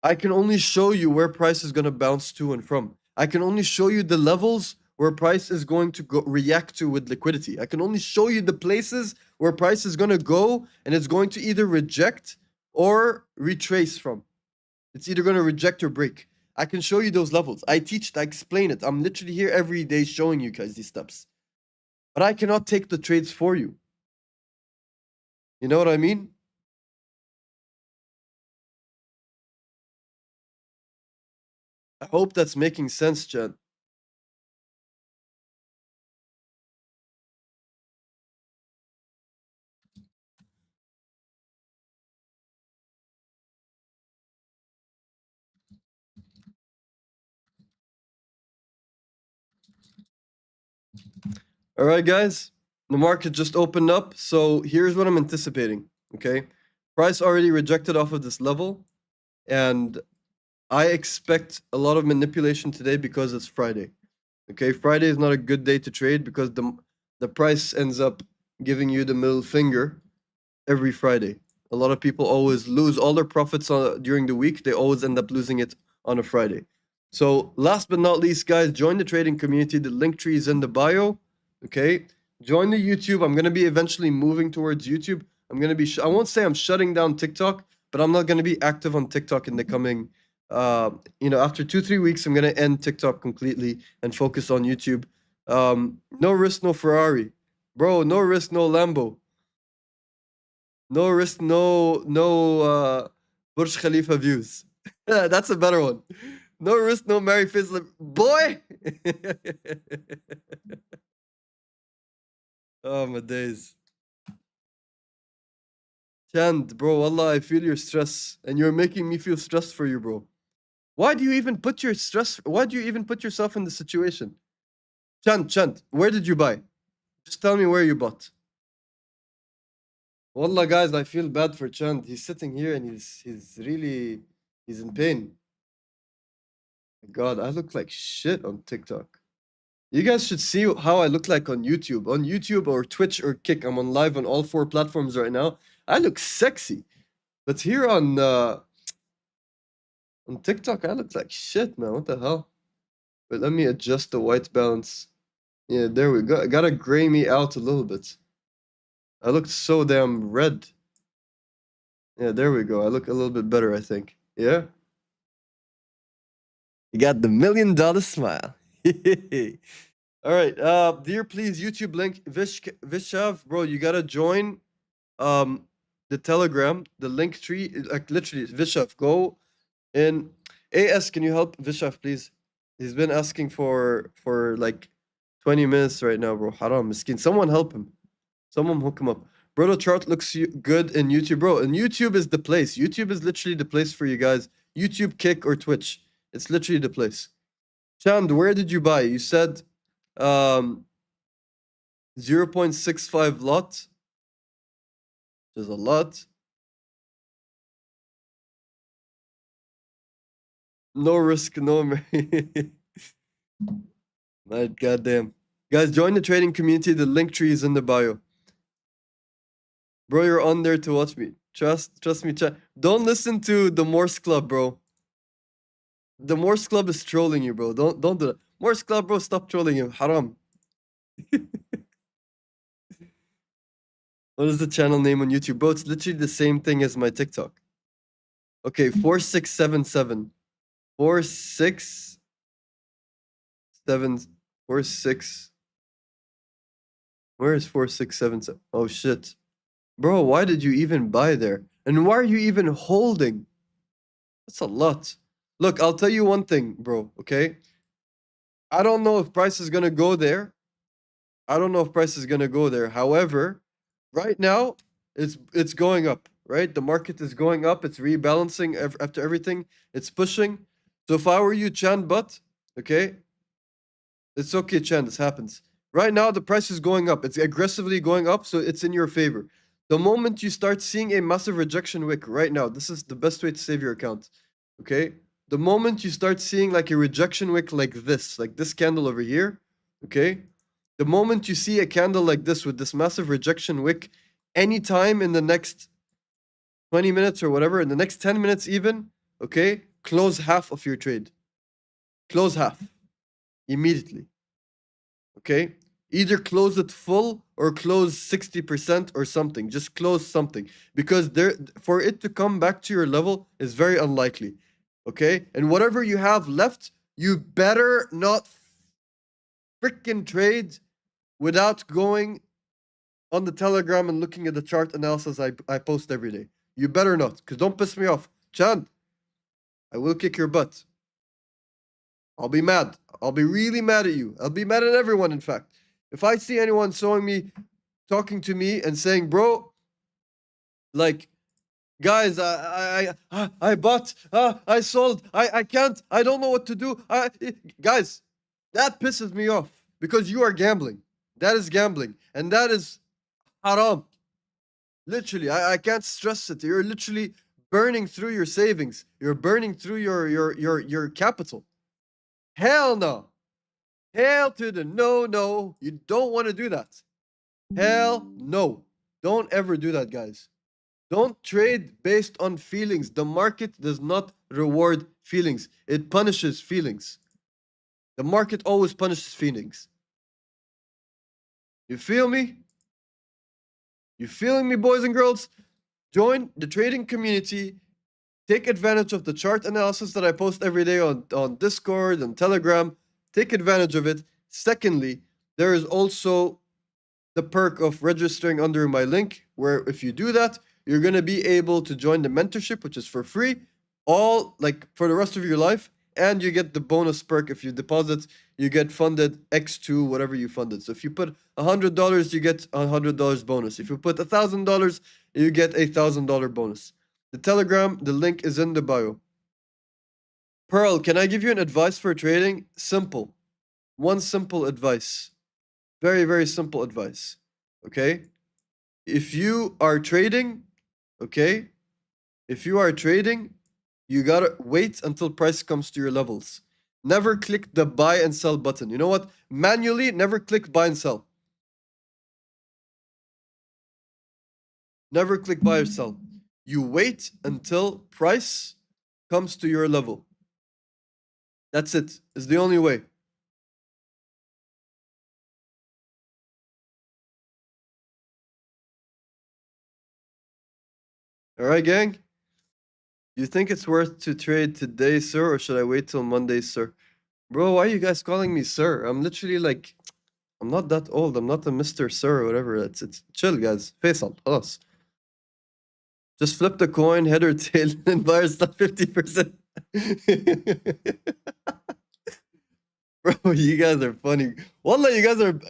I can only show you where price is going to bounce to and from. I can only show you the levels where price is going to react to with liquidity. I can only show you the places where price is going to go and it's going to either reject or retrace from. It's either going to reject or break. I can show you those levels. I teach it, I explain it. I'm literally here every day showing you guys these steps. But I cannot take the trades for you. You know what I mean? I hope that's making sense, Jen. All right, guys. The market just opened up. So here's what I'm anticipating. Okay. Price already rejected off of this level. And I expect a lot of manipulation today because it's Friday. Okay. Friday is not a good day to trade because the price ends up giving you the middle finger every Friday. A lot of people always lose all their profits during the week. They always end up losing it on a Friday. So last but not least, guys, join the trading community. The link tree is in the bio. Okay. Join the YouTube. I'm going to be eventually moving towards YouTube. I'm going to be, I won't say I'm shutting down TikTok, but I'm not going to be active on TikTok in the coming, after 2-3 weeks, I'm going to end TikTok completely and focus on YouTube. No risk, no Ferrari. Bro, no risk, no Lambo. No risk, no Burj Khalifa views. That's a better one. No risk, no Mary Fizzler. Boy! Oh, my days. Chand, bro, wallah, I feel your stress. And you're making me feel stressed for you, bro. Why do you even put your stress? Why do you even put yourself in the situation? Chant, where did you buy? Just tell me where you bought. Wallah, guys, I feel bad for Chand. He's sitting here and he's in pain. God, I look like shit on TikTok. You guys should see how I look like on YouTube. On YouTube or Twitch or Kick, I'm on live on all 4 platforms right now. I look sexy. But here on TikTok, I look like shit, man. What the hell? But let me adjust the white balance. Yeah, there we go. I gotta gray me out a little bit. I looked so damn red. Yeah, there we go. I look a little bit better, I think. Yeah? You got the $1 million smile. All right. Dear, please, YouTube link. Vishav, bro, you gotta join the Telegram, the link tree. Like literally, Vishav, go in. AS, can you help Vishav, please? He's been asking for like 20 minutes right now, bro. Haram, miskin. Someone help him. Someone hook him up. Bro, the chart looks good in YouTube, bro. And YouTube is the place. YouTube is literally the place for you guys. YouTube, Kick, or Twitch. It's literally the place. Chand, where did you buy? You said 0.65 lot. There's a lot. No risk, no My goddamn. Guys, join the trading community. The link tree is in the bio. Bro, you're on there to watch me. Trust me, chat. Don't listen to the Morse Club, bro. The Morse Club is trolling you, bro. Don't do that. Morse Club, bro, stop trolling him. Haram. What is the channel name on YouTube? Bro, it's literally the same thing as my TikTok. Okay, 4677. 46. Where is 4677? Oh shit. Bro, why did you even buy there? And why are you even holding? That's a lot. Look, I'll tell you one thing, bro, okay? I don't know if price is gonna go there. However, right now, it's going up, right? The market is going up. It's rebalancing after everything. It's pushing. So if I were you, Chan, but, okay? It's okay, Chan, this happens. Right now, the price is going up. It's aggressively going up, so it's in your favor. The moment you start seeing a massive rejection wick right now, this is the best way to save your account, okay? The moment you start seeing like a rejection wick like this candle over here, okay? The moment you see a candle like this with this massive rejection wick, anytime in the next 20 minutes or whatever, in the next 10 minutes even, okay? Close half of your trade. Close half. Immediately. Okay? Either close it full or close 60% or something. Just close something. Because for it to come back to your level is very unlikely. Okay? And whatever you have left, you better not freaking trade without going on the Telegram and looking at the chart analysis I post every day. You better not, because don't piss me off. Chand, I will kick your butt. I'll be mad. I'll be really mad at you. I'll be mad at everyone, in fact. If I see anyone talking to me and saying, bro, like, guys, I bought, I sold, I can't, I don't know what to do. Guys, that pisses me off because you are gambling. That is gambling. And that is haram. Literally, I can't stress it. You're literally burning through your savings. You're burning through your capital. Hell no. Hell to the no. You don't want to do that. Hell no. Don't ever do that, guys. Don't trade based on feelings. The market does not reward feelings. It punishes feelings. The market always punishes feelings. You feel me? You feeling me, boys and girls? Join the trading community. Take advantage of the chart analysis that I post every day on Discord and Telegram. Take advantage of it. Secondly, there is also the perk of registering under my link, where if you do that, you're going to be able to join the mentorship, which is for free, all like for the rest of your life. And you get the bonus perk. If you deposit, you get funded X2, whatever you funded. So if you put $100, you get $100 bonus. If you put $1,000, you get $1,000 bonus. The Telegram, the link is in the bio. Pearl, can I give you an advice for trading? Simple. One simple advice. Very, very simple advice. Okay? If you are trading, okay? If you are trading, you gotta wait until price comes to your levels. Never click the buy and sell button. You know what? Manually, never click buy and sell. Never click buy or sell. You wait until price comes to your level. That's it. It's the only way. All right, gang? You think it's worth to trade today, sir, or should I wait till Monday, sir? Bro, why are you guys calling me sir? I'm literally like, I'm not that old. I'm not a Mr. Sir or whatever. It's chill, guys. Faisal, خلاص. Just flip the coin, head or tail, and buy or stop 50%. Bro, you guys are funny. Wallah,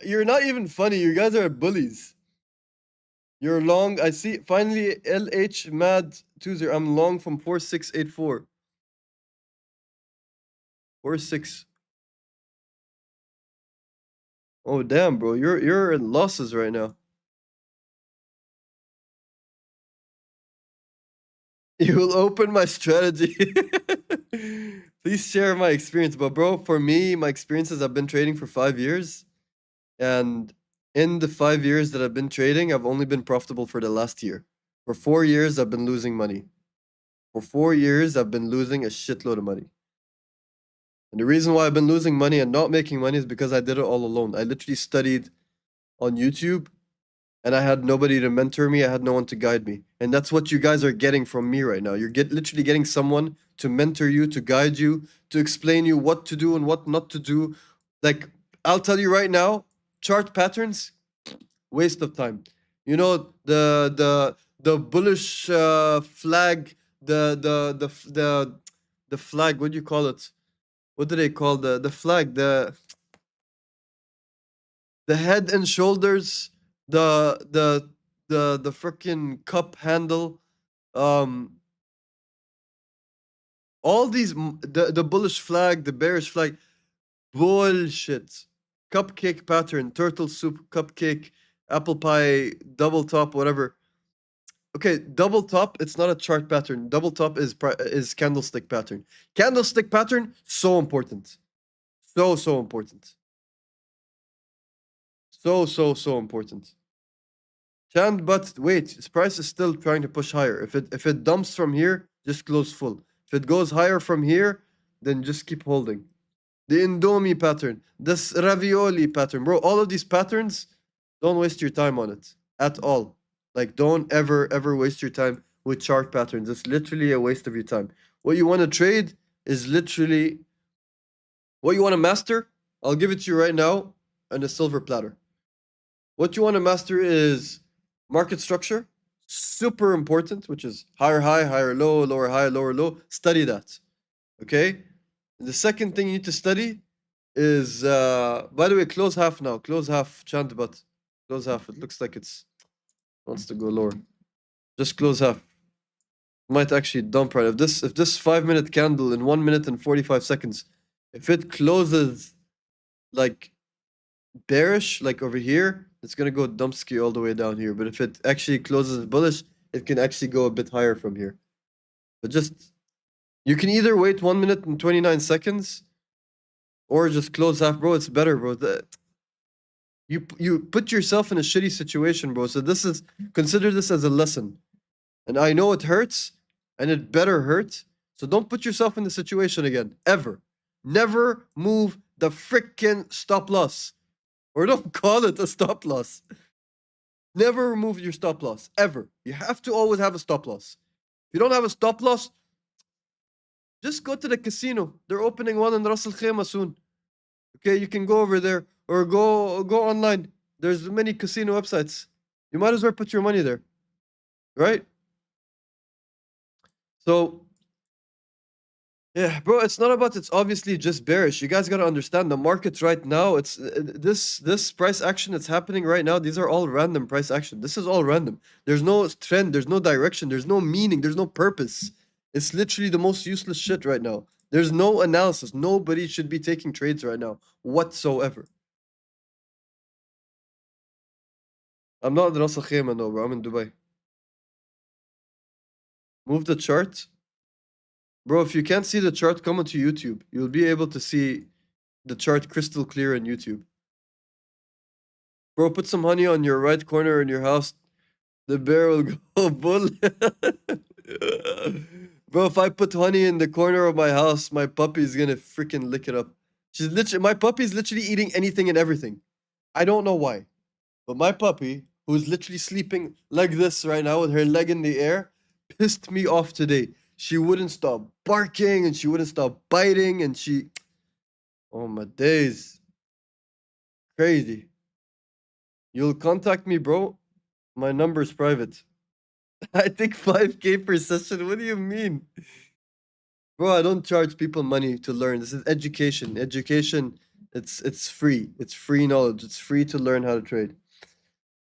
you're not even funny. You guys are bullies. You're long. I see. Finally, LH Mad 20. I'm long from 4684. 46. Oh damn, bro. You're in losses right now. You will open my strategy. Please share my experience. But bro, for me, my experiences, I've been trading for 5 years. And in the 5 years that I've been trading, I've only been profitable for the last year. For 4 years, I've been losing money. For 4 years, I've been losing a shitload of money. And the reason why I've been losing money and not making money is because I did it all alone. I literally studied on YouTube and I had nobody to mentor me. I had no one to guide me. And that's what you guys are getting from me right now. You're literally getting someone to mentor you, to guide you, to explain you what to do and what not to do. Like, I'll tell you right now, chart patterns, waste of time. You know, the bullish flag, the flag, what do you call it? What do they call the flag? The head and shoulders, the freaking cup handle, um, all these the bullish flag, the bearish flag, bullshit. Cupcake pattern, turtle soup, cupcake, apple pie, double top, whatever. Okay, double top, it's not a chart pattern. Double top is candlestick pattern. Candlestick pattern, so important. So important. So important. But wait, its price is still trying to push higher. If it dumps from here, just close full. If it goes higher from here, then just keep holding. The Indomie pattern, this ravioli pattern, bro. All of these patterns, don't waste your time on it at all. Like, don't ever waste your time with chart patterns. It's literally a waste of your time. What you want to trade is literally what you want to master. I'll give it to you right now on a silver platter. What you want to master is market structure, super important, which is higher high, higher low, lower high, lower low. Study that. Okay? The second thing you need to study is, by the way, close half now. Close half, chant but. Close half. It looks like it's wants to go lower. Just close half. Might actually dump right. If this 5-minute candle in 1 minute and 45 seconds, if it closes like bearish, like over here, it's gonna go dumpski all the way down here. But if it actually closes bullish, it can actually go a bit higher from here. But just, you can either wait 1 minute and 29 seconds or just close half, bro. It's better, bro. You put yourself in a shitty situation, bro. So consider this as a lesson. And I know it hurts, and it better hurt. So don't put yourself in the situation again, ever. Never move the frickin' stop loss. Or don't call it a stop loss. Never remove your stop loss, ever. You have to always have a stop loss. If you don't have a stop loss, just go to the casino. They're opening one in Ras Al Khaimah soon. Okay, you can go over there or go online. There's many casino websites. You might as well put your money there, right? So, yeah, bro, it's not about it's obviously just bearish. You guys got to understand the markets right now. It's this price action that's happening right now. These are all random price action. This is all random. There's no trend. There's no direction. There's no meaning. There's no purpose. It's literally the most useless shit right now. There's no analysis. Nobody should be taking trades right now whatsoever. I'm not in Ras Al Khaimah, no, bro. I'm in Dubai. Move the chart. Bro, if you can't see the chart, come onto YouTube. You'll be able to see the chart crystal clear on YouTube. Bro, put some honey on your right corner in your house. The bear will go bull. Bro, if I put honey in the corner of my house, my puppy's gonna freaking lick it up. My puppy's literally eating anything and everything. I don't know why. But my puppy, who's literally sleeping like this right now with her leg in the air, pissed me off today. She wouldn't stop barking and she wouldn't stop biting and she. Oh my days. Crazy. You'll contact me, bro. My number's private. I think 5K per session. What do you mean? Bro, I don't charge people money to learn. This is education. Education, it's free. It's free knowledge. It's free to learn how to trade.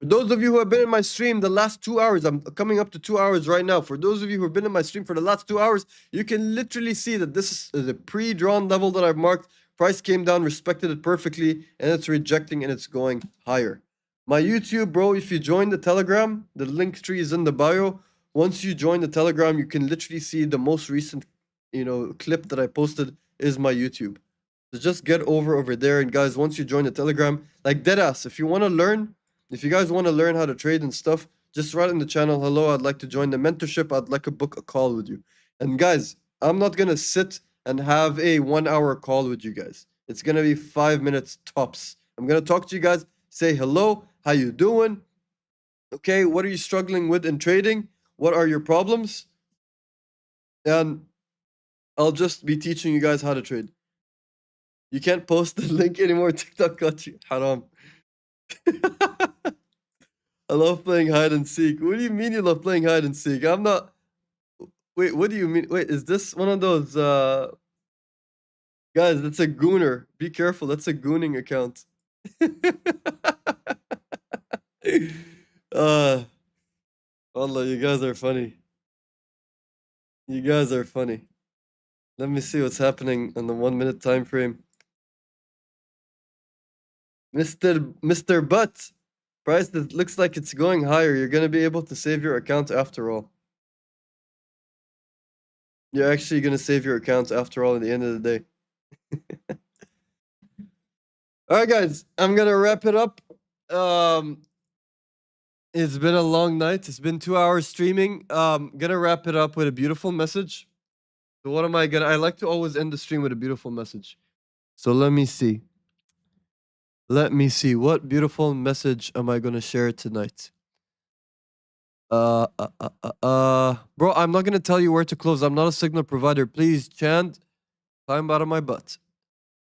For those of you who have been in my stream the last 2 hours, I'm coming up to 2 hours right now. For those of you who have been in my stream for the last 2 hours, you can literally see that this is a pre-drawn level that I've marked. Price came down, respected it perfectly, and it's rejecting and it's going higher. My YouTube, bro, if you join the Telegram, the link tree is in the bio. Once you join the Telegram, you can literally see the most recent, clip that I posted is my YouTube. So just get over there. And guys, once you join the Telegram, like deadass, if you want to learn, if you guys want to learn how to trade and stuff, just write in the channel, hello, I'd like to join the mentorship. I'd like to book a call with you. And guys, I'm not going to sit and have a 1 hour call with you guys. It's going to be 5 minutes tops. I'm going to talk to you guys, say hello, how you doing? Okay, what are you struggling with in trading? What are your problems? And I'll just be teaching you guys how to trade. You can't post the link anymore. TikTok got you. Haram. I love playing hide and seek. What do you mean you love playing hide and seek? I'm not. Wait, what do you mean? Wait, is this one of those guys? That's a gooner. Be careful. That's a gooning account. Allah, you guys are funny. You guys are funny. Let me see what's happening on the 1 minute time frame. Mr. Butt, price that looks like it's going higher. You're gonna be able to save your account after all. You're actually gonna save your account after all at the end of the day. All right, guys, I'm gonna wrap it up. It's been a long night. It's been 2 hours streaming. Gonna wrap it up with a beautiful message. So what am I gonna? I like to always end the stream with a beautiful message. So let me see. Let me see. What beautiful message am I gonna share tonight? Bro, I'm not gonna tell you where to close. I'm not a signal provider. Please, Chand, climb out of my butt.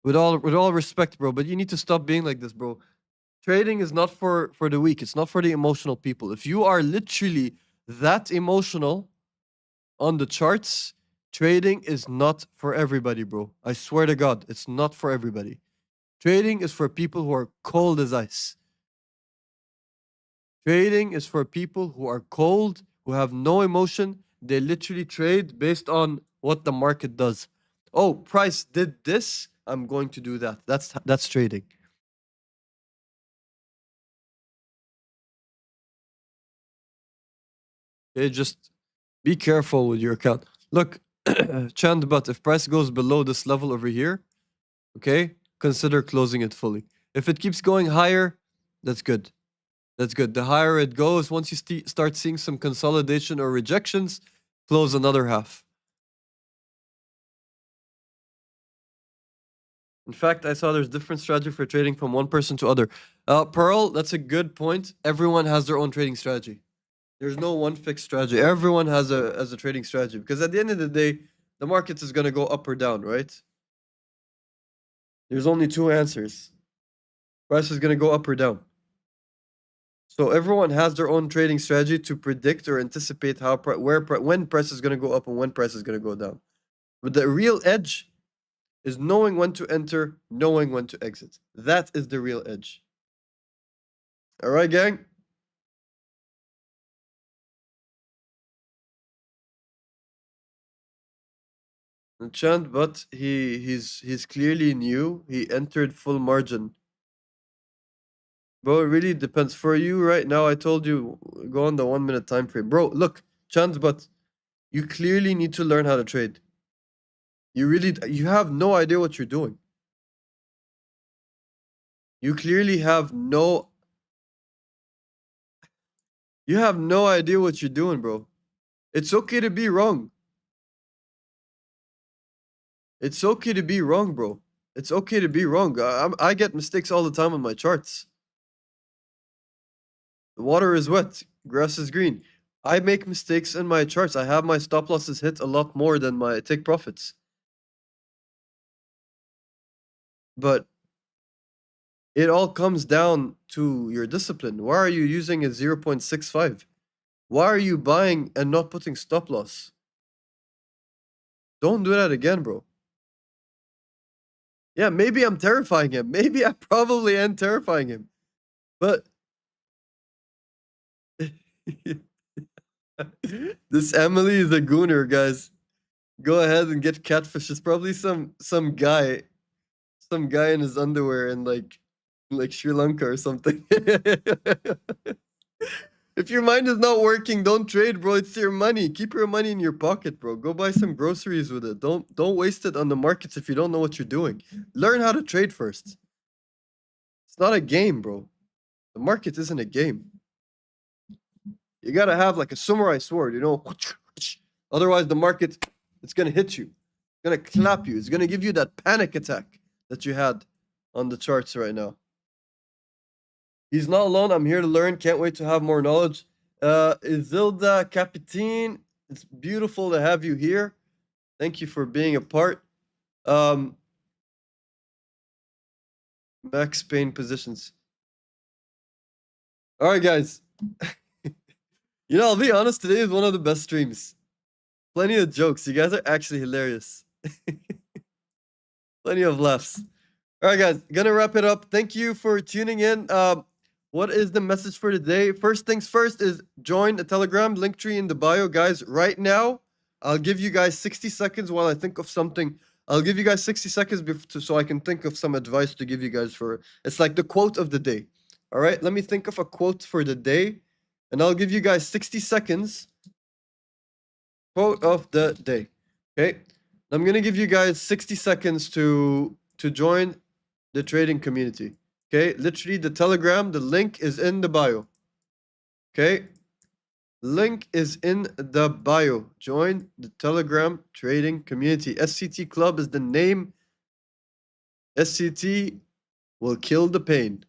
With all respect, bro, but you need to stop being like this, bro. Trading is not for the weak. It's not for the emotional people. If you are literally that emotional on the charts, trading is not for everybody, bro. I swear to God, it's not for everybody. Trading is for people who are cold as ice. Trading is for people who are cold, who have no emotion. They literally trade based on what the market does. Oh, price did this, I'm going to do that. That's trading. Okay, just be careful with your account. Look, Chand, but if price goes below this level over here, okay, consider closing it fully. If it keeps going higher, that's good. That's good. The higher it goes, once you start seeing some consolidation or rejections, close another half. In fact, I saw there's different strategy for trading from one person to other. Pearl, that's a good point. Everyone has their own trading strategy. There's no one fixed strategy. Everyone has a trading strategy because at the end of the day, the market is going to go up or down, right? There's only two answers. Price is going to go up or down. So everyone has their own trading strategy to predict or anticipate when price is going to go up and when price is going to go down. But the real edge is knowing when to enter, knowing when to exit. That is the real edge. All right, gang? Enchant, but he's clearly new. He entered full margin. Bro, it really depends. For you right now, I told you go on the 1 minute time frame. Bro, look, Chant, but you clearly need to learn how to trade. You have no idea what you're doing. You clearly have no idea what you're doing, bro. It's okay to be wrong. It's okay to be wrong, bro. It's okay to be wrong. I get mistakes all the time on my charts. The water is wet, grass is green. I make mistakes in my charts. I have my stop losses hit a lot more than my take profits. But it all comes down to your discipline. Why are you using a 0.65? Why are you buying and not putting stop loss? Don't do that again, bro. Yeah, maybe I'm terrifying him. Maybe I probably am terrifying him. But this Emily is a gooner, guys. Go ahead and get catfish. It's probably some guy in his underwear in like Sri Lanka or something. If your mind is not working, don't trade, bro. It's your money. Keep your money in your pocket, bro. Go buy some groceries with it. Don't waste it on the markets if you don't know what you're doing. Learn how to trade first. It's not a game, bro. The market isn't a game. You gotta have like a samurai sword, you know. Otherwise, the market, it's gonna hit you. It's gonna clap you. It's gonna give you that panic attack that you had on the charts right now. He's not alone. I'm here to learn. Can't wait to have more knowledge. Isilda Capitin, it's beautiful to have you here. Thank you for being a part. Max Payne positions. All right, guys. You know, I'll be honest, today is one of the best streams. Plenty of jokes. You guys are actually hilarious. Plenty of laughs. All right, guys, gonna wrap it up. Thank you for tuning in. What is the message for today? First things first is join the Telegram, link tree in the bio, guys. Right now, I'll give you guys 60 seconds while I think of something. I'll give you guys 60 seconds so I can think of some advice to give you guys for. It's like the quote of the day. All right, let me think of a quote for the day, and I'll give you guys 60 seconds. Quote of the day. Okay, I'm gonna give you guys 60 seconds to join the trading community. Okay, literally the Telegram, the link is in the bio. Okay, link is in the bio. Join the Telegram trading community. SCT Club is the name. SCT will kill the pain.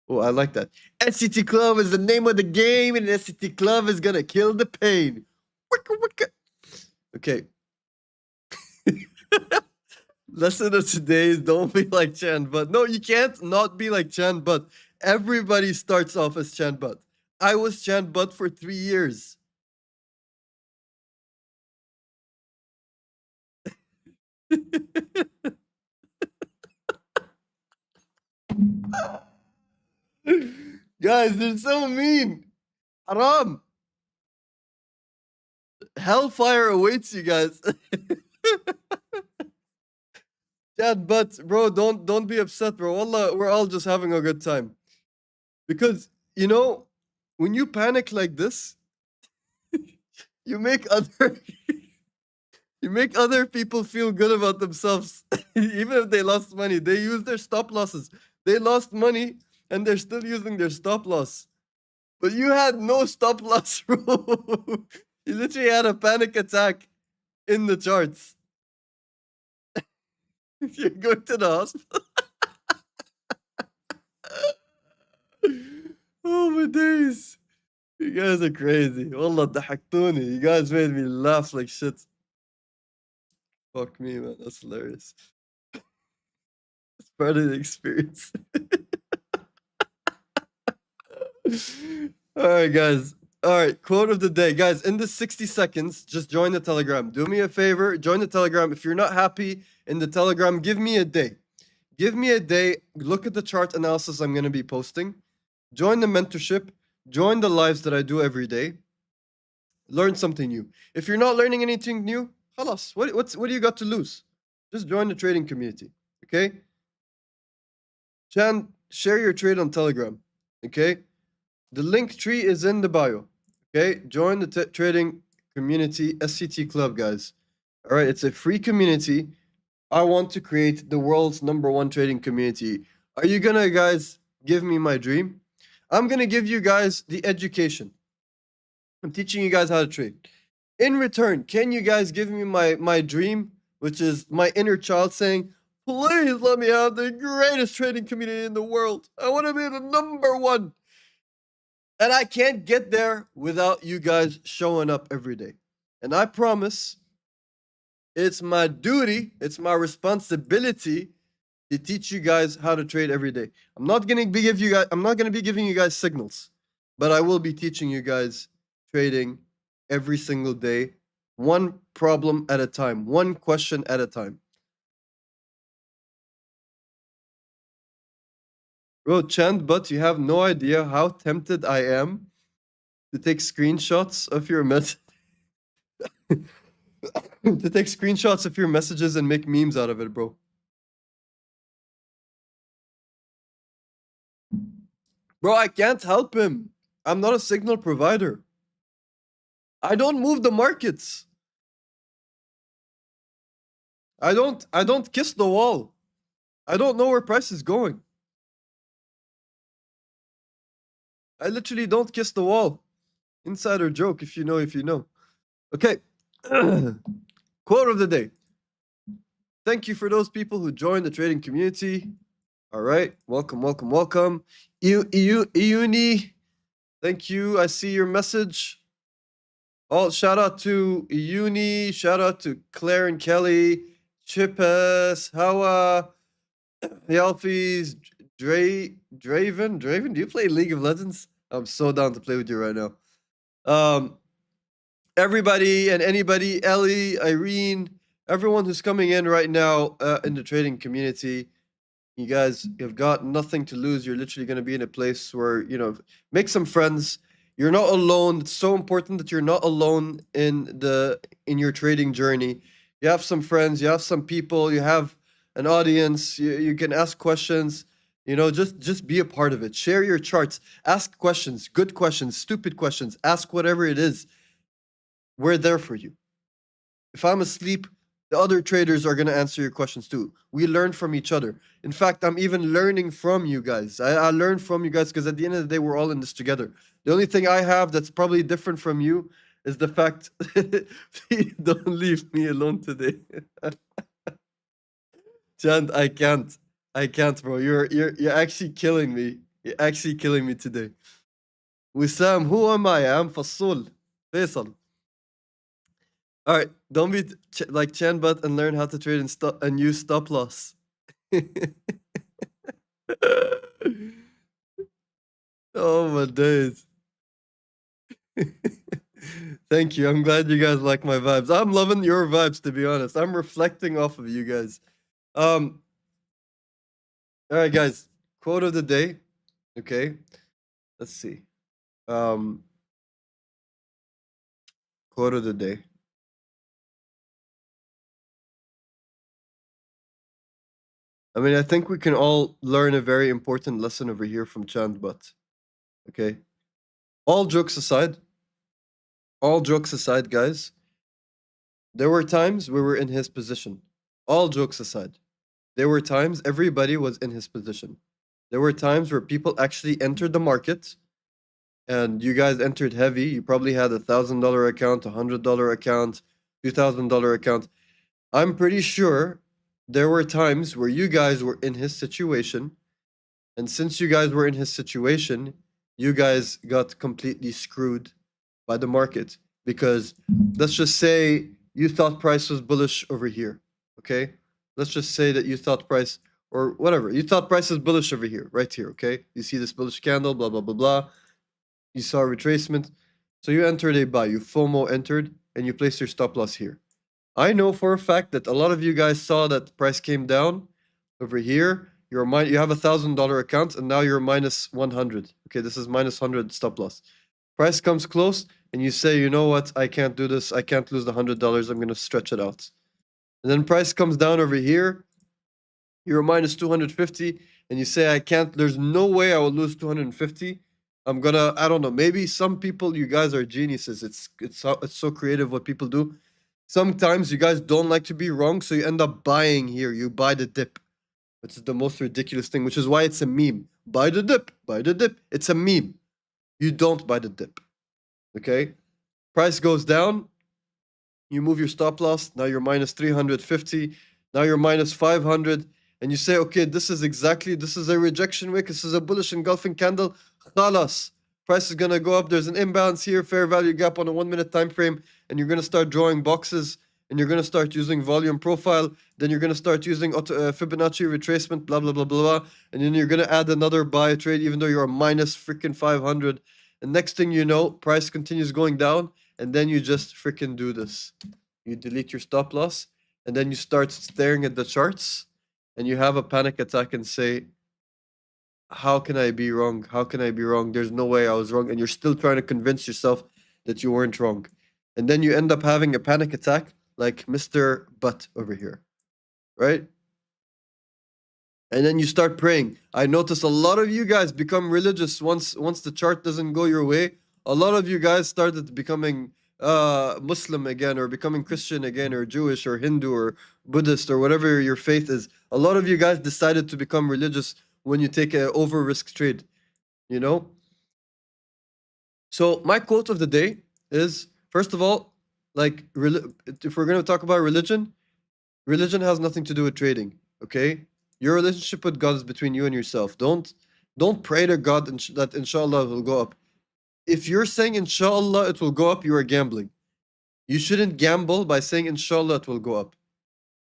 Oh, I like that. SCT Club is the name of the game, and SCT Club is gonna kill the pain. Okay. Lesson of today is don't be like Chan But. No, you can't not be like Chan But. Everybody starts off as Chan But. I was Chan But for 3 years. Guys, they're so mean. Haram. Hellfire awaits you guys. Chan But, bro, don't be upset, bro. Wallah, we're all just having a good time. Because, you know, when you panic like this, you make other people feel good about themselves. Even if they lost money, they use their stop losses. They lost money and they're still using their stop loss. But you had no stop loss, bro. You literally had a panic attack in the charts. You're going to the hospital. Oh my days. You guys are crazy. Wallah, ضحكتوني. You guys made me laugh like shit. Fuck me, man. That's hilarious. It's part of the experience. All right, guys. All right, quote of the day. Guys, in the 60 seconds, just join the Telegram. Do me a favor, join the Telegram. If you're not happy in the Telegram, give me a day. Give me a day. Look at the chart analysis I'm going to be posting. Join the mentorship. Join the lives that I do every day. Learn something new. If you're not learning anything new, Halas. What do you got to lose? Just join the trading community. Okay? Chan, share your trade on Telegram. Okay? The link tree is in the bio. Okay? Join the trading community SCT club, guys. All right, it's a free community. I want to create the world's #1 trading community. Are you gonna guys give me my dream? I'm gonna give you guys the education. I'm teaching you guys how to trade. In return, can you guys give me my dream, which is my inner child saying, please let me have the greatest trading community in the world. I want to be the #1. And I can't get there without you guys showing up every day. And I promise it's my duty, it's my responsibility to teach you guys how to trade every day. I'm not gonna be giving you guys signals, but I will be teaching you guys trading every single day, one problem at a time, one question at a time. Bro, Chand, but you have no idea how tempted I am to take screenshots of your messages and make memes out of it, bro. Bro, I can't help him. I'm not a signal provider. I don't move the markets. I don't kiss the wall. I don't know where price is going. I literally don't kiss the wall. Insider joke, if you know, if you know. Okay. Quote of the day. Thank you for those people who joined the trading community. All right. Welcome, welcome, welcome. Iuni. Thank you. I see your message. Oh, shout out to Iuni. Shout out to Claire and Kelly. Chippes. Hawa. Yalfies. Draven. Draven, do you play League of Legends? I'm so down to play with you right now. Everybody and anybody, Ellie, Irene, everyone who's coming in right now in the trading community, you guys have got nothing to lose. You're literally going to be in a place where, you know, make some friends. You're not alone. It's so important that you're not alone in your trading journey. You have some friends, you have some people, you have an audience, you can ask questions. You know, just be a part of it. Share your charts. Ask questions, good questions, stupid questions. Ask whatever it is. We're there for you. If I'm asleep, the other traders are going to answer your questions too. We learn from each other. In fact, I'm even learning from you guys. I learn from you guys because at the end of the day, we're all in this together. The only thing I have that's probably different from you is the fact don't leave me alone today. Chand, I can't, bro. You're actually killing me. You're actually killing me today. Wissam, who am I? I'm Fasul. Faisal. All right, don't be like Chanbot and learn how to trade and use stop loss. Oh my days. Thank you. I'm glad you guys like my vibes. I'm loving your vibes, to be honest. I'm reflecting off of you guys. All right, guys. Quote of the day. Okay. Let's see. Quote of the day. I mean, I think we can all learn a very important lesson over here from Chandbot. Okay. All jokes aside, guys, there were times we were in his position. All jokes aside, there were times everybody was in his position. There were times where people actually entered the market, and you guys entered heavy. You probably had $1,000 account, $100 account, $2,000 account. I'm pretty sure there were times where you guys were in his situation, and since you guys were in his situation, you guys got completely screwed by the market because let's just say you thought price was bullish over here, okay? Let's just say that you thought price or whatever, you thought price is bullish over here, right here, okay? You see this bullish candle, blah, blah, blah, blah. You saw a retracement. So you entered a buy, you FOMO entered, and you placed your stop loss here. I know for a fact that a lot of you guys saw that price came down over here. You have $1,000 account and now you're minus 100. Okay, this is minus 100 stop loss. Price comes close, and you say, you know what? I can't do this. I can't lose the $100. I'm gonna stretch it out. And then price comes down over here. You're minus 250, and you say, I can't. There's no way I will lose 250. I'm gonna. I don't know. Maybe some people, you guys are geniuses. It's so creative what people do. Sometimes you guys don't like to be wrong, so you end up buying here. You buy the dip, which is the most ridiculous thing, which is why it's a meme. Buy the dip, buy the dip. It's a meme. You don't buy the dip. Okay? Price goes down, you move your stop loss, now you're minus 350, now you're minus 500, and you say, okay, this is a rejection wick, this is a bullish engulfing candle, khalas. Price is gonna go up, there's an imbalance here, fair value gap on a 1 minute time frame, and you're gonna start drawing boxes, and you're gonna start using volume profile, then you're gonna start using Fibonacci retracement, blah, blah, blah, blah, blah, and then you're gonna add another buy trade, even though you're a minus freaking 500, and next thing you know, price continues going down, and then you just freaking do this. You delete your stop loss, and then you start staring at the charts, and you have a panic attack and say, how can I be wrong? How can I be wrong? There's no way I was wrong. And you're still trying to convince yourself that you weren't wrong. And then you end up having a panic attack like Mr. Butt over here, right? And then you start praying. I notice a lot of you guys become religious once the chart doesn't go your way. A lot of you guys started becoming Muslim again, or becoming Christian again, or Jewish, or Hindu, or Buddhist, or whatever your faith is. A lot of you guys decided to become religious when you take an over risk trade, you know? So my quote of the day is, first of all, like, if we're going to talk about religion has nothing to do with trading, okay? Your relationship with God is between you and yourself. Don't pray to God that inshallah it will go up. If you're saying inshallah it will go up, you are gambling. You shouldn't gamble by saying inshallah it will go up.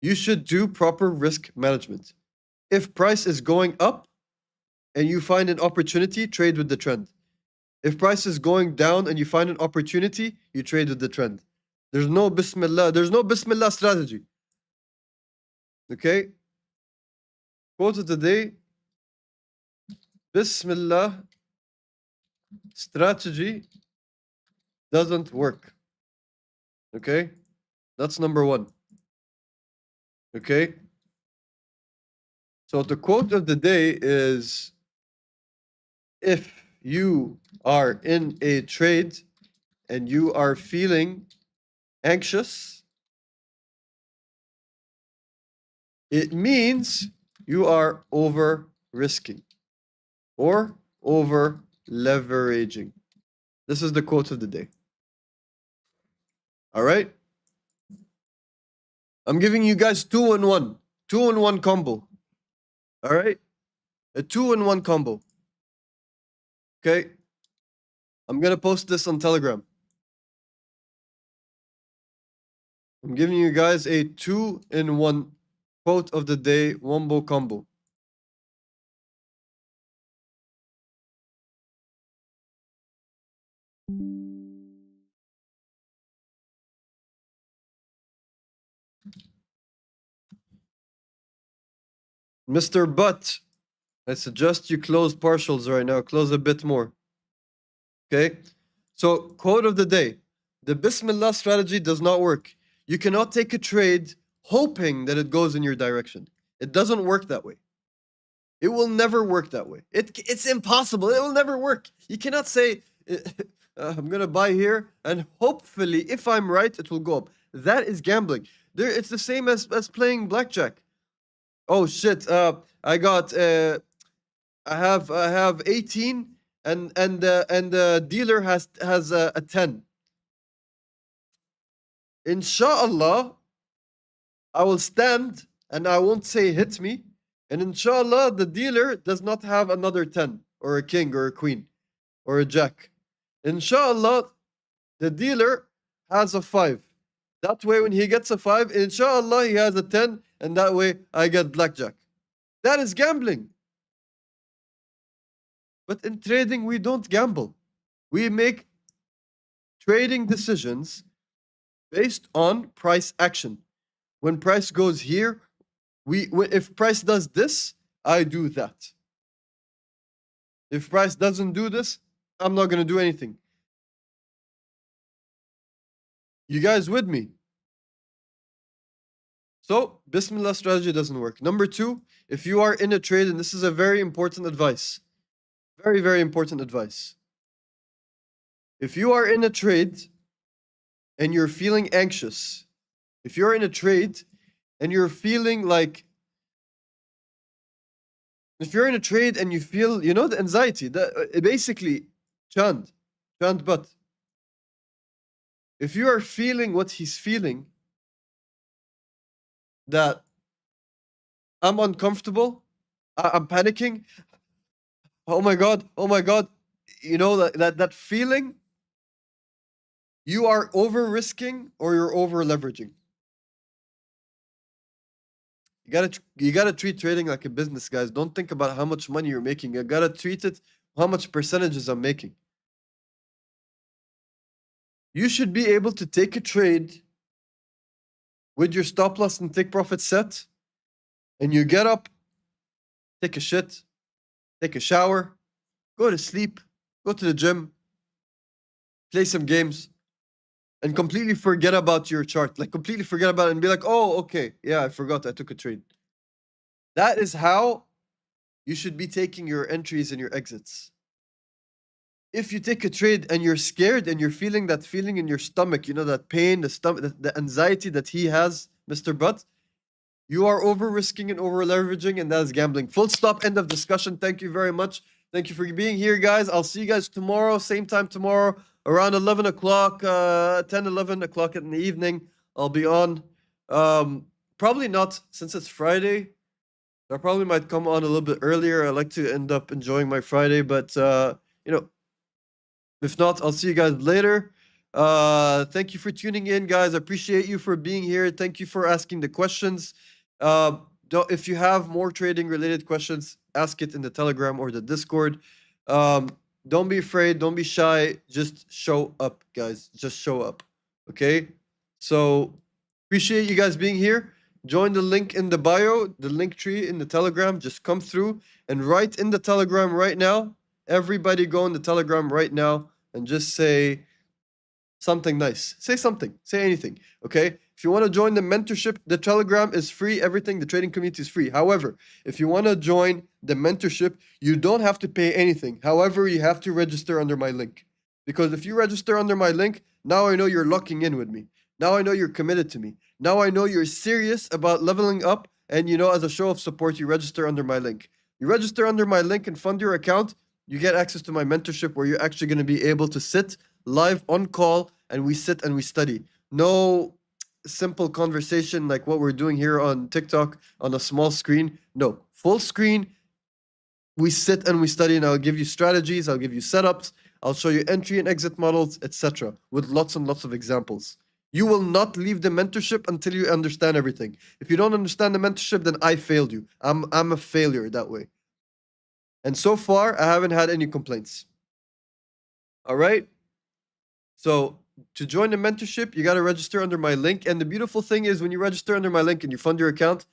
You should do proper risk management. If price is going up and you find an opportunity, trade with the trend. If price is going down and you find an opportunity, you trade with the trend. There's no bismillah strategy. Okay? Quote of the day, Bismillah strategy doesn't work. Okay? That's number one. Okay? So the quote of the day is, if you are in a trade and you are feeling anxious, it means you are over risking or over leveraging. This is the quote of the day. All right? I'm giving you guys 2-in-1. 2-in-1 combo. All right? A 2-in-1 combo. Okay? I'm going to post this on Telegram. I'm giving you guys a 2-in-1 quote of the day wombo combo. Mr. Butt, I suggest you close partials right now. Close a bit more. Okay? So, quote of the day. The Bismillah strategy does not work. You cannot take a trade hoping that it goes in your direction. It doesn't work that way. It will never work that way. It's impossible. It will never work. You cannot say, I'm going to buy here, and hopefully, if I'm right, it will go up. That is gambling. It's the same as playing blackjack. Oh shit! I have 18, and the dealer has a 10. Inshallah, I will stand and I won't say hit me. And inshallah, the dealer does not have another 10 or a king or a queen or a jack. Inshallah, the dealer has a 5. That way, when he gets a 5, inshallah, he has a 10, and that way I get blackjack. That is gambling. But in trading, we don't gamble. We make trading decisions based on price action. When price goes here, if price does this, I do that. If price doesn't do this, I'm not going to do anything. You guys with me? So, Bismillah strategy doesn't work. Number two, if you are in a trade, and this is a very important advice, very, very important advice. If you are in a trade and you're feeling anxious, if you're in a trade and you're feeling like, if you're in a trade and you feel, you know, the anxiety, basically, chand, but if you are feeling what he's feeling, that I'm uncomfortable, I'm panicking, oh my god, you know, that feeling, you are over risking or you're over leveraging. You gotta treat trading like a business, guys. Don't think about how much money you're making. You gotta treat it how much percentages I'm making. You should be able to take a trade with your stop loss and take profit set, and you get up, take a shit, take a shower, go to sleep, go to the gym, play some games, and completely forget about your chart. Like completely forget about it and be like, oh, okay, yeah, I forgot I took a trade. That is how you should be taking your entries and your exits. If you take a trade and you're scared and you're feeling that feeling in your stomach, you know, that pain, the stomach, the anxiety that he has, Mr. Butt, you are over risking and over leveraging, and that is gambling. Full stop, end of discussion. Thank you very much. Thank you for being here, guys. I'll see you guys tomorrow, same time tomorrow, around 11 o'clock, 10, 11 o'clock in the evening. I'll be on. Probably not, since it's Friday. I probably might come on a little bit earlier. I like to end up enjoying my Friday, but, you know, if not, I'll see you guys later. Thank you for tuning in, guys. I appreciate you for being here. Thank you for asking the questions. If you have more trading related questions, ask it in the Telegram or the Discord. Don't be afraid. Don't be shy. Just show up, guys. Just show up. Okay? So, appreciate you guys being here. Join the link in the bio, the link tree in the Telegram. Just come through and write in the Telegram right now. Everybody go in the Telegram right now and just say something nice. Say something. Say anything. Okay? If you want to join the mentorship, the Telegram is free. Everything, the trading community is free. However, if you want to join the mentorship, you don't have to pay anything. However, you have to register under my link. Because if you register under my link, now I know you're locking in with me. Now I know you're committed to me. Now I know you're serious about leveling up. And, you know, as a show of support, you register under my link. You register under my link and fund your account. You get access to my mentorship where you're actually going to be able to sit live on call and we sit and we study. No simple conversation like what we're doing here on TikTok on a small screen. No, full screen. We sit and we study, and I'll give you strategies, I'll give you setups, I'll show you entry and exit models, etc. with lots and lots of examples. You will not leave the mentorship until you understand everything. If you don't understand the mentorship, then I failed you. I'm a failure that way. And so far, I haven't had any complaints. All right? So, to join the mentorship, you got to register under my link. And the beautiful thing is when you register under my link and you fund your account,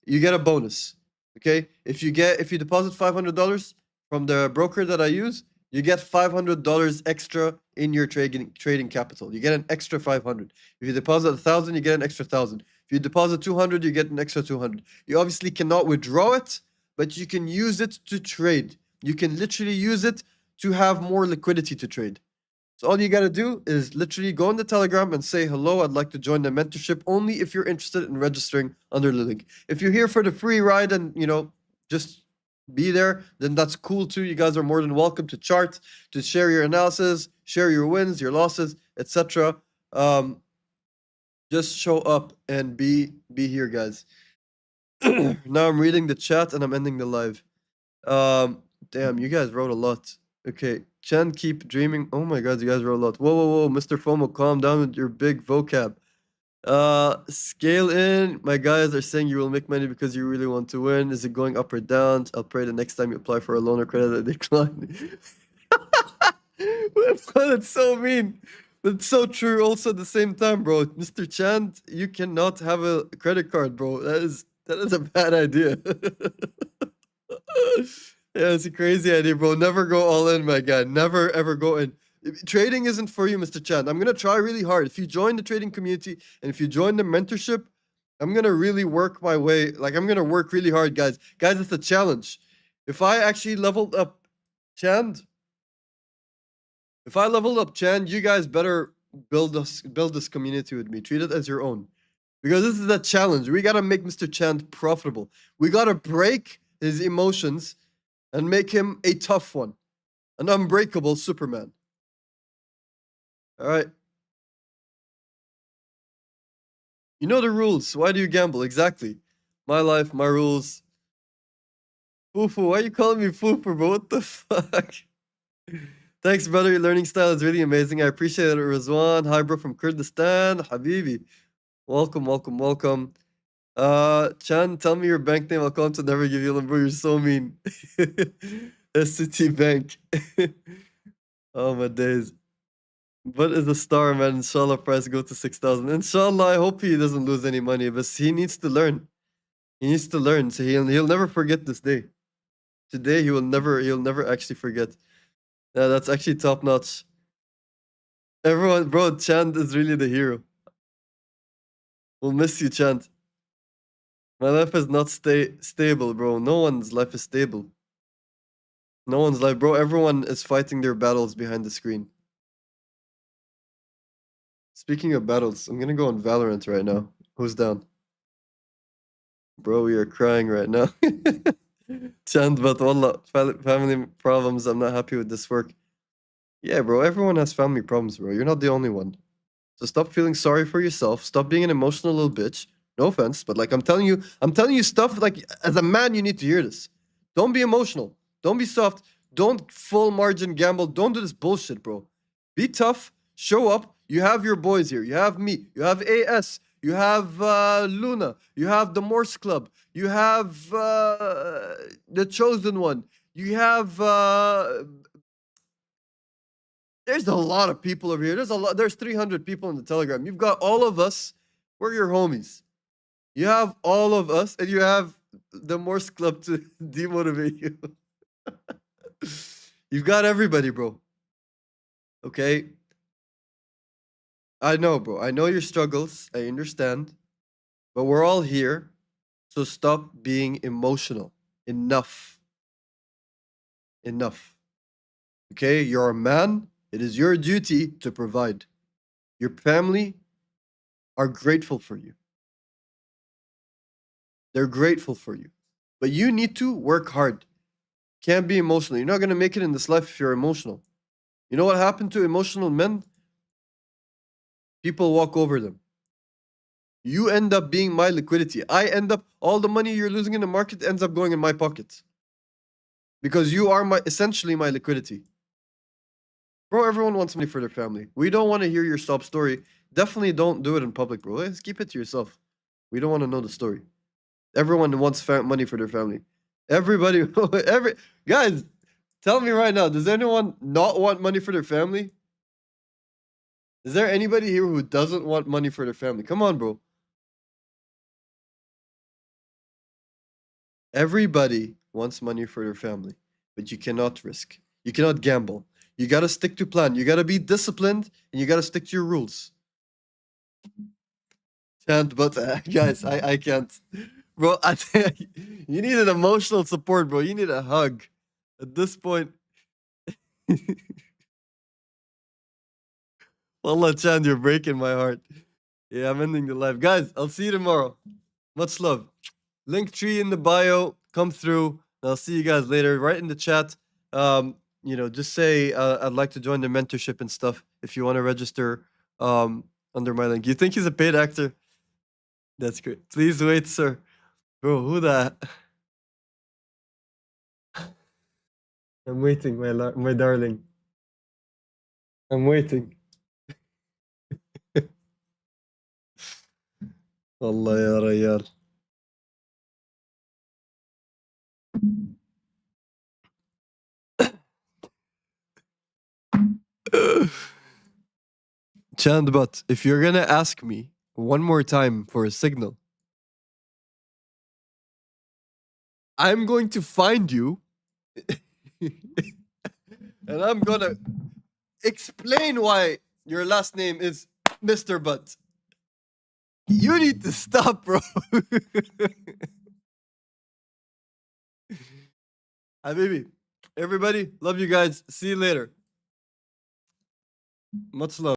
you get a bonus. Okay? If you deposit $500 from the broker that I use, you get $500 extra in your trading capital. You get an extra 500. If you deposit 1,000, you get an extra 1,000. If you deposit 200, you get an extra 200. You obviously cannot withdraw it, but you can use it to trade. You can literally use it to have more liquidity to trade. So all you got to do is literally go on the Telegram and say, hello, I'd like to join the mentorship, only if you're interested in registering under the link. If you're here for the free ride and, you know, just be there, then that's cool too. You guys are more than welcome to chart, to share your analysis, share your wins, your losses, etc. Just show up and be here, guys. Now I'm reading the chat and I'm ending the live. Damn, you guys wrote a lot. Okay, Chen, keep dreaming. Oh my god, you guys wrote a lot. Whoa, Mr. FOMO, calm down with your big vocab. Scale in. My guys are saying you will make money because you really want to win. Is it going up or down? I'll pray the next time you apply for a loan or credit that decline. That's so mean. But it's so true also at the same time, bro. Mr. Chand, you cannot have a credit card, bro. That is a bad idea. Yeah, it's a crazy idea, bro. Never go all in, my guy. Never ever go in. Trading isn't for you, Mr. Chan. I'm gonna try really hard. If you join the trading community and if you join the mentorship, I'm gonna really work my way. Like I'm gonna work really hard, guys. Guys, it's a challenge. If I actually leveled up Chand, if I leveled up Chand, you guys better build this community with me. Treat it as your own. Because this is a challenge. We gotta make Mr. Chand profitable. We gotta break his emotions and make him a tough one. An unbreakable Superman. Alright. You know the rules. Why do you gamble? Exactly. My life, my rules. Fufu, why are you calling me Fufu, bro? What the fuck? Thanks, brother. Your learning style is really amazing. I appreciate it, Rizwan. Hi, bro, from Kurdistan. Habibi. Welcome, welcome, welcome. Chan, tell me your bank name. I'll call him to never give you a number. You're so mean. SCT Bank. Oh, my days. What is a star, man? Inshallah, price go to 6,000. Inshallah, I hope he doesn't lose any money, but he needs to learn. He needs to learn, so he'll never forget this day. Today he'll never actually forget. Yeah, that's actually top notch. Everyone, bro, Chand is really the hero. We'll miss you, Chand. My life is not stable, bro. No one's life is stable. No one's life, bro. Everyone is fighting their battles behind the screen. Speaking of battles, I'm gonna go on Valorant right now. Who's down? Bro, we are crying right now. Chand, but wallah, family problems. I'm not happy with this work. Yeah, bro, everyone has family problems, bro. You're not the only one. So stop feeling sorry for yourself. Stop being an emotional little bitch. No offense, but like I'm telling you stuff like as a man you need to hear this. Don't be emotional. Don't be soft. Don't full margin gamble. Don't do this bullshit, bro. Be tough. Show up. You have your boys here. You have me. You have AS. You have Luna. You have the Morse Club. You have the Chosen One. You have there's a lot of people over here. There's 300 people in the Telegram. You've got all of us. We're your homies. You have all of us, and you have the Morse Club to demotivate you. You've got everybody, bro. Okay? I know, bro. I know your struggles. I understand. But we're all here. So stop being emotional. Enough. Enough. Okay? You're a man. It is your duty to provide. Your family are grateful for you. They're grateful for you. But you need to work hard. Can't be emotional. You're not going to make it in this life if you're emotional. You know what happened to emotional men? People walk over them. You end up being my liquidity. I end up, all the money you're losing in the market ends up going in my pocket. Because you are essentially my liquidity. Bro, everyone wants money for their family. We don't want to hear your sob story. Definitely don't do it in public, bro. Let's keep it to yourself. We don't want to know the story. Everyone wants money for their family. Everybody, guys, tell me right now, does anyone not want money for their family? Is there anybody here who doesn't want money for their family? Come on, bro. Everybody wants money for their family, but you cannot risk. You cannot gamble. You got to stick to plan. You got to be disciplined, and you got to stick to your rules. Can't, but guys, I can't. Bro, you need an emotional support, bro. You need a hug. At this point, Wallah, Chand, you're breaking my heart. Yeah, I'm ending the live. Guys, I'll see you tomorrow. Much love. Link tree in the bio. Come through. I'll see you guys later. Right in the chat. Just say I'd like to join the mentorship and stuff if you want to register under my link. You think he's a paid actor? That's great. Please wait, sir. Bro, who that? I'm waiting, my darling. I'm waiting. Allah ya Rayyan. Chandbat, if you're gonna ask me one more time for a signal, I'm going to find you and I'm gonna explain why your last name is Mr. Butt. You need to stop, bro. Habibi, everybody, love you guys. See you later. Much love.